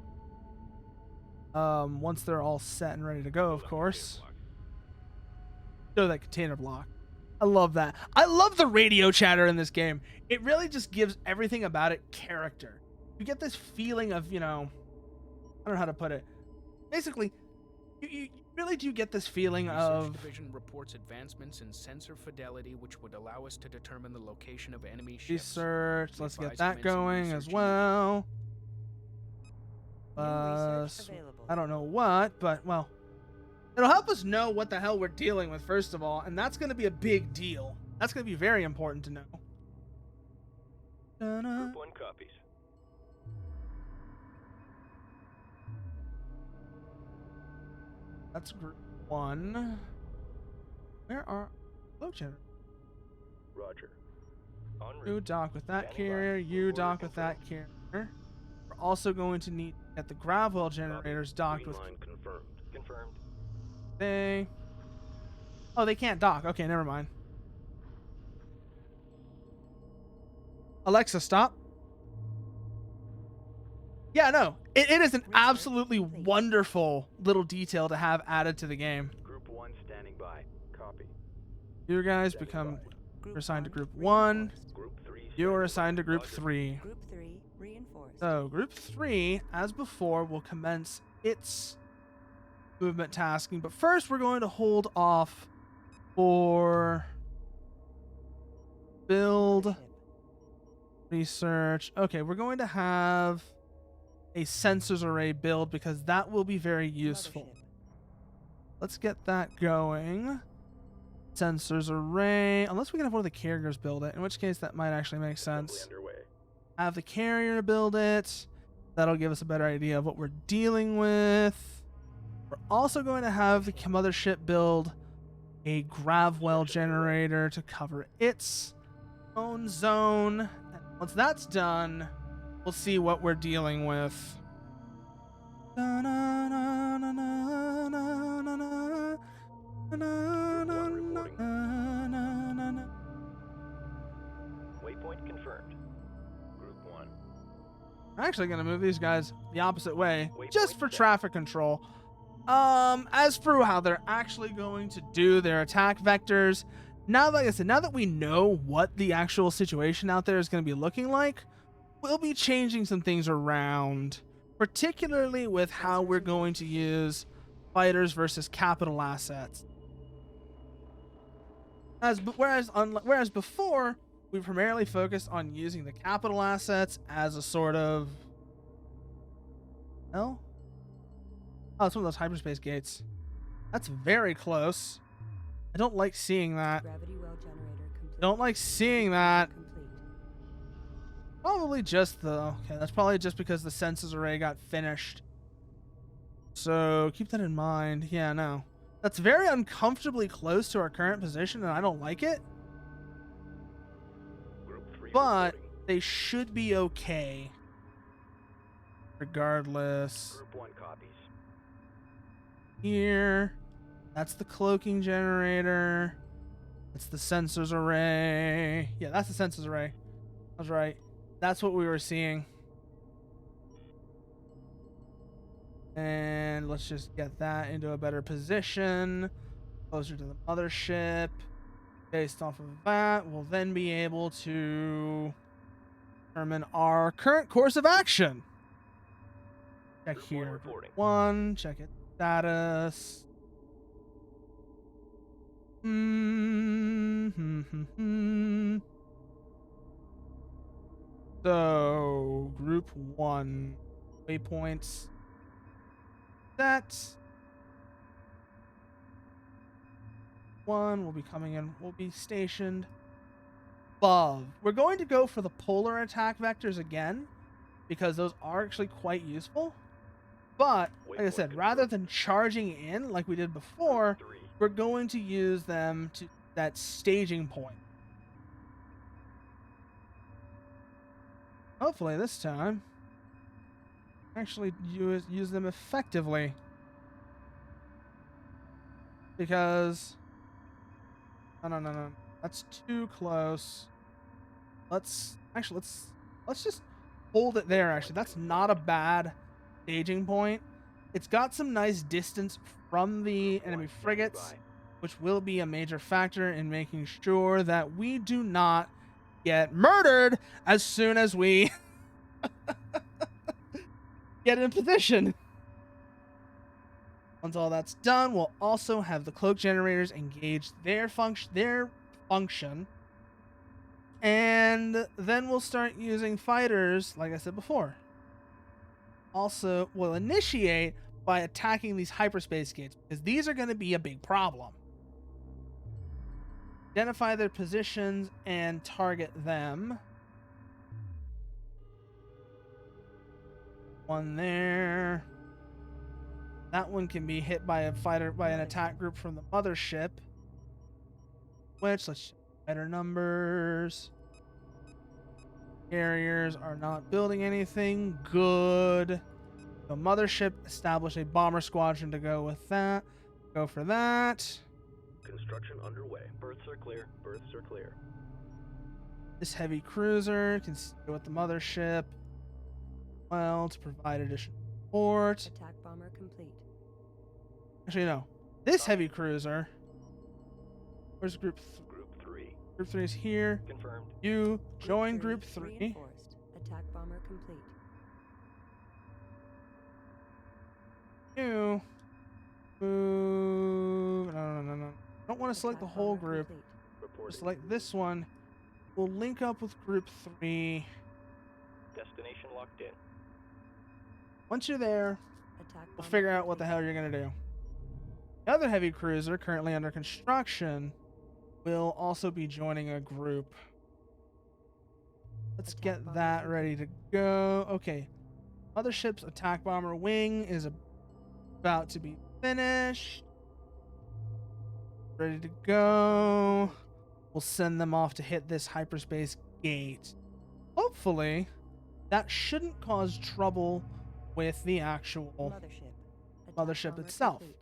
Once they're all set and ready to go, of course. Show that container block. I love that. I love the radio chatter in this game. It really just gives everything about it character. You get this feeling of, I don't know how to put it. Basically, you really do get this feeling Research of Division reports advancements in sensor fidelity, which would allow us to determine the location of enemy ships. research. We Let's get advise that commencing going as research well. New research available. I don't know what, but well, it'll help us know what the hell we're dealing with first of all, and that's going to be a big deal. That's going to be very important to know. Da-na. Group 1 copies. That's group 1. Where are cloak generators? Roger. En You route. dock with that Standing by. carrier. You Order dock with that carrier. We're also going to need to get the Gravwell generators docked Green with. line confirmed. Confirmed. Oh, they can't dock. Okay, never mind. Alexa, stop. Yeah, no. It is an absolutely wonderful little detail to have added to the game. Group 1 standing by. Copy. You guys become assigned to Group 1. Group 3 You are standing assigned to by. Group Roger. 3. Group 3 reinforced. So, Group 3, as before, will commence its movement tasking. But first, we're going to hold off for build, research. Okay, we're going to have a sensors array build because that will be very useful. Mothership. Let's get that going. Sensors array, unless we can have one of the carriers build it, in which case that might actually make Assembly sense. underway. Have the carrier build it. That'll give us a better idea of what we're dealing with. We're also going to have the mothership build a Gravwell generator to cover its own zone. And once that's done, we'll see what we're dealing with. Waypoint confirmed. Group 1. I'm actually going to move these guys the opposite way, Waypoint just for set. traffic control. As for how they're actually going to do their attack vectors, now, like I said, now that we know what the actual situation out there is going to be looking like, we'll be changing some things around, particularly with how we're going to use fighters versus capital assets. Whereas before, we primarily focused on using the capital assets as a sort of... No? Oh, it's one of those hyperspace gates. That's very close. I don't like seeing that. Gravity well generator complete. Don't like seeing that. Complete. Probably just the... Okay, that's probably just because the sensors array got finished. So, keep that in mind. Yeah, no. That's very uncomfortably close to our current position, and I don't like it. Group 3 But reporting. they should be okay. Regardless. Group 1 copies. Here. That's the cloaking generator. That's the sensors array. Yeah, that's the sensors array. I was right. That's what we were seeing. And let's just get that into a better position. Closer to the mothership. Based off of that, we'll then be able to determine our current course of action. Check Group 1 here. reporting. 1, check it. Status. So, group 1 waypoints. That 1 will be coming in, will be stationed above. We're going to go for the polar attack vectors again, because those are actually quite useful. But, like I said, rather than charging in like we did before, Group 3. we're going to use them to that staging point. Hopefully this time, actually use them effectively. Because, no, that's too close. Let's just hold it there. Actually, that's not a bad staging point. It's got some nice distance from the Group enemy 1 standing frigates, by. which will be a major factor in making sure that we do not get murdered as soon as we get in position. Once all that's done, we'll also have the cloak generators engage their function, and then we'll start using fighters, like I said before. Also, we'll initiate by attacking these hyperspace gates, because these are going to be a big problem. Identify their positions and target them. One there. That one can be hit by an attack group from the mothership. Which, let's check fighter numbers. Carriers are not building anything. Good. The mothership established a bomber squadron to go with that. Go for that. Construction underway. Berths are clear. Berths are clear. This heavy cruiser can stay with the mothership. Well, to provide additional support. Attack bomber complete. Actually, no. This heavy cruiser. Where's group? Group 3. Group 3 is here. Confirmed. You join group 3. Reinforced. Attack bomber complete. You move. No. I don't want to select the Attack whole bomber group. complete. Reporting. Select this one. We'll link up with group 3. Destination locked in. Once you're there, Attack we'll bomber figure out what the complete. hell you're going to do. The other heavy cruiser, currently under construction, will also be joining a group. Let's Attack get bomber that complete. ready to go. Okay. Mothership's attack bomber wing is about to be finished. Ready to go. We'll send them off to hit this hyperspace gate. Hopefully, that shouldn't cause trouble with the actual Mothership. Attack mothership bomber itself. complete.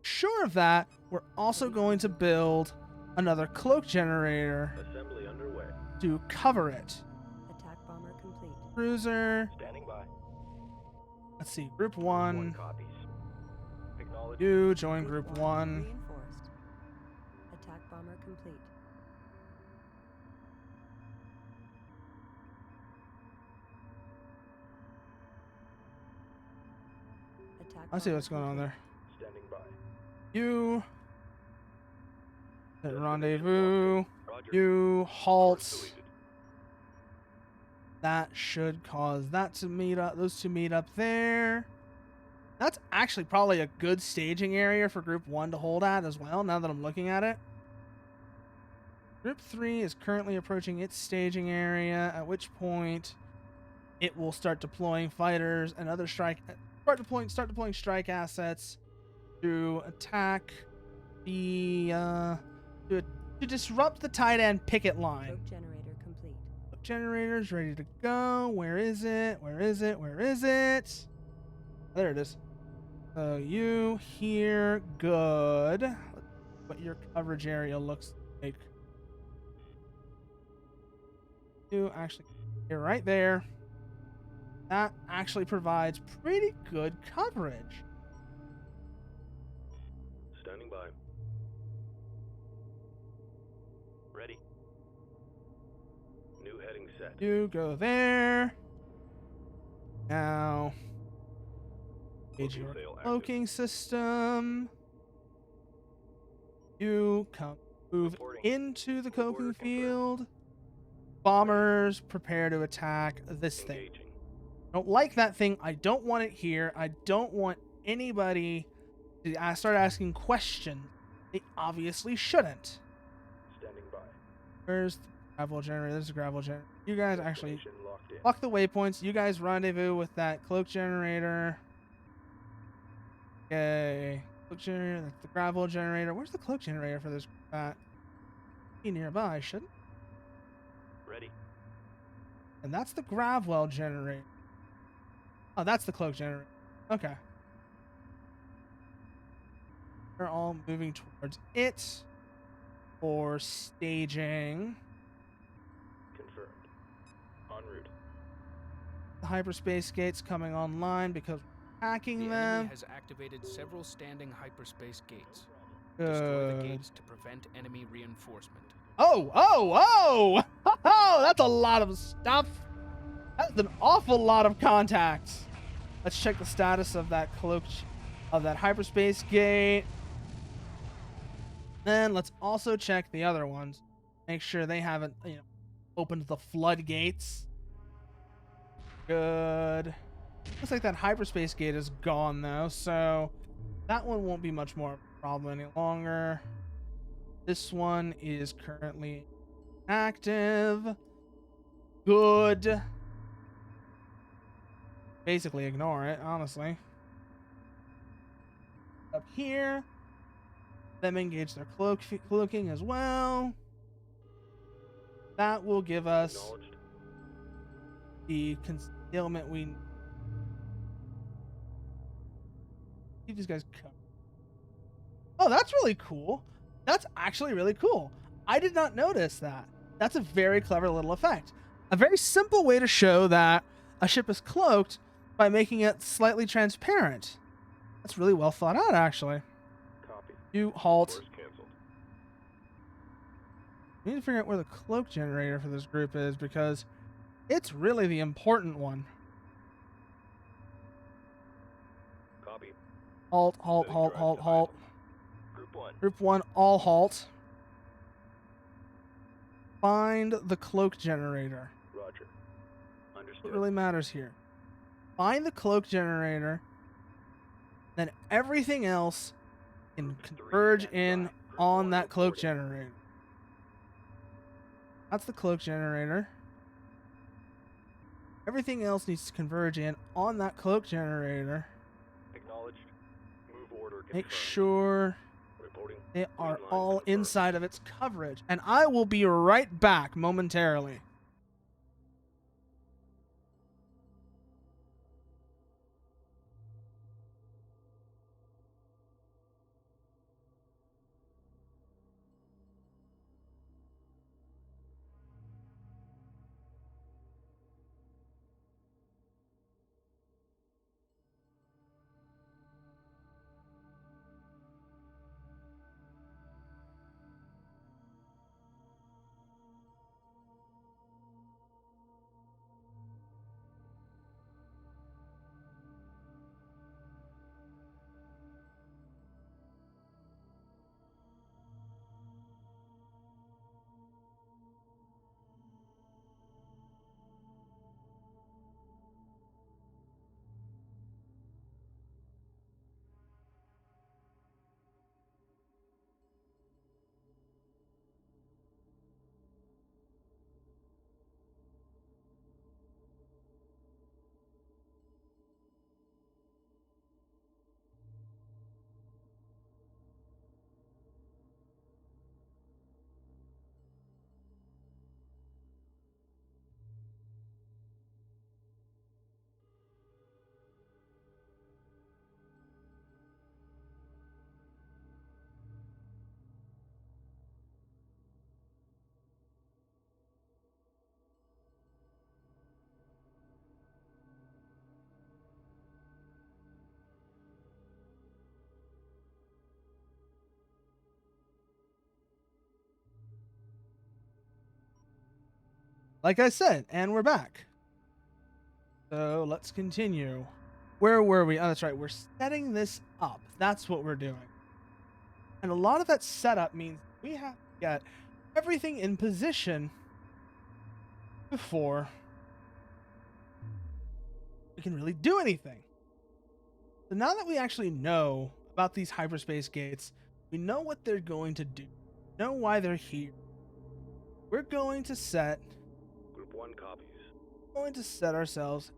Sure of that, we're also going to build another cloak generator Assembly underway. to cover it. Attack bomber complete. Cruiser. Standing by. Let's see, group One 1. copies. Acknowledge. You join group 1. Reinforced. Attack bomber complete. Attack I see bomber what's going on complete. there. Standing by. You hit rendezvous. Roger. You halt. Deleted. That should cause that to meet up. Those two meet up there. That's actually probably a good staging area for group 1 to hold at as well, now that I'm looking at it. Group 3 is currently approaching its staging area, at which point it will start deploying fighters and other start deploying strike assets to attack the to disrupt the Titan picket line. Cloak generator complete. Generators ready to go. Where is it? Where is it? Where is it? There it is. So you here, good. What your coverage area looks like. You actually, you're right there. That actually provides pretty good coverage. Standing by. Ready. New heading set. You go there. Now, engage Cloaking your sail active. cloaking system. You come move Reporting. into the Order cloaking confirmed. field. Bombers prepare to attack this thing. Engaging. Don't like that thing. I don't want it here. I don't want anybody to start asking questions. They obviously shouldn't. Standing by. Where's the gravel generator? There's a gravel generator. You guys actually Destination locked in. fuck the waypoints. You guys rendezvous with that cloak generator. Okay. Cloak generator. That's the gravel generator. Where's the cloak generator for this? Be nearby, shouldn't? Ready. And that's the Gravwell generator. Oh, that's the cloak generator. Okay. They're all moving towards it for staging. Confirmed. En route. The hyperspace gates coming online because we're hacking The enemy them. has activated several standing hyperspace gates. Destroy the Good. gates to prevent enemy reinforcement. Oh! That's a lot of stuff. That's an awful lot of contacts. Let's check the status of that of that hyperspace gate. Then let's also check the other ones. Make sure they haven't, opened the floodgates. Good. Looks like that hyperspace gate is gone though, so that one won't be much more of a problem any longer. This one is currently active. Good. Basically ignore it, honestly. Up here, them engage their cloaking as well. That will give us Acknowledged. the concealment we need. See if these guys come. Oh, that's really cool. That's actually really cool. I did not notice that. That's a very clever little effect. A very simple way to show that a ship is cloaked by making it slightly transparent. That's really well thought out, actually. Copy. You halt. Course canceled. We need to figure out where the cloak generator for this group is because it's really the important one. Copy. Halt, Setting drive to halt. island. Group 1. Group 1, all halt. Find the cloak generator. Roger. Understood. What really matters here. Find the cloak generator, then everything else can Group 3, converge stand in by. Group on 1 that cloak reporting. generator. That's the cloak generator. Everything else needs to converge in on that cloak generator. Acknowledged. Move order confirmed. Make sure Reporting. they are Green line all confirmed. inside of its coverage. And I will be right back momentarily. Like I said, and we're back. So let's continue. Where were we? Oh, that's right. We're setting this up. That's what we're doing. And a lot of that setup means we have to get everything in position before we can really do anything. So now that we actually know about these hyperspace gates, we know what they're going to do, know why they're here. We're going to set Group 1 copies. ourselves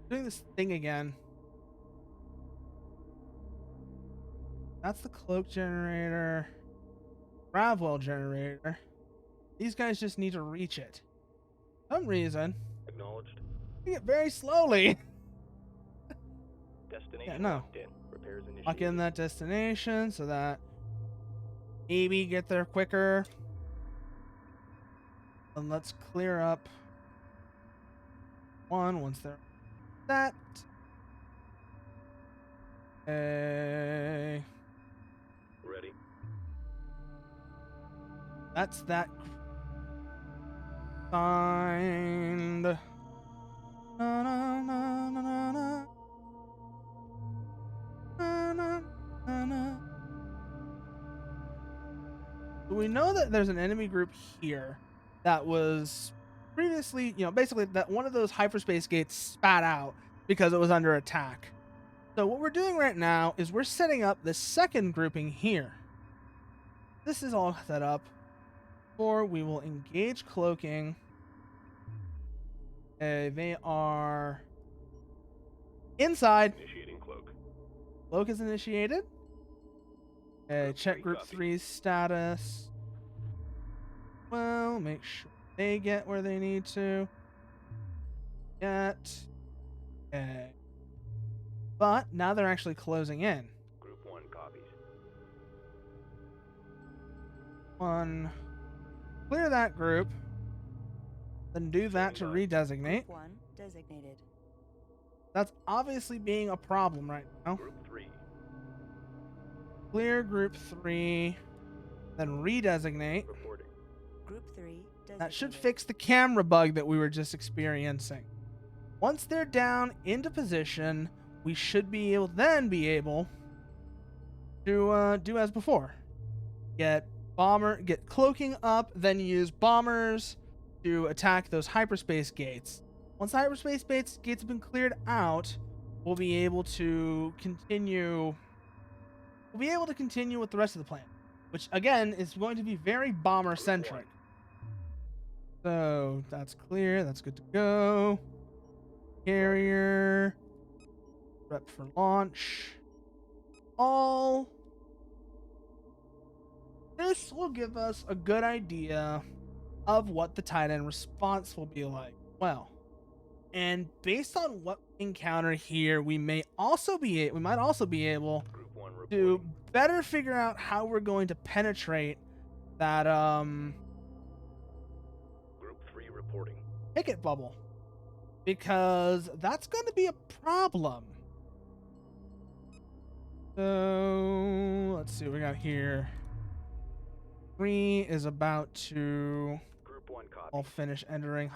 doing this thing again. That's the cloak generator, Ravwell generator. These guys just need to reach it. For some reason, Acknowledged. doing it very slowly. Destination Yeah, no. locked in. Repairs initiated. Lock in that destination so that maybe get there quicker. And let's clear up one once they're set. Okay. Ready. That's that. Signed. Na, na, na, na, na, na. Na, na, na, na. So we know that there's an enemy group here that was previously, basically that one of those hyperspace gates spat out because it was under attack. So what we're doing right now is we're setting up the second grouping here. This is all set up, or we will engage cloaking. They are inside. Initiating cloak. Cloak is initiated. Group Check 3 group copy. 3's status. Well, make sure they get where they need to get. Okay. But now they're actually closing in. Group 1 1. Clear that group. Then do that to redesignate. Group 1 designated. That's obviously being a problem right now. Group 3. Clear group 3. Then redesignate. Reporting. Group 3 designated. That should fix the camera bug that we were just experiencing. Once they're down into position, we should be able to do as before. Get cloaking up, then use bombers to attack those hyperspace gates. Once the hyperspace gates have been cleared out, we'll be able to continue with the rest of the plan, which again is going to be very bomber centric. So that's clear, that's good to go. Carrier, prep for launch. All this will give us a good idea of what the Titan response will be like. Well, and based on what we encounter here, we might also be able Group 1 to reporting. better figure out how we're going to penetrate that Group 3 reporting. picket bubble, because that's going to be a problem. So let's see what we got here. 3 is about to Group 1 copy. all finish entering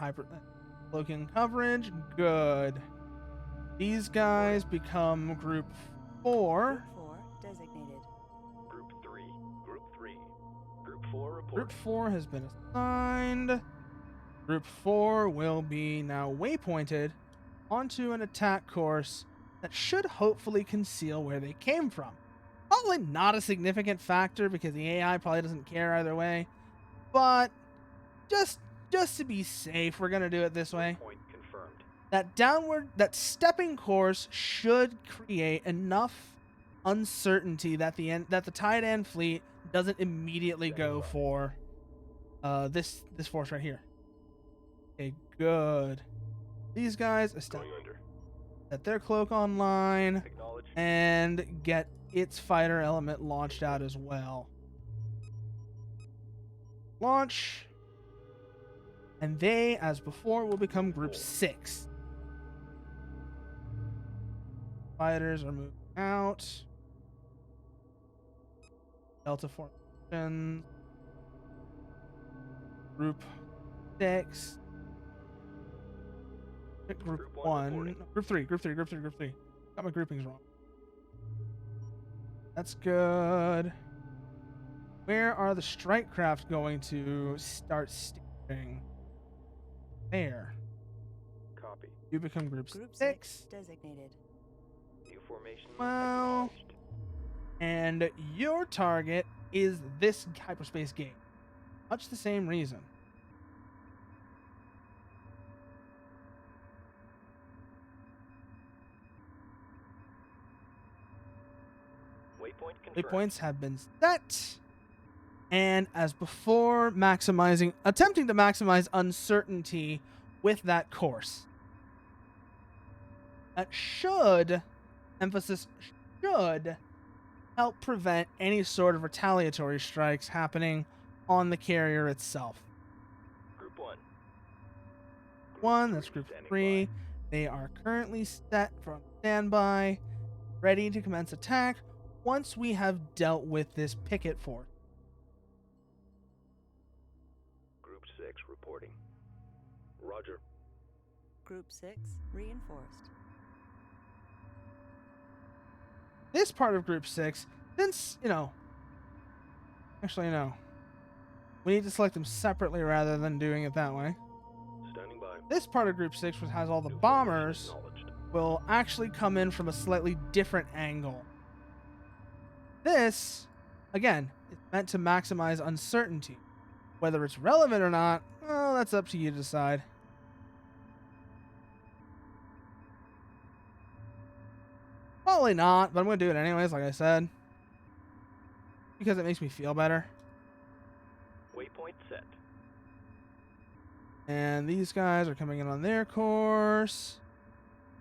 cloaking coverage. Good. These guys become group 4. Group 4 designated. Group 3. Group 3. Group 4 reporting. Group 4 has been assigned. Group 4 will be now waypointed onto an attack course that should hopefully conceal where they came from. Probably not a significant factor because the AI probably doesn't care either way. But just to be safe, we're going to do it this way. Point confirmed. That stepping course should create enough uncertainty that the Titan fleet doesn't immediately go for this force right here. Okay, good. These guys Going under. set their cloak online Acknowledged. and get its fighter element launched out as well. Launch. And they, as before, will become group 6. Fighters are moving out. Delta formation. Group 6. Pick Group Group one 1. reporting. No, Group 3. Got my groupings wrong. That's good. Where are the strike craft going to start steering? There. Copy. You become group Group 6. designated. New formation Well- acknowledged. And your target is this hyperspace gate. Much the same reason. Waypoint confirmed. Waypoints have been set. And as before, attempting to maximize uncertainty with that course. That should, emphasis should, help prevent any sort of retaliatory strikes happening on the carrier itself. Group 1. 1, that's group Standing 3. by. They are currently set from standby, ready to commence attack once we have dealt with this picket force. Group 6 reporting. Roger. Group 6 reinforced. This part of group 6, since, actually, no. We need to select them separately rather than doing it that way. Standing by. This part of group 6, which has all the New formation bombers, acknowledged. will actually come in from a slightly different angle. This, again, is meant to maximize uncertainty. Whether it's relevant or not, well, that's up to you to decide. Probably not, but I'm going to do it anyways, like I said. Because it makes me feel better. Waypoint set. And these guys are coming in on their course.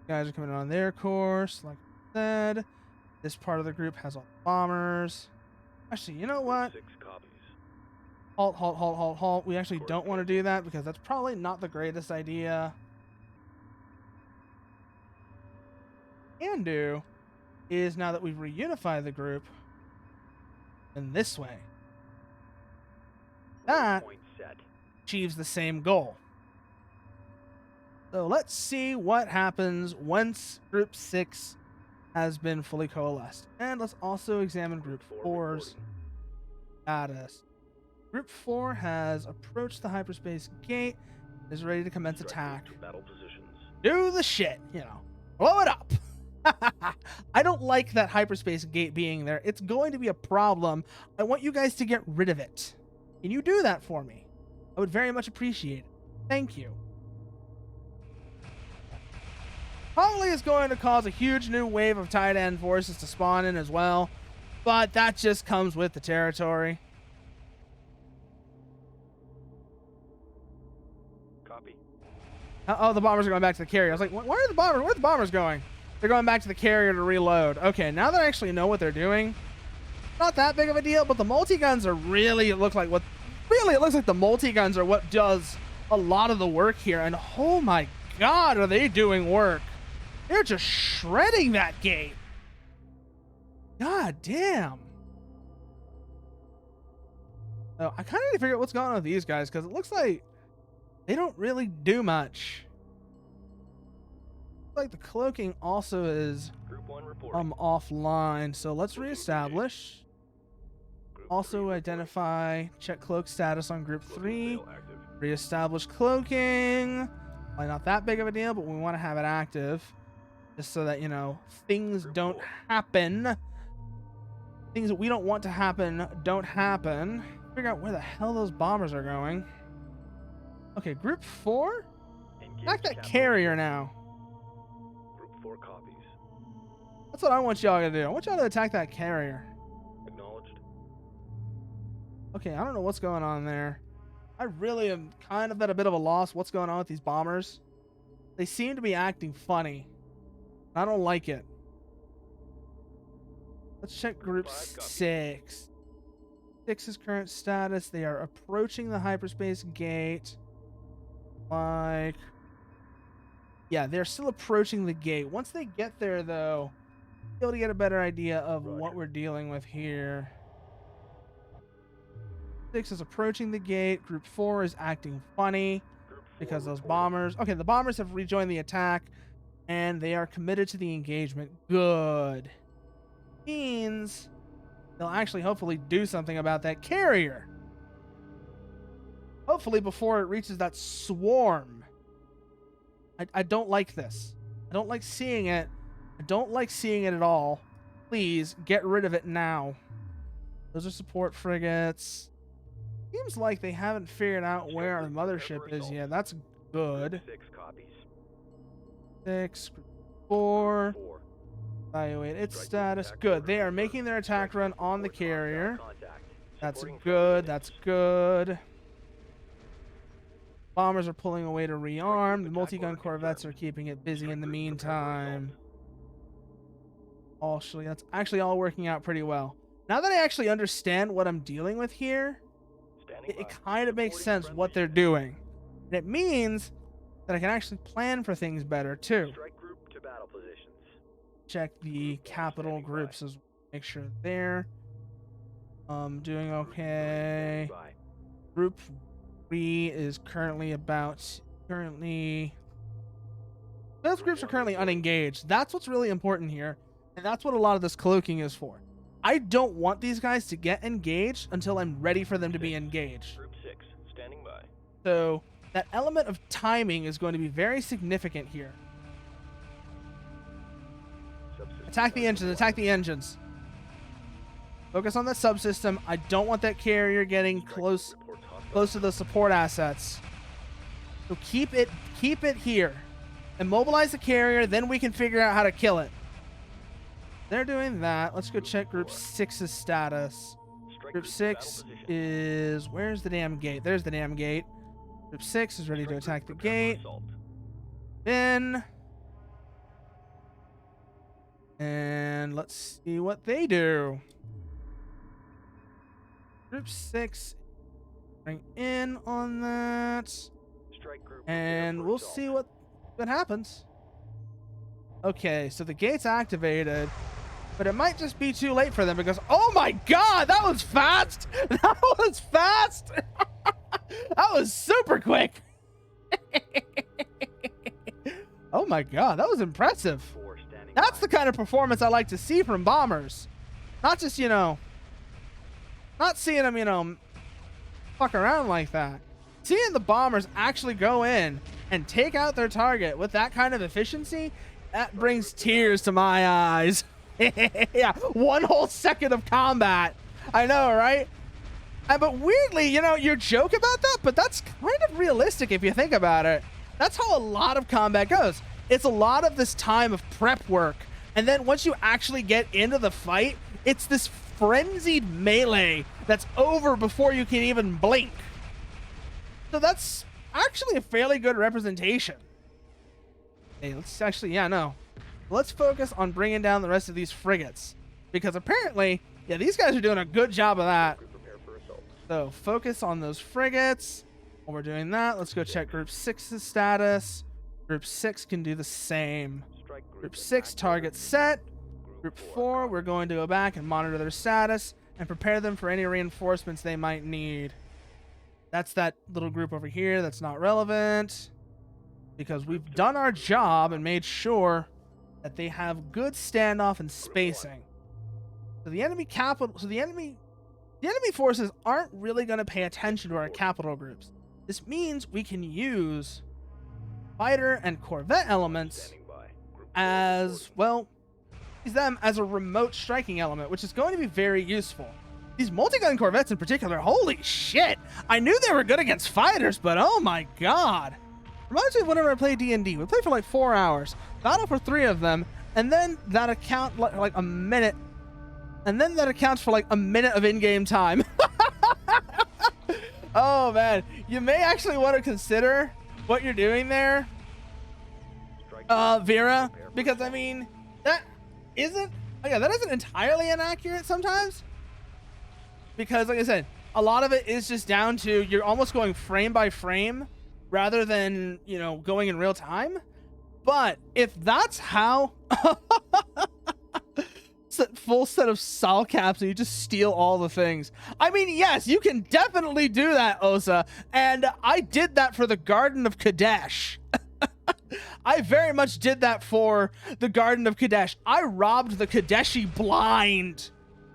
Guys are coming in on their course, like I said. This part of the group has all the bombers. Actually, you know what? Group 6 copies. Halt, halt, halt, halt, halt. We actually don't want to do that because that's probably not the greatest idea. Can do is, now that we've reunified the group, in this way, that Point set. achieves the same goal. So let's see what happens once Group 6 has been fully coalesced. And let's also examine Group 4's status. Group 4 has approached the hyperspace gate, is ready to commence attack. Battle positions. Do the shit, you know. Blow it up. I don't like that hyperspace gate being there. It's going to be a problem. I want you guys to get rid of it. Can you do that for me? I would very much appreciate it. Thank you. Probably is going to cause a huge new wave of Titan forces to spawn in as well, but that just comes with the territory. Copy. Oh, the bombers are going back to the carrier. I was like, where are the bombers? Where are the bombers going? They're going back to the carrier to reload. Okay, now that I actually know what they're doing, not that big of a deal, but the multi-guns are really, it looks like the multi-guns are what does a lot of the work here. And oh my God, are they doing work? They're just shredding that gate. God damn. Oh, I kind of need to figure out what's going on with these guys, because it looks like they don't really do much. Like the cloaking also is Group 1 reporting. offline, so let's reestablish. Group Also 3 identify, check cloak status on group 3. reporting. Active. Reestablish cloaking. Probably not that big of a deal, but we want to have it active, just so that, you know, things don't happen. Things that we don't want to happen don't happen. Figure out where the hell those bombers are going. Okay, group 4. Engage Attack that capital. carrier now. Group 4 copies. That's what I want y'all to do. I want y'all to attack that carrier. Acknowledged. Okay, I don't know what's going on there. I really am kind of at a bit of a loss what's going on with these bombers. They seem to be acting funny. I don't like it. Let's check group 6. 6's current status. They are approaching the hyperspace gate. Like, yeah, they're still approaching the gate. Once they get there, though, we'll be able to get a better idea of what we're dealing with here. 6 is approaching the gate. Group 4 is acting funny Group 4 because those reporting. bombers... Okay, the bombers have rejoined the attack, and they are committed to the engagement. Good. Means they'll actually hopefully do something about that carrier. Hopefully before it reaches that swarm. I don't like this. I don't like seeing it. I don't like seeing it at all. Please, get rid of it now. Those are support frigates. Seems like they haven't figured out where our mothership is yet. That's good. 6 copies. 6, 4. 4. Evaluate its Strike status. attack Good. order They are confirmed. making their attack run on the Report carrier. contact. That's Supporting good. friendly That's units. good. Bombers are pulling away to rearm. The attack multi-gun order corvettes are confirmed. keeping it busy in the Strike group prepare for meantime. assault. That's actually all working out pretty well. Now that I actually understand what I'm dealing with here, Standing it by. kind of makes Supporting sense friendly what they're units. doing. And it means that I can actually plan for things better too. Strike group to battle positions. Check the capital standing by. groups as make sure they're doing Group 3 okay. standing by. Group 3 is currently those groups are currently unengaged. That's what's really important here, and that's what a lot of this cloaking is for. I don't want these guys to get engaged until I'm ready for them to be engaged. Group 6 standing by. So that element of timing is going to be very significant here. Subsystem Attack the engines, attack the engines. Focus on that subsystem. I don't want that carrier getting close to the support assets. So keep it here. Immobilize the carrier, then we can figure out how to kill it. They're doing that. Let's go check Group 6's status. Group 6 is... Where's the damn gate? There's the damn gate. Group 6 is ready to attack the gate. Then... And let's see what they do. Group 6 bring in on that. Strike group. And prepare for we'll assault. see what happens. Okay, so the gate's activated, but it might just be too late for them because, oh my god, that was fast! That was fast! That was super quick! Oh my god, that was impressive. 4 standing That's by. the kind of performance I like to see from bombers. Not just, you know, not seeing them, you know, fuck around like that. Seeing the bombers actually go in and take out their target with that kind of efficiency, that brings tears to my eyes. Yeah, 1 whole second of combat. I know, right? But weirdly, you know, you joke about that, but that's kind of realistic if you think about it. That's how a lot of combat goes. It's a lot of this time of prep work. And then once you actually get into the fight, it's this frenzied melee that's over before you can even blink. So that's actually a fairly good representation. Hey, let's actually, yeah, no. Let's focus on bringing down the rest of these frigates. Because apparently, yeah, these guys are doing a good job of that. Group prepare for assault. So focus on those frigates. While we're doing that, let's go check Group 6's status. Group 6 can do the same. Strike group. Group in 6 active target readiness. set. Group 4, we're going to go back and monitor their status and prepare them for any reinforcements they might need. That's that little group over here that's not relevant because we've done our job and made sure that they have good standoff and spacing. So the enemy forces aren't really going to pay attention to our capital groups. This means we can use fighter and corvette elements Standing by. Group as, well, use them as a remote striking element, which is going to be very useful. These multi-gun corvettes in particular, holy shit! I knew they were good against fighters, but oh my god! Reminds me of whenever I play D&D. We played for like 4 hours, got up for 3 of them, and then that account like a minute, and then that accounts for like a minute of in-game time. Oh man, you may actually want to consider what you're doing there, Strike group. Vera, Prepare for because I assault. mean, that isn't entirely inaccurate sometimes. Because like I said, a lot of it is just down to you're almost going frame by frame rather than, you know, going in real time. But if that's how full set of Sol caps and you just steal all the things. I mean, yes, you can definitely do that, Osa. And I did that for the Garden of Kadesh. I very much did that for the Garden of Kadesh. I robbed the Kadeshi blind.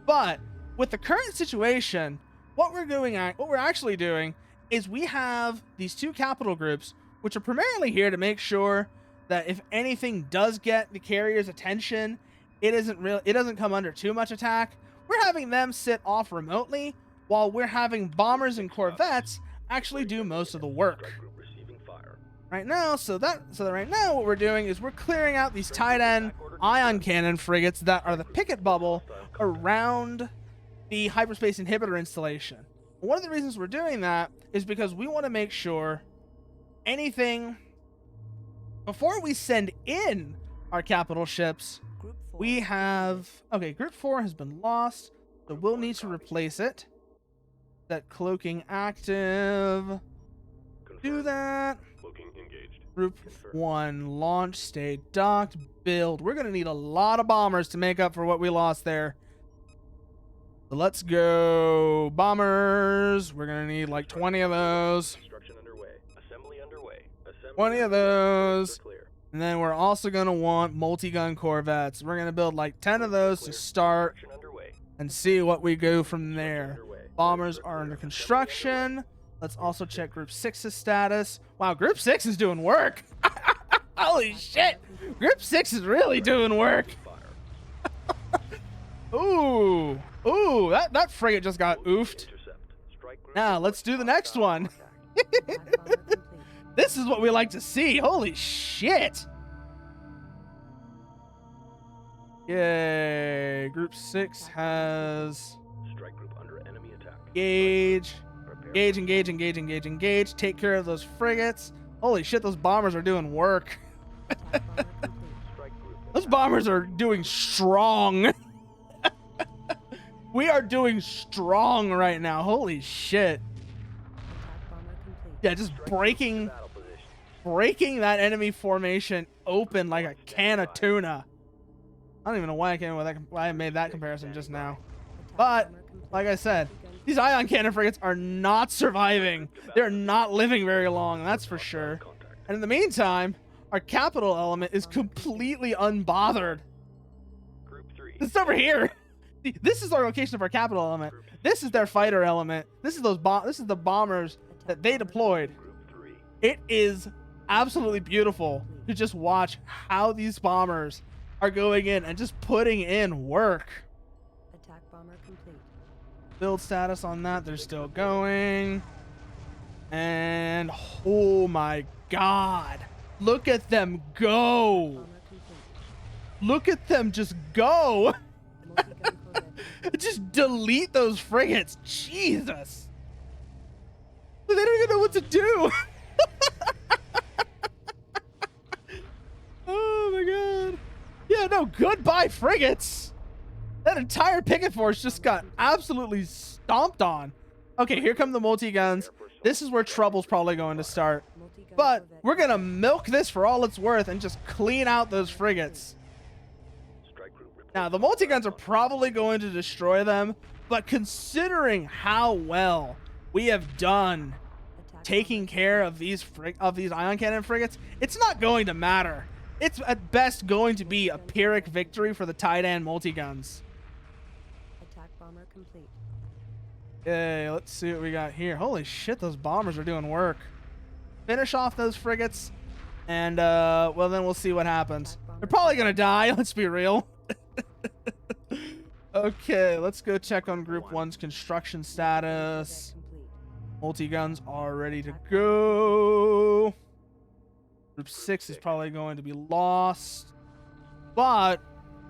But with the current situation, what we're actually doing is we have these 2 capital groups, which are primarily here to make sure that if anything does get the carrier's attention, it doesn't come under too much attack. We're having them sit off remotely while we're having bombers and corvettes actually do most of the work. Strike group receiving fire. Right now, so right now what we're doing is we're clearing out these tight end ion cannon frigates that are the picket bubble around the hyperspace inhibitor installation. One of the reasons we're doing that is because we want to make sure anything before we send in our capital ships, Group 4. we have, okay, Group 4 has been lost, so we'll need to replace it. That cloaking active. Do Confirmed. that. Cloaking engaged. Group 1, launch, stay docked, build. We're going to need a lot of bombers to make up for what we lost there. So let's go. Bombers. We're going to need like 20 of those. Construction underway. Assembly underway. Assembly 20 of underway. those. Clear. And then we're also going to want multi-gun corvettes. We're going to build like 10 of those to start Construction underway. and see what we go from there. Underway. Bombers are under construction. Let's also check Group 6's status. Wow, Group 6 is doing work. Holy shit. Group 6 is really doing work. Fire. Ooh. Ooh, that frigate just got oofed. Intercept. Strike group. Now, let's do the next one. Pathfinder complete. This is what we like to see. Holy shit. Yay. Group 6 has Strike group under enemy attack. engage. Prepare. Engage. Take care of those frigates. Holy shit, those bombers are doing work. Attack bomber complete. Strike group. Those bombers are doing strong. We are doing strong right now. Holy shit. Yeah, just breaking Battle position. that enemy formation open like a can of tuna. I don't even know why I made that comparison just now. But like I said, these ion cannon frigates are not surviving. They're not living very long, that's for sure. And in the meantime, our capital element is completely unbothered. Group 3. It's over here. This is our location of our capital element. This is their fighter element. This is this is the bombers that they deployed. Group 3. It is absolutely beautiful to just watch how these bombers are going in and just putting in work. Attack bomber complete. Build status on that, they're still going. And oh my god, look at them go. Bomber complete. Look at them just go. Multi-gun corvette. Just delete those frigates. Jesus. They don't even know what to do. Oh my god. Yeah, no, goodbye frigates. That entire picket force just got absolutely stomped on. Okay, here come the multi-guns. This is where trouble's probably going to start. Multi-gun But corvette. we're gonna milk this for all it's worth and just clean out those frigates. Strike group report. Now, the multi-guns are probably going to destroy them, but considering how well we have done Attack taking bomber care of these ion cannon frigates, it's not going to matter. It's at best going to be a Pyrrhic victory for the Titan multi-guns. Attack bomber complete. Okay, let's see what we got here. Holy shit, those bombers are doing work. Finish off those frigates, and well, then we'll see what happens. They're probably gonna die, let's be real. Okay, let's go check on Group 1's construction status. Complete. Multi-guns are ready to go. Group 6 is probably going to be lost, but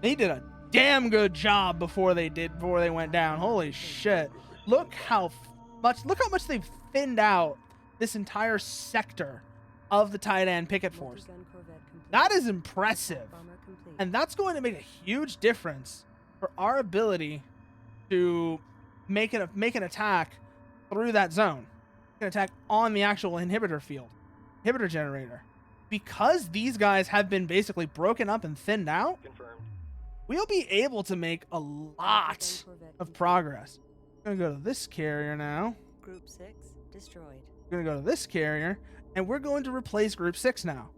they did a damn good job before they went down. Holy shit. Look how much they've thinned out this entire sector of the Titan picket force. Multi-gun corvette complete. That is impressive. Bomber complete. And that's going to make a huge difference for our ability to make an attack through that zone. An attack on the actual inhibitor field, inhibitor generator. Because these guys have been basically broken up and thinned out, Confirmed. we'll be able to make a lot of progress. I'm gonna go to this carrier now. Group 6 destroyed. We're gonna go to this carrier, and we're going to replace Group 6 now.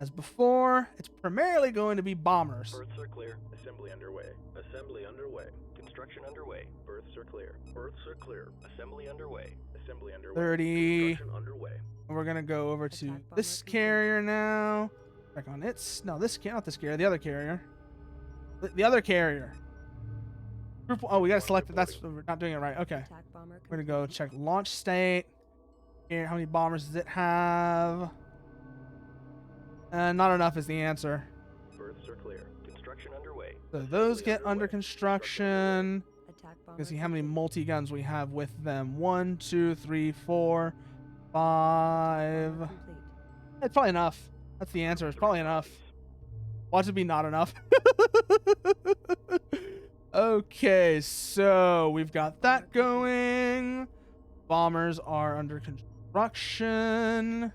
As before, it's primarily going to be bombers. Berths are clear. Assembly underway. Assembly underway. Construction underway. Berths are clear. Berths are clear. Assembly underway. Assembly underway. 30. Construction underway. And we're gonna go over to Attack this bomber carrier not this carrier, the other carrier. The other carrier. Group, oh, we gotta select it. We're not doing it right. Okay. Attack bomber We're gonna complete. go check launch state. Here, how many bombers does it have? Not enough is the answer. Berths are clear. Construction underway. So those Assembly get under underway. construction. Attack bomber Let's see how many complete. multi-guns we have with them. 1, 2, 3, 4, 5. Bomber complete. It's probably enough. That's the answer. It's probably enough. Watch it be not enough. Okay, so we've got that going. Bombers are under construction.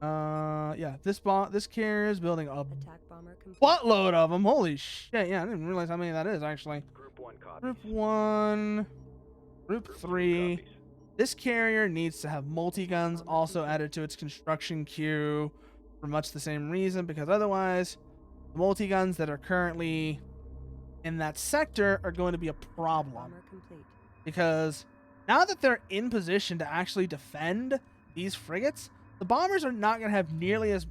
Yeah, this carrier is building a Attack bomber complete. buttload of them. Holy shit! Yeah, I didn't realize how many that is actually. Group 1 copies. Group 1, Group 3. Copies. This carrier needs to have multi-guns also added to its construction queue for much the same reason, because otherwise the multi-guns that are currently in that sector are going to be a problem. Bomber complete. Because now that they're in position to actually defend these frigates, the bombers are not going to have nearly as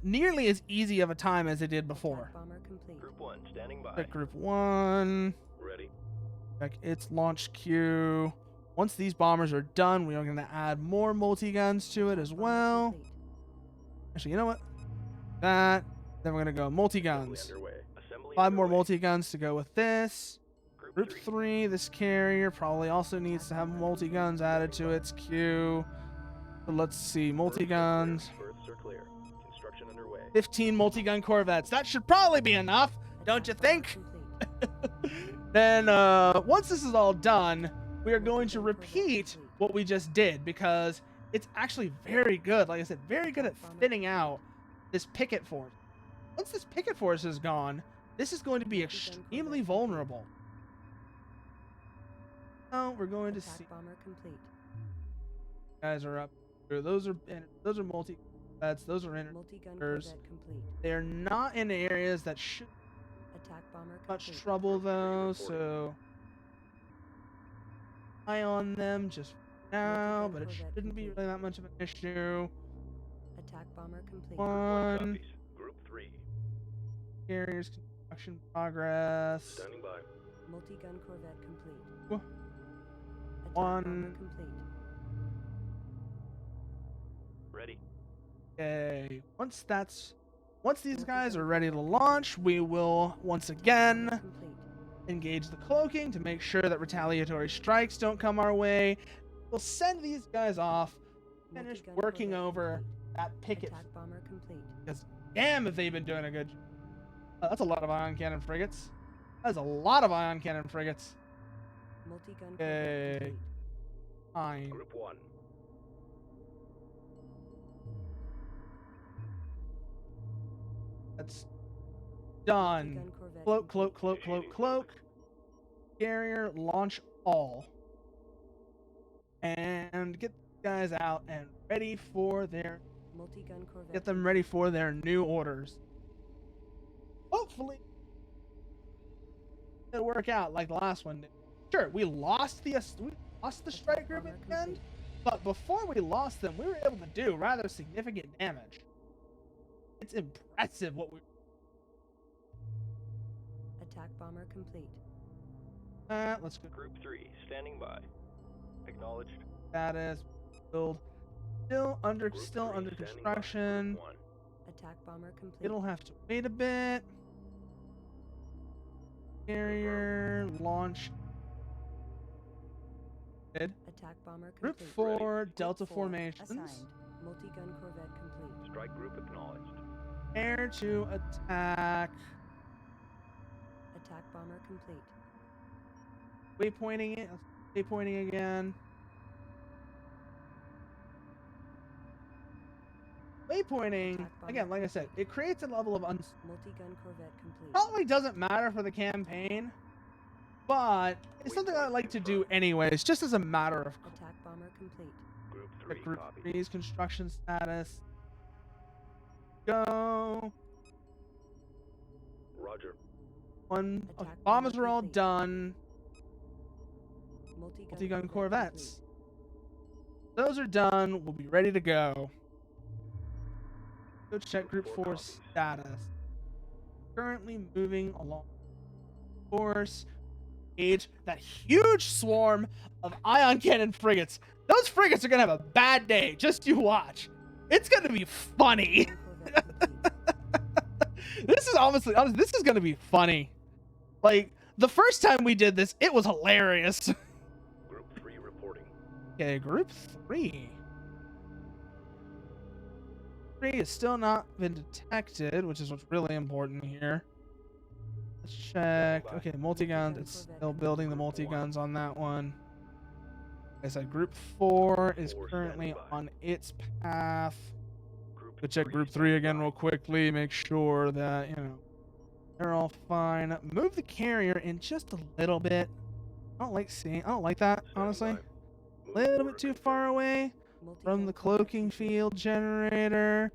easy of a time as they did before. Attack bomber complete. Group 1 standing by. Check Group 1. Ready. Check its launch queue. Once these bombers are done, we are going to add more multi-guns to it as Bomber well. complete. Actually, you know what? That. Then we're going to go Assembly multi-guns. underway. Assembly 5 more underway. multi-guns to go with this. Group 3, this carrier probably also needs to have multi-guns added to its queue. So let's see, multi-guns. Berths are clear. Construction underway. 15 multi-gun corvettes. That should probably be enough, don't you Attack think? bomber complete. Then, once this is all done, we are going to repeat what we just did, because it's actually very good. Like I said, very good at thinning out this picket force. Once this picket force is gone, this is going to be extremely vulnerable. Now we're going to Attack see. bomber complete. Guys are up. Those are multi. Those are Multi-gun inter. corvette complete. They're not in areas that should Attack bomber much complete. trouble though, so eye on them just now, but it shouldn't be really that much of an issue. Attack bomber complete. One Copies. Group 3. carriers construction progress. Standing by. Multi-gun corvette complete. Wha- Attack one. bomber complete. Ready. Okay, once these guys are ready to launch, we will once again Complete. engage the cloaking to make sure that retaliatory strikes don't come our way. We'll send these guys off, finish Multi-gun working corvette over complete. that picket. Attack bomber complete. Because damn, if they've been doing a good job. That's a lot of ion cannon frigates. That's a lot of ion cannon frigates. Multi-gun Okay. corvette complete. Fine. Group 1. That's done. Multi-gun corvette Cloak, complete. cloak. Carrier, launch all. And get the guys out and ready for their. Multi-gun corvette. Get them ready for their new orders. Hopefully, it'll work out like the last one did. Sure, we lost the strike group at the end, but before we lost them, we were able to do rather significant damage. It's impressive what we. Attack bomber complete. Let's go. Group 3. Standing by. Acknowledged. Status build. Still under Group 3 construction. standing by. Group 1. Attack bomber complete. It'll have to wait a bit. Carrier launch. Good. Attack bomber Group complete. 4 Group Delta 4 formations. assigned. Multi-gun corvette complete. Strike group acknowledged. Prepare to attack. Attack bomber complete. Waypointing it. Waypointing again. Waypointing again. Like I said, it creates a level of Multi-gun corvette complete. probably doesn't matter for the campaign, but it's something I like to do anyways, just as a matter of Attack bomber complete. Group the 3. group Copy. 3's construction status. Go. Roger. One. Okay, Attack bombers bomber are all complete. done. Multi-gun, Multi-gun corvette corvettes. Those are done. We'll be ready to go. Go check Group 4 copies. status. Currently moving along course. Engage that huge swarm of ion cannon frigates. Those frigates are gonna have a bad day. Just you watch. It's gonna be funny. complete. Gun corvette complete. This is honestly, this is gonna be funny. Like the first time we did this, it was hilarious. Group 3 reporting. Okay, Group 3. 3 has still not been detected, which is what's really important here. Let's check. Okay, multi-guns. It's still building the multi-guns on that one. Like I said, Group 4 is 4 currently standing by. on its path. Group Go check 3 Group 3 standing again by. real quickly. Make sure that, they're all fine. Move the carrier in just a little bit. I don't like that, Standing honestly. by. A Move little order bit too confirmed. far away from the cloaking field generator.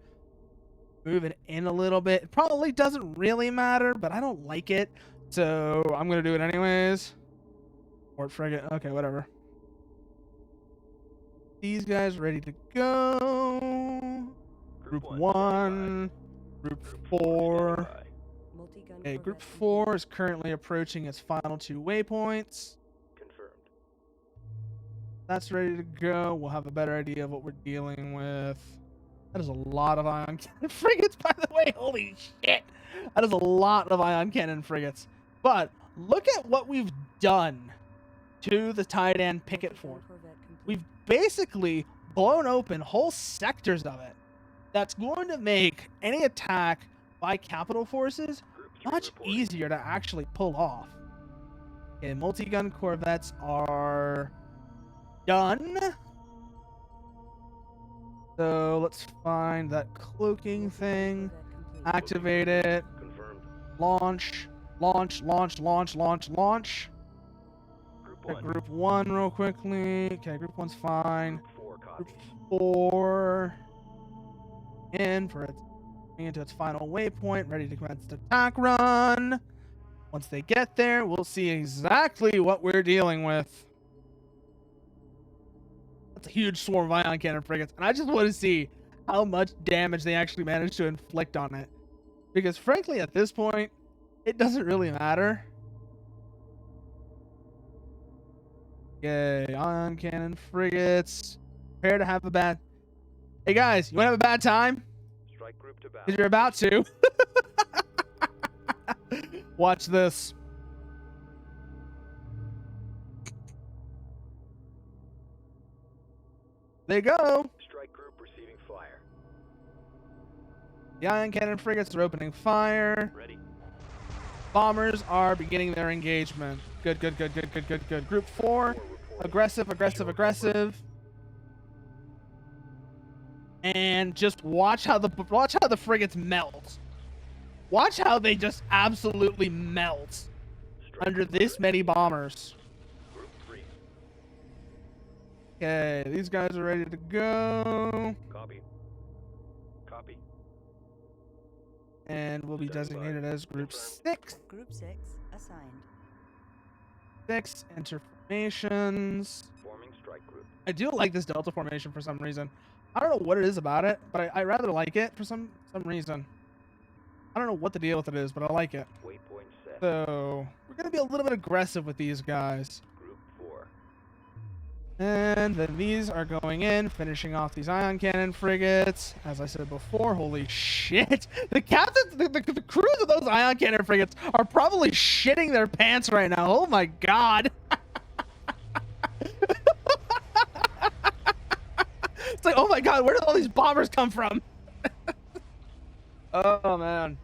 Move it in a little bit. It probably doesn't really matter, but I don't like it. So I'm going to do it anyways. Port frigate. Okay, whatever. These guys ready to go. Group 1. Group 4. standing by. Multi-gun Okay, Group corvette 4 is currently approaching its final 2 waypoints. Confirmed. That's ready to go. We'll have a better idea of what we're dealing with. That is a lot of ion cannon frigates, by the way. Holy shit. That is a lot of ion cannon frigates. But look at what we've done to the Titan picket Multi-gun force. corvette complete. We've basically blown open whole sectors of it. That's going to make any attack by capital forces Group 3 much reporting. easier to actually pull off. Okay, multi-gun corvettes are done. So let's find that cloaking thing. Complete. Activate it. Confirmed. Launch. Launch. Launch. Launch. Launch. Launch. Group Check 1. group 1 real quickly. Okay, group 1's fine. Group 4 Group copies. 4 in for its into its final waypoint, ready to commence the attack run. Once they get there, we'll see exactly what we're dealing with. That's a huge swarm of ion cannon frigates, and I just want to see how much damage they actually manage to inflict on it. Because frankly, at this point, it doesn't really matter. Okay, ion cannon frigates. Prepare to have a bad... Hey guys, you want to have a bad time? Strike group to battle. Because you're about to. Watch this. There you go. Strike group receiving fire. The ion cannon frigates are opening fire. Ready. Bombers are beginning their engagement. Good, good, good, good, good, good, good. Group 4, aggressive, aggressive, aggressive. And just watch how the frigates melt. Watch how they just absolutely melt under this many bombers. Group 3. Okay, these guys are ready to go. Copy. Copy. And will be Stand by. designated as Group Confirmed. 6. Group 6 assigned. 6, enter formations. Forming strike group. I do like this Delta formation for some reason. I don't know what it is about it, but I rather like it for some reason. I don't know what the deal with it is, but I like it. Waypoint set. So, we're going to be a little bit aggressive with these guys. Group 4. And then these are going in, finishing off these ion cannon frigates. As I said before, holy shit. The captains, the crews of those ion cannon frigates are probably shitting their pants right now. Oh my god. It's like, oh my god, where did all these bombers come from? Oh man.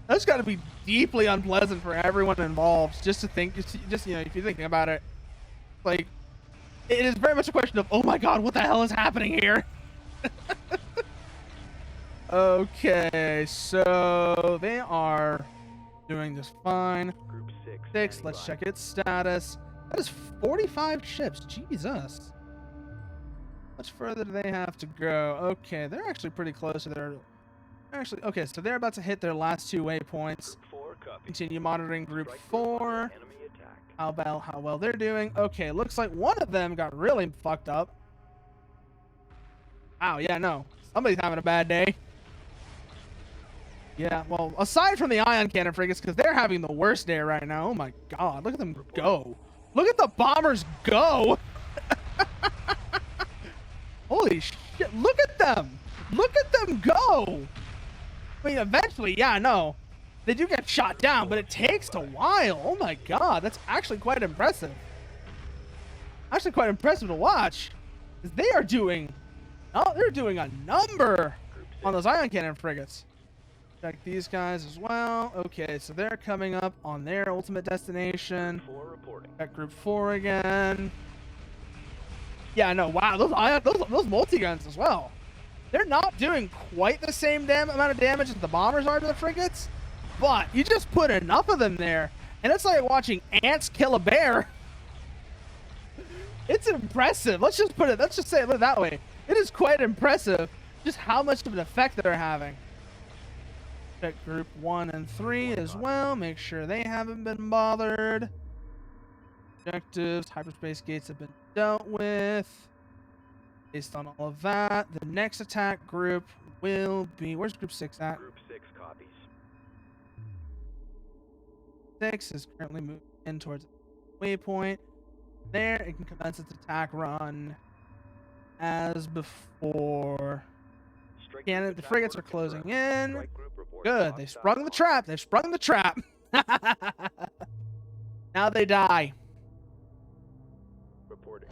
That's got to be deeply unpleasant for everyone involved. Just to think, just you know, if you're thinking about it, like, it is very much a question of, oh my god, what the hell is happening here? Okay, so they are doing just fine. Group 6. 6, let's check its status. That is 45 ships, Jesus. How much further do they have to go? Okay, they're actually pretty close to their... Actually, okay, so they're about to hit their last 2 waypoints. Group 4 copy. Continue monitoring Group Strike group 4. under enemy attack. How well they're doing. Okay, looks like one of them got really fucked up. Wow, yeah, no. Somebody's having a bad day. Yeah, well, aside from the ion cannon frigates, because they're having the worst day right now. Oh my god, look at them go. Look at the bombers go. Holy shit, look at them. Look at them go. I mean, eventually, yeah, no. They do get shot down, but it takes a while. Oh my god, that's actually quite impressive. Actually quite impressive to watch. 'Cause they are doing... Oh, they're doing a number on those ion cannon frigates. Check these guys as well. Okay, so they're coming up on their ultimate destination. 4 reporting. Check Group 4 again. Yeah, no, wow, those multi-guns as well. They're not doing quite the same amount of damage as the bombers are to the frigates, but you just put enough of them there, and it's like watching ants kill a bear. It's impressive. Let's just put it that way. It is quite impressive just how much of an effect they're having. Check Group 1 and 3 as well. Make sure they haven't been bothered. Objectives, hyperspace gates have been dealt with. Based on all of that, the next attack group will be... Where's Group 6 at? Group 6 copies. 6 is currently moving in towards the waypoint. There, it can commence its attack run as before. Strike Cannon, group the attack frigates are order closing confirmed. in. Strike group reports Good, they hostile sprung the trap. They've sprung the trap. Now they die. Reporting.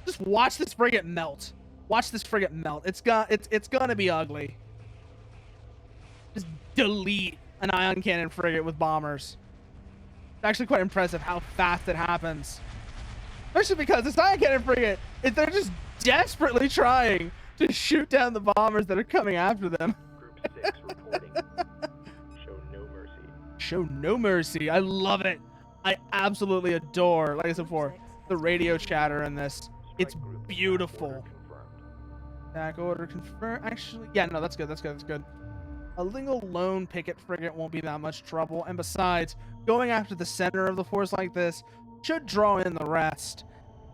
Just watch this frigate melt. Watch this frigate melt. It's gonna be ugly. Just delete an ion cannon frigate with bombers. It's actually quite impressive how fast it happens. Especially because this ion cannon frigate, they're just desperately trying to shoot down the bombers that are coming after them. Group 6 reporting. Show no mercy. Show no mercy. I love it. I absolutely adore, like I said before, the radio chatter in this. It's Strike group, beautiful. order confirmed. Attack order confirmed. Actually, yeah, no, that's good. That's good. That's good. A single lone picket frigate won't be that much trouble. And besides, going after the center of the force like this should draw in the rest.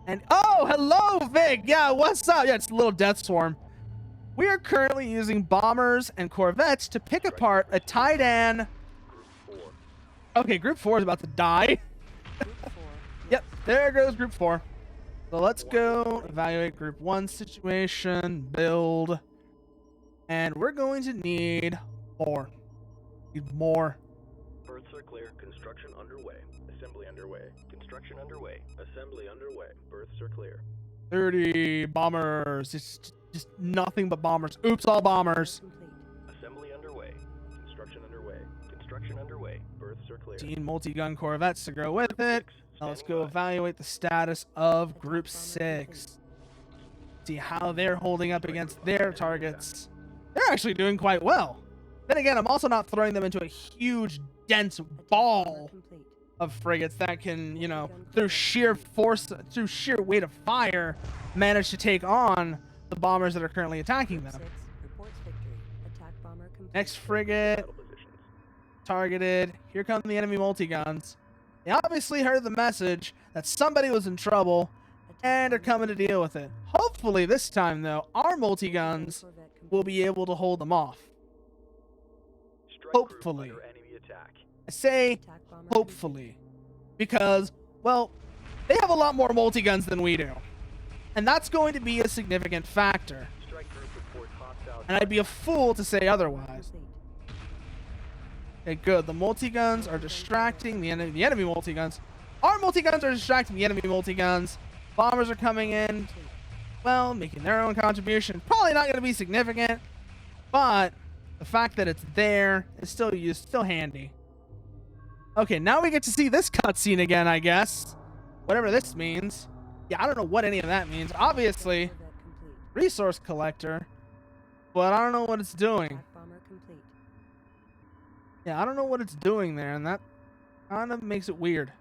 And oh, hello, Vic. Yeah, what's up? Yeah, it's a little Death Swarm. We are currently using bombers and corvettes to pick apart a Titan. Group 4. Okay, Group 4 is about to die. Group 4. Yep, there goes Group 4. So let's go evaluate Group 1 situation, build. And we're going to need more. Need more. Berths are clear. Construction underway. Assembly underway. Construction underway. Assembly underway. Berths are clear. 30 bombers. It's just nothing but bombers. Oops, all bombers. Complete. Assembly underway. Construction underway. Construction underway. Berths are clear. 15 multi-gun corvettes to go with it. Six, Now let's standing go by. evaluate the status of Group 6. See how they're holding up against their targets. They're actually doing quite well. Then again, I'm also not throwing them into a huge, dense Attack ball bomber complete. of frigates that can, you know, through sheer force, through sheer weight of fire, manage to take on the bombers that are currently attacking Group them. 6 reports victory. Attack bomber complete. Next frigate, Battle positions. targeted. Here come the enemy multi-guns. They obviously heard the message that somebody was in trouble and are coming to deal with it. Hopefully this time, though, our multi-guns will be able to hold them off. Strike Hopefully. Group under enemy attack. I say hopefully, because, well, they have a lot more multi-guns than we do. And that's going to be a significant factor. Strike group reports hostile. And I'd be a fool to say otherwise. Okay, good. The multi-guns are distracting the enemy multi-guns. Our multi-guns are distracting the enemy multi-guns. Bombers are coming in, well, making their own contribution. Probably not going to be significant, but the fact that it's there is still used, still handy. Okay, now we get to see this cutscene again, I guess. Whatever this means. Yeah, I don't know what any of that means. Obviously, resource collector, but I don't know what it's doing. Attack bomber complete. Yeah, I don't know what it's doing there, and that kind of makes it weird.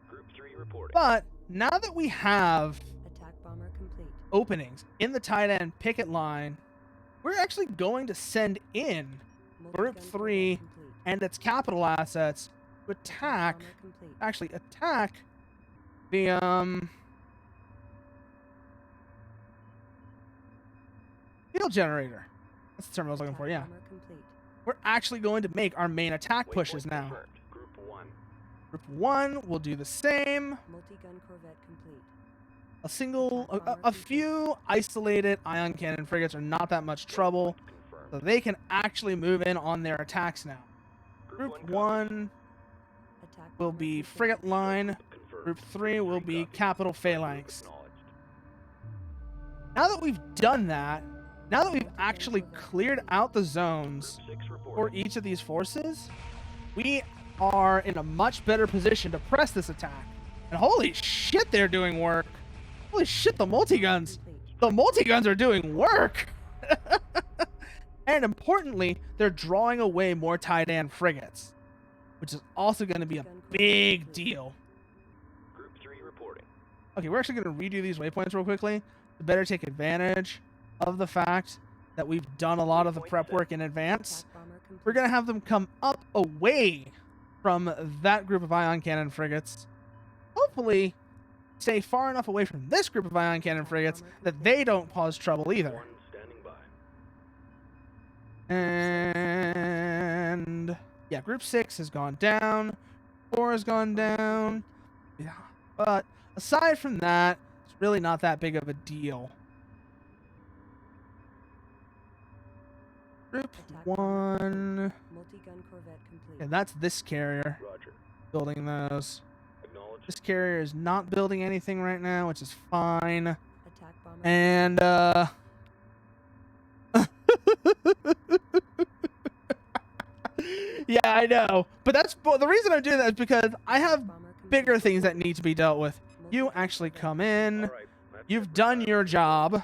Group 3 reporting. But now that we have Attack bomber complete. openings in the Titan picket line, we're actually going to send in Group Multi-gun 3 corvette complete. and its capital assets to attack, Bomber complete. actually attack the field generator. That's the term I was looking for, yeah. Attack bomber complete. We're actually going to make our main attack Waypoint pushes now. confirmed. Group 1. Group 1 will do the same. Multi-gun corvette complete. A single, a few isolated ion cannon frigates are not that much trouble, Confirmed. so they can actually move in on their attacks now. Group 1 Attack will bomber be complete. frigate line. Confirmed. Group 3 will be Copy. capital Strike group phalanx. acknowledged. Now that we've done that, now that we've actually cleared out the zones Group 6 for reporting. each of these forces, we are in a much better position to press this attack. And holy shit, they're doing work. Holy shit, the multi-guns. Complete. The multi-guns are doing work. And importantly, they're drawing away more Titan frigates, which is also going to be a big deal. Group 3 reporting. Okay, we're actually going to redo these waypoints real quickly to better take advantage of the fact that we've done a lot of the prep work in advance. Attack bomber complete. We're going to have them come up away from that group of ion cannon frigates. Hopefully, stay far enough away from this group of ion cannon frigates that they don't cause trouble either. 1 standing by. And yeah, group 6 has gone down. 4 has gone down. Yeah, but aside from that, it's really not that big of a deal. Group Attack 1. Multi-gun corvette complete. And that's this carrier Roger. building those. Acknowledged. This carrier is not building anything right now, which is fine. Attack bomber. And yeah, I know. But the reason I'm doing that is because I have Bomber complete. bigger things that need to be dealt with. You Multi-gun actually corvette come in. All right. That's You've it for done now. your job.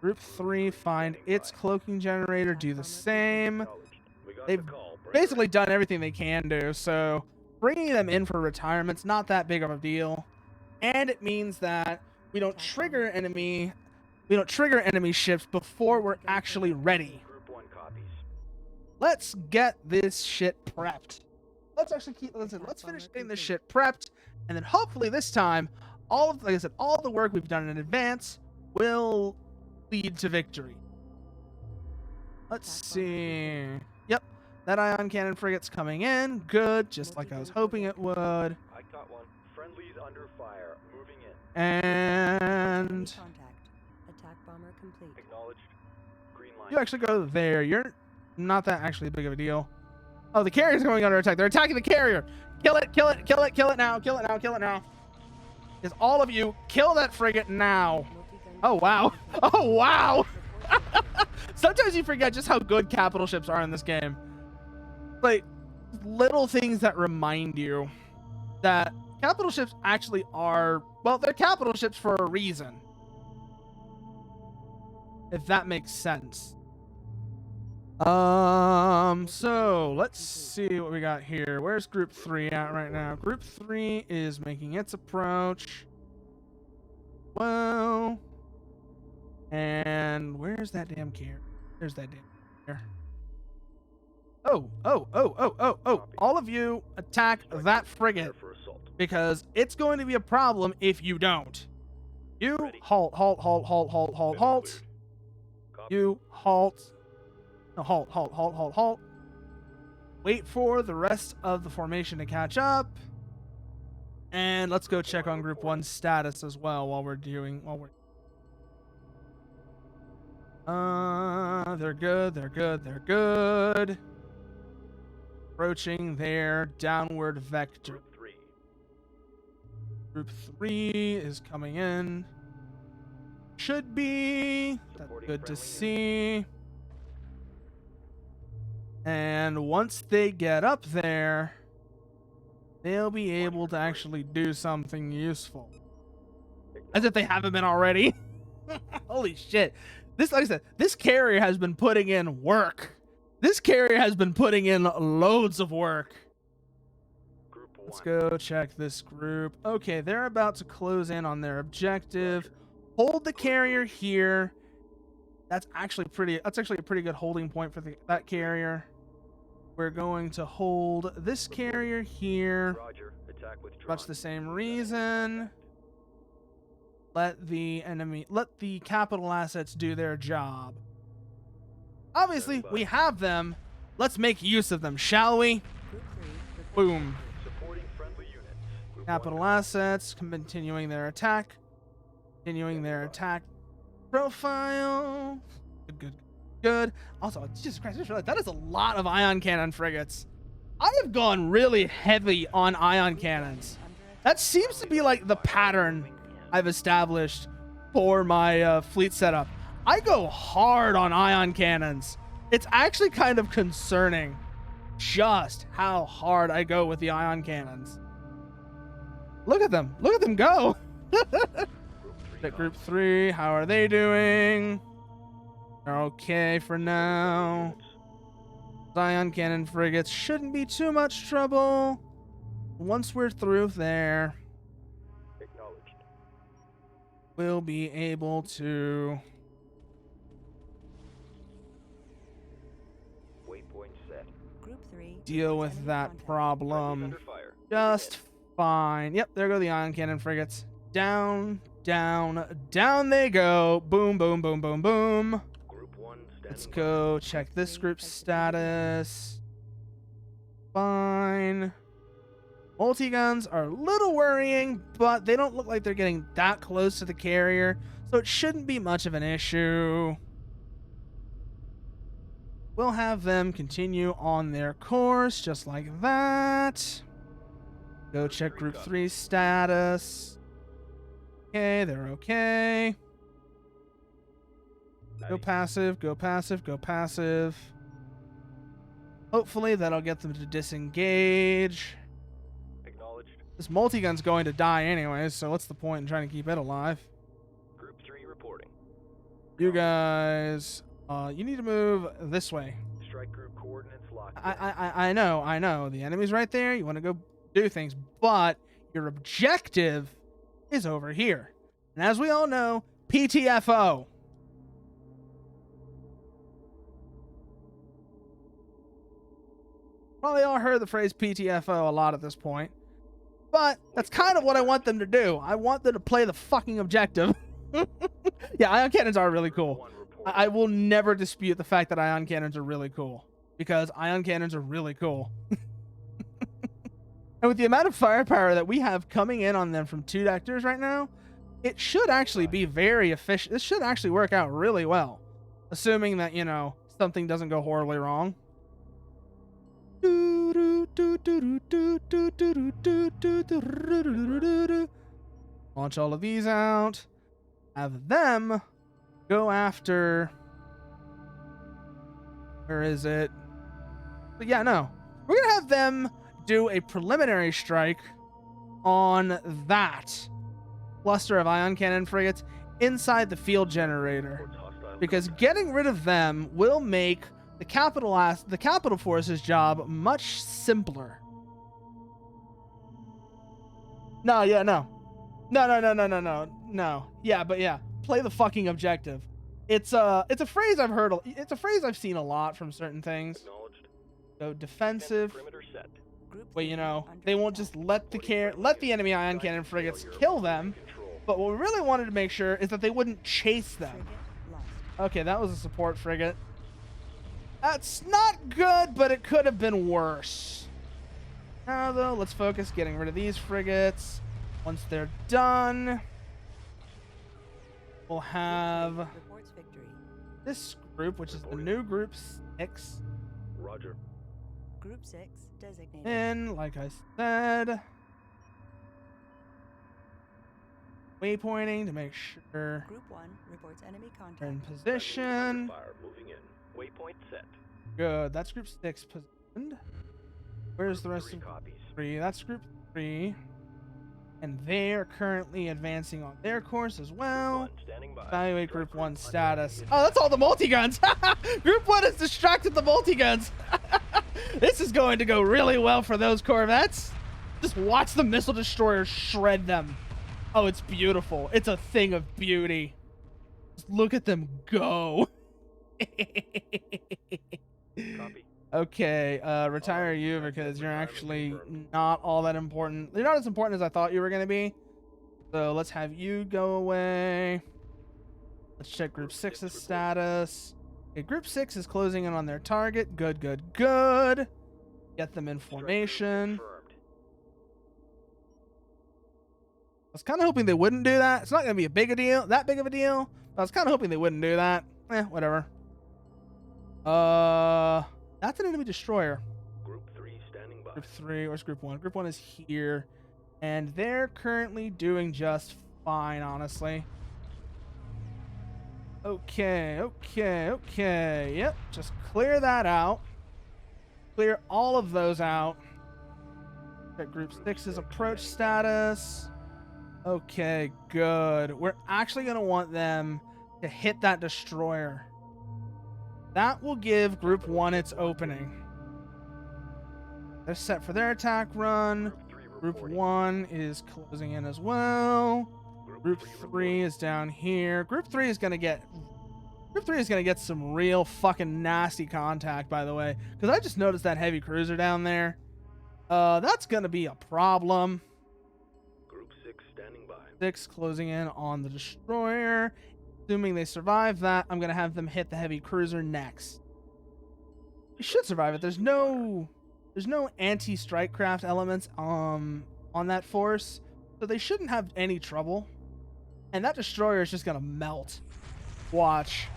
Group 3, find its cloaking generator, do the same. We got They've the call. Bring basically done everything they can do, so bringing them in for retirement's not that big of a deal. And it means that we don't trigger enemy ships before we're actually ready. Group 1 copies. Let's get this shit prepped. Let's finish getting this shit prepped, and then hopefully this time, all the work we've done in advance will lead to victory. Let's see. Yep, that ion cannon frigate's coming in. Good, just like I was hoping it would. I caught one. Friendlies under fire. Moving in. And Contact. Attack bomber complete. Acknowledged. Green line. you actually go there. You're not that actually big of a deal. Oh, the carrier's going under attack. They're attacking the carrier. Kill it, kill it, kill it, kill it now. Kill it now, kill it now. Is all of you, kill that frigate now. Multi-gun Oh, wow. Oh, wow. Sometimes you forget just how good capital ships are in this game. Like, little things that remind you that capital ships actually are, well, they're capital ships for a reason. If that makes sense. So let's see what we got here. Where's Group 3 at right now? Group 3 is making its approach. Whoa. And where's that damn carrier? There's that damn carrier. Oh. All of you attack that frigate For assault. because it's going to be a problem if you don't. You Ready. halt. Copy. You halt. No, halt. Wait for the rest of the formation to catch up. And let's go check on Group 1's status as well while we're they're good. Approaching their downward vector. Group 3. Group 3 is coming in. Should be. That's Supporting good to friendly see. And once they get up there, they'll be able to actually do something useful. As if they haven't been already. Holy shit. Like I said, this carrier has been putting in work. This carrier has been putting in loads of work. Group 1. Let's go check this group. Okay, they're about to close in on their objective. Hold the carrier here. That's actually a pretty good holding point for that carrier. We're going to hold this carrier here. Roger. Attack withdrawn. Much the same reason. Let the capital assets do their job. Obviously, we have them. Let's make use of them, shall we? Group 3. Boom. Supporting friendly units. Group Capital 1. assets, continuing their attack. Continuing their attack profile. Good. Also, Jesus Christ, I just realized that is a lot of ion cannon frigates. I have gone really heavy on ion cannons. That seems to be like the pattern I've established for my fleet setup. I go hard on ion cannons. It's actually kind of concerning just how hard I go with the ion cannons. Look at them. Look at them go. Group 3, how are they doing? They're okay for now. Ion cannon frigates shouldn't be too much trouble. Once we're through there, Acknowledged. we'll be able to Waypoint set. Group 3. deal with that Friendlies problem under fire. just fine. Yep, there go the ion cannon frigates. Down they go. Boom. Group 1 standing Let's by. go check this group's status. Fine. Multi-guns are a little worrying, but they don't look like they're getting that close to the carrier, so it shouldn't be much of an issue. We'll have them continue on their course just like that. Go check Group 3 status. Okay, they're okay. Go passive. Hopefully that'll get them to disengage. Acknowledged. This multi-gun's going to die anyways, so what's the point in trying to keep it alive? Group 3 reporting. You guys, you need to move this way. Strike group coordinates locked. I know. The enemy's right there. You want to go do things, but your objective is over here. And as we all know, PTFO. Probably all heard the phrase PTFO a lot at this point. But that's kind of what I want them to do. I want them to play the fucking objective. Yeah, ion cannons are really cool. I will never dispute the fact that ion cannons are really cool. Because ion cannons are really cool. And with the amount of firepower that we have coming in on them from 2 vectors right now, it should actually be very efficient. This should actually work out really well. Assuming that, you know, something doesn't go horribly wrong. Launch all of these out. Have them go after... Where is it? But yeah, no. We're going to have them do a preliminary strike on that cluster of ion cannon frigates inside the field generator. Because getting rid of them will make the capital force's job much simpler. No. Yeah, but yeah, play the fucking objective. It's a phrase I've heard. It's a phrase I've seen a lot from certain things. So defensive. Well, you know, they won't just let the enemy ion cannon frigates kill them. But what we really wanted to make sure is that they wouldn't chase them. Okay, that was a support frigate. That's not good, but it could have been worse. Now, though, let's focus getting rid of these frigates. Once they're done, we'll have this group, which is the new Group 6. Roger. Group 6 designated. And, like I said, waypointing to make sure Group 1 reports enemy contact. we're in position. Fire moving in. Waypoint set. Good. That's Group 6 positioned. Where's the rest of copies. 3? That's Group 3. And they are currently advancing on their course as well. One standing by. Evaluate Group 1 status. Oh, that's all the multi-guns. Group 1 has distracted the multi-guns. This is going to go really well for those corvettes. Just watch the missile destroyers shred them. Oh, it's beautiful. It's a thing of beauty. Just look at them go. Copy. Okay, retire you because you're actually not all that important. You're not as important as I thought you were going to be. So let's have you go away. Let's check Group 6's status. Okay, Group 6 is closing in on their target. Good. Get them in formation. I was kind of hoping they wouldn't do that. It's not going to be that big of a deal. But I was kind of hoping they wouldn't do that. Whatever. That's an enemy destroyer. Group 3 standing by. Group 3, where's Group 1? Group 1 is here. And they're currently doing just fine, honestly. Okay. Yep, just clear that out. Clear all of those out. Check Group 6's approach status. Okay, good. We're actually going to want them to hit that destroyer. That will give Group 1 its opening. They're set for their attack run. Group 1 is closing in as well. Group 3 is down here. Group 3 is gonna get some real fucking nasty contact, by the way. Because I just noticed that heavy cruiser down there. That's gonna be a problem. Group 6 standing by. 6 closing in on the destroyer. Assuming they survive that, I'm going to have them hit the heavy cruiser next. You should survive it. There's no anti-strike craft elements on that force, so they shouldn't have any trouble. And that destroyer is just going to melt. Watch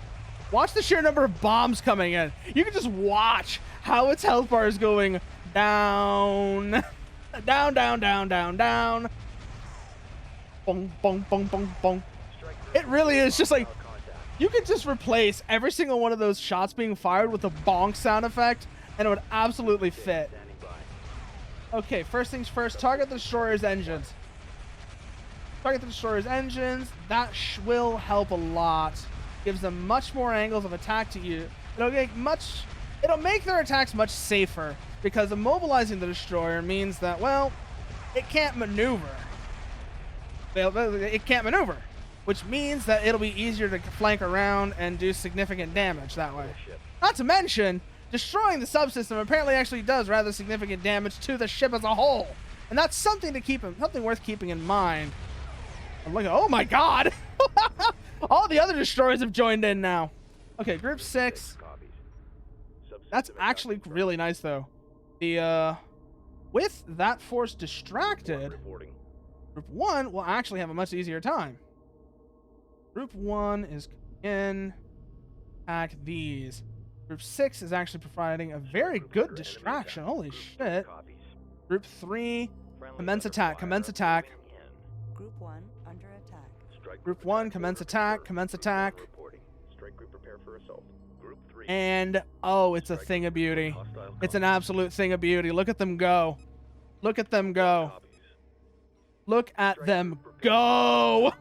the sheer number of bombs coming in. You can just watch how its health bar is going down. Down. Bong, bong, bong, bong, bong. It really is just like, you could just replace every single one of those shots being fired with a bonk sound effect, and it would absolutely fit. Okay, first things first, target the destroyer's engines. That will help a lot. gives them much more angles of attack to you. It'll make their attacks much safer because immobilizing the destroyer means that, well, it can't maneuver. It can't maneuver, which means that it'll be easier to flank around and do significant damage that way. Not to mention, destroying the subsystem apparently actually does rather significant damage to the ship as a whole, and that's something worth keeping in mind. And look at, oh my god, all the other destroyers have joined in now. Okay, Group 6. That's actually really nice though. The with that force distracted, Group 1 will actually have a much easier time. Group 1 is in, attack these. Group 6 is actually providing a very good distraction. Holy shit. Group 3, commence attack, commence attack. Group 1 under attack. Group 1, commence attack, commence attack. Strike group prepare for assault. Group 3. And, oh, it's a thing of beauty. It's an absolute thing of beauty. Look at them go. Look at them go. Look at them go.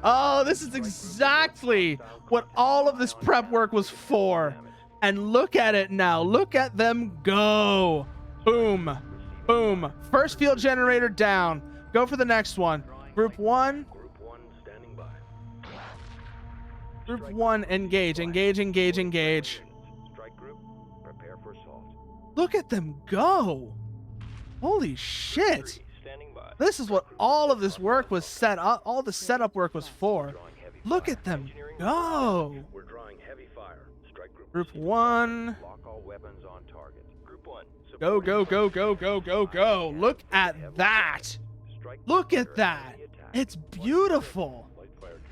Oh, this is exactly what all of this prep work was for. And look at it now. Look at them go. Boom. Boom. First field generator down. Go for the next one. Group 1. Group 1 standing by. Group 1 engage. Engage, engage, engage. Strike group prepare for assault. Look at them go. Holy shit. 3 standing by. This is what all of this work was set up. All the setup work was for. Drawing heavy Look fire. at them Engineering go. We're drawing heavy fire. Strike group. Group 1. Lock all weapons on target. Group 1. Go, go, go, go, go, go, go. Look at that. Look at that. It's beautiful.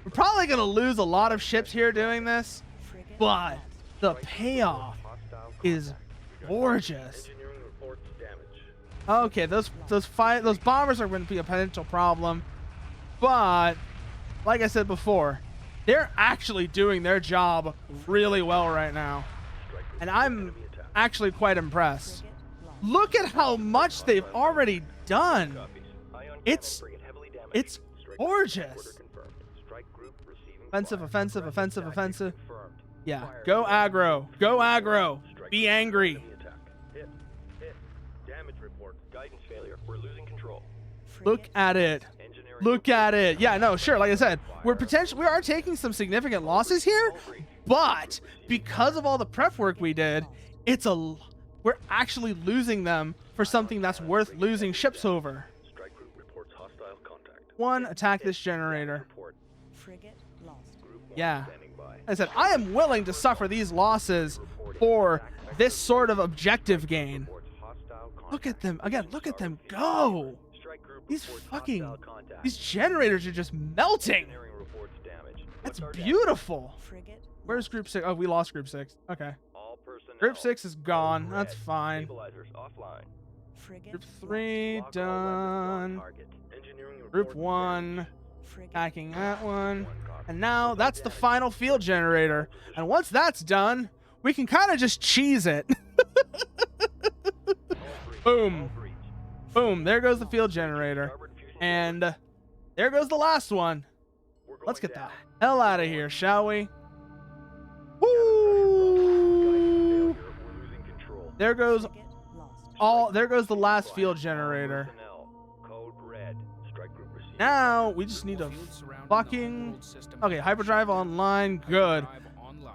We're probably going to lose a lot of ships here doing this, but the payoff is gorgeous. Engineering reports damage. Okay, those bombers are going to be a potential problem, but like I said before, they're actually doing their job really well right now, and I'm actually quite impressed. Look at how much they've already done. It's gorgeous. Offensive, offensive, offensive, offensive. Yeah, go aggro, go aggro. Be angry. Hit. Damage report. Guidance failure. We're losing control. Look at it. Look at it. Yeah, no, sure. Like I said, we are taking some significant losses here, but because of all the prep work we did, we're actually losing them for something that's worth losing ships over. Strike group reports hostile contact. 1, attack this generator. Report. Frigate lost. Group 1 Yeah. standing by. I said, I am willing to suffer these losses for this sort of objective gain. Reports hostile contact. Look at them. Again, look at them go. Strike group These reports fucking, hostile contact. these generators are just melting. Engineering reports damage. That's What's our damage? beautiful. Frigate Where's Group 6? Oh, we lost Group 6. Okay. All personnel. Group 6 is gone. Red. That's fine. Stabilizers offline. Frigate Group lost. 3 Lock all weapons on done. target. Engineering Group reports 1 Frigate attacking that one. One copy. And now that's the final field generator. And once that's done, we can kind of just cheese it. Boom. All breach. Boom. There goes the field generator. Starboard fusion And there goes the last one. We're going Let's get the down. hell out of here, shall we? Woo! Woo! We're losing control. There goes Frigate lost. there goes the last field generator. Personnel. Code red. Strike group received. Now we just need to Fields surrounding the fucking homeworld system okay, have hyperdrive shut down. online, good. Hyperdrive online.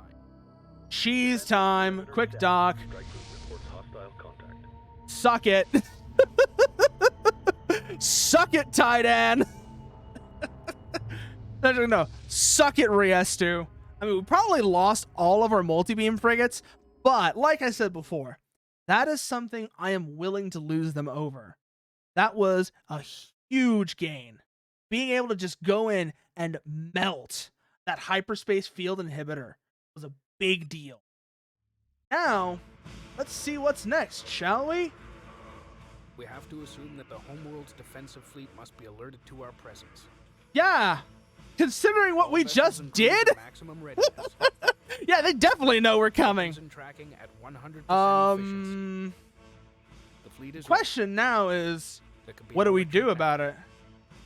Cheese time, quick dock. Strike group reports hostile contact. Suck it. Suck it, Titan. No, suck it, Riestu. I mean, we probably lost all of our multi-beam frigates, but like I said before, that is something I am willing to lose them over. That was a huge gain. Being able to just go in and melt that hyperspace field inhibitor was a big deal. Now, let's see what's next, shall we? We have to assume that the homeworld's defensive fleet must be alerted to our presence. Yeah, considering what All we vessels just and did, crews at maximum readiness. yeah, they definitely know we're coming. And tracking at 100% efficiency. The fleet is Question now is, ready. There could be what do no we do retreat about it?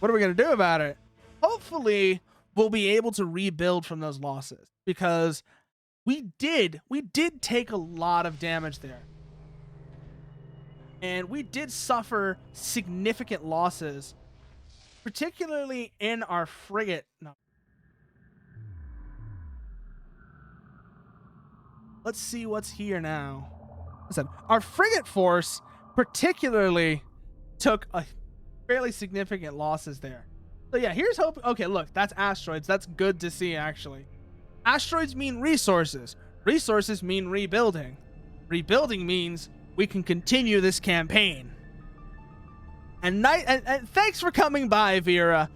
What are we gonna do about it? hopefully we'll be able to rebuild from those losses, because we did take a lot of damage there. And we did suffer significant losses, particularly in our frigate. No. Let's see what's here now. Listen, our frigate force particularly took a fairly significant losses there. So yeah, here's hope. Okay, look, that's asteroids. That's good to see, actually. Asteroids mean resources. Resources mean rebuilding. Rebuilding means we can continue this campaign. And thanks for coming by, Vera.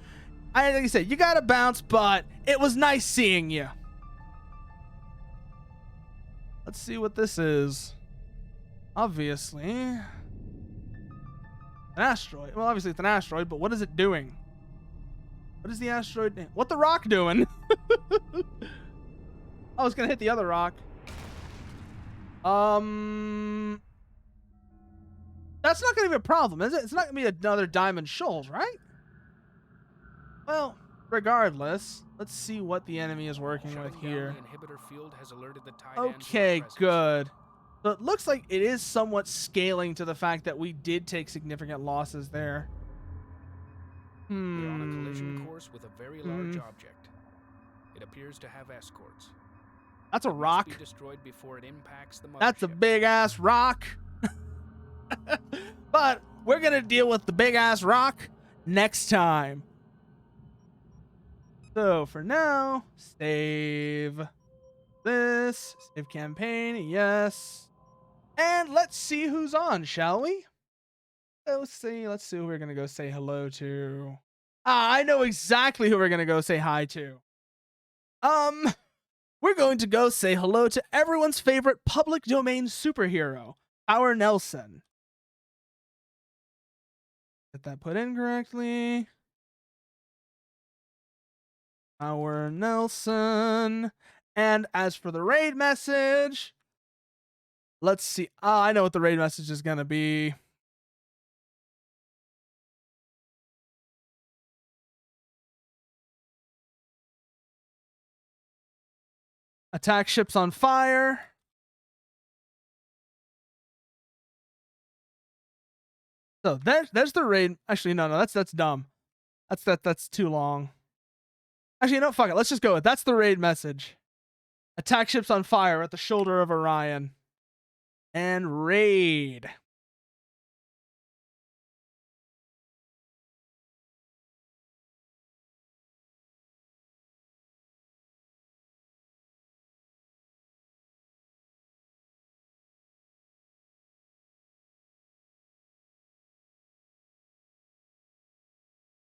Like I said, you gotta bounce, but it was nice seeing you. Let's see what this is. Obviously, an asteroid. Well, obviously it's an asteroid, but what is it doing? What is the asteroid name? What the rock doing? Oh, it's gonna hit the other rock. That's not gonna be a problem, is it? It's not gonna be another Diamond Shoals, right? Well, regardless, let's see what the enemy is working with here. Inhibitor field has alerted the Taidan Okay, good. So it looks like it is somewhat scaling to the fact that we did take significant losses there. They're on a collision course with a very large object. It appears to have escorts. That's a rock. It must be destroyed before it impacts the mothership. That's a big ass rock. But we're gonna deal with the big ass rock next time. So for now, save this, save campaign, yes. And let's see who's on, shall we? Let's see who we're gonna go say hello to. I know exactly who we're gonna go say hi to. We're going to go say hello to everyone's favorite public domain superhero, Power Nelson. Get that put in correctly. Power Nelson. And as for the raid message, let's see. I know what the raid message is going to be. Attack ships on fire. So there's the raid. Actually, no, that's dumb. That's too long. Actually, no, fuck it. Let's just go with that's the raid message. Attack ships on fire at the shoulder of Orion. And raid.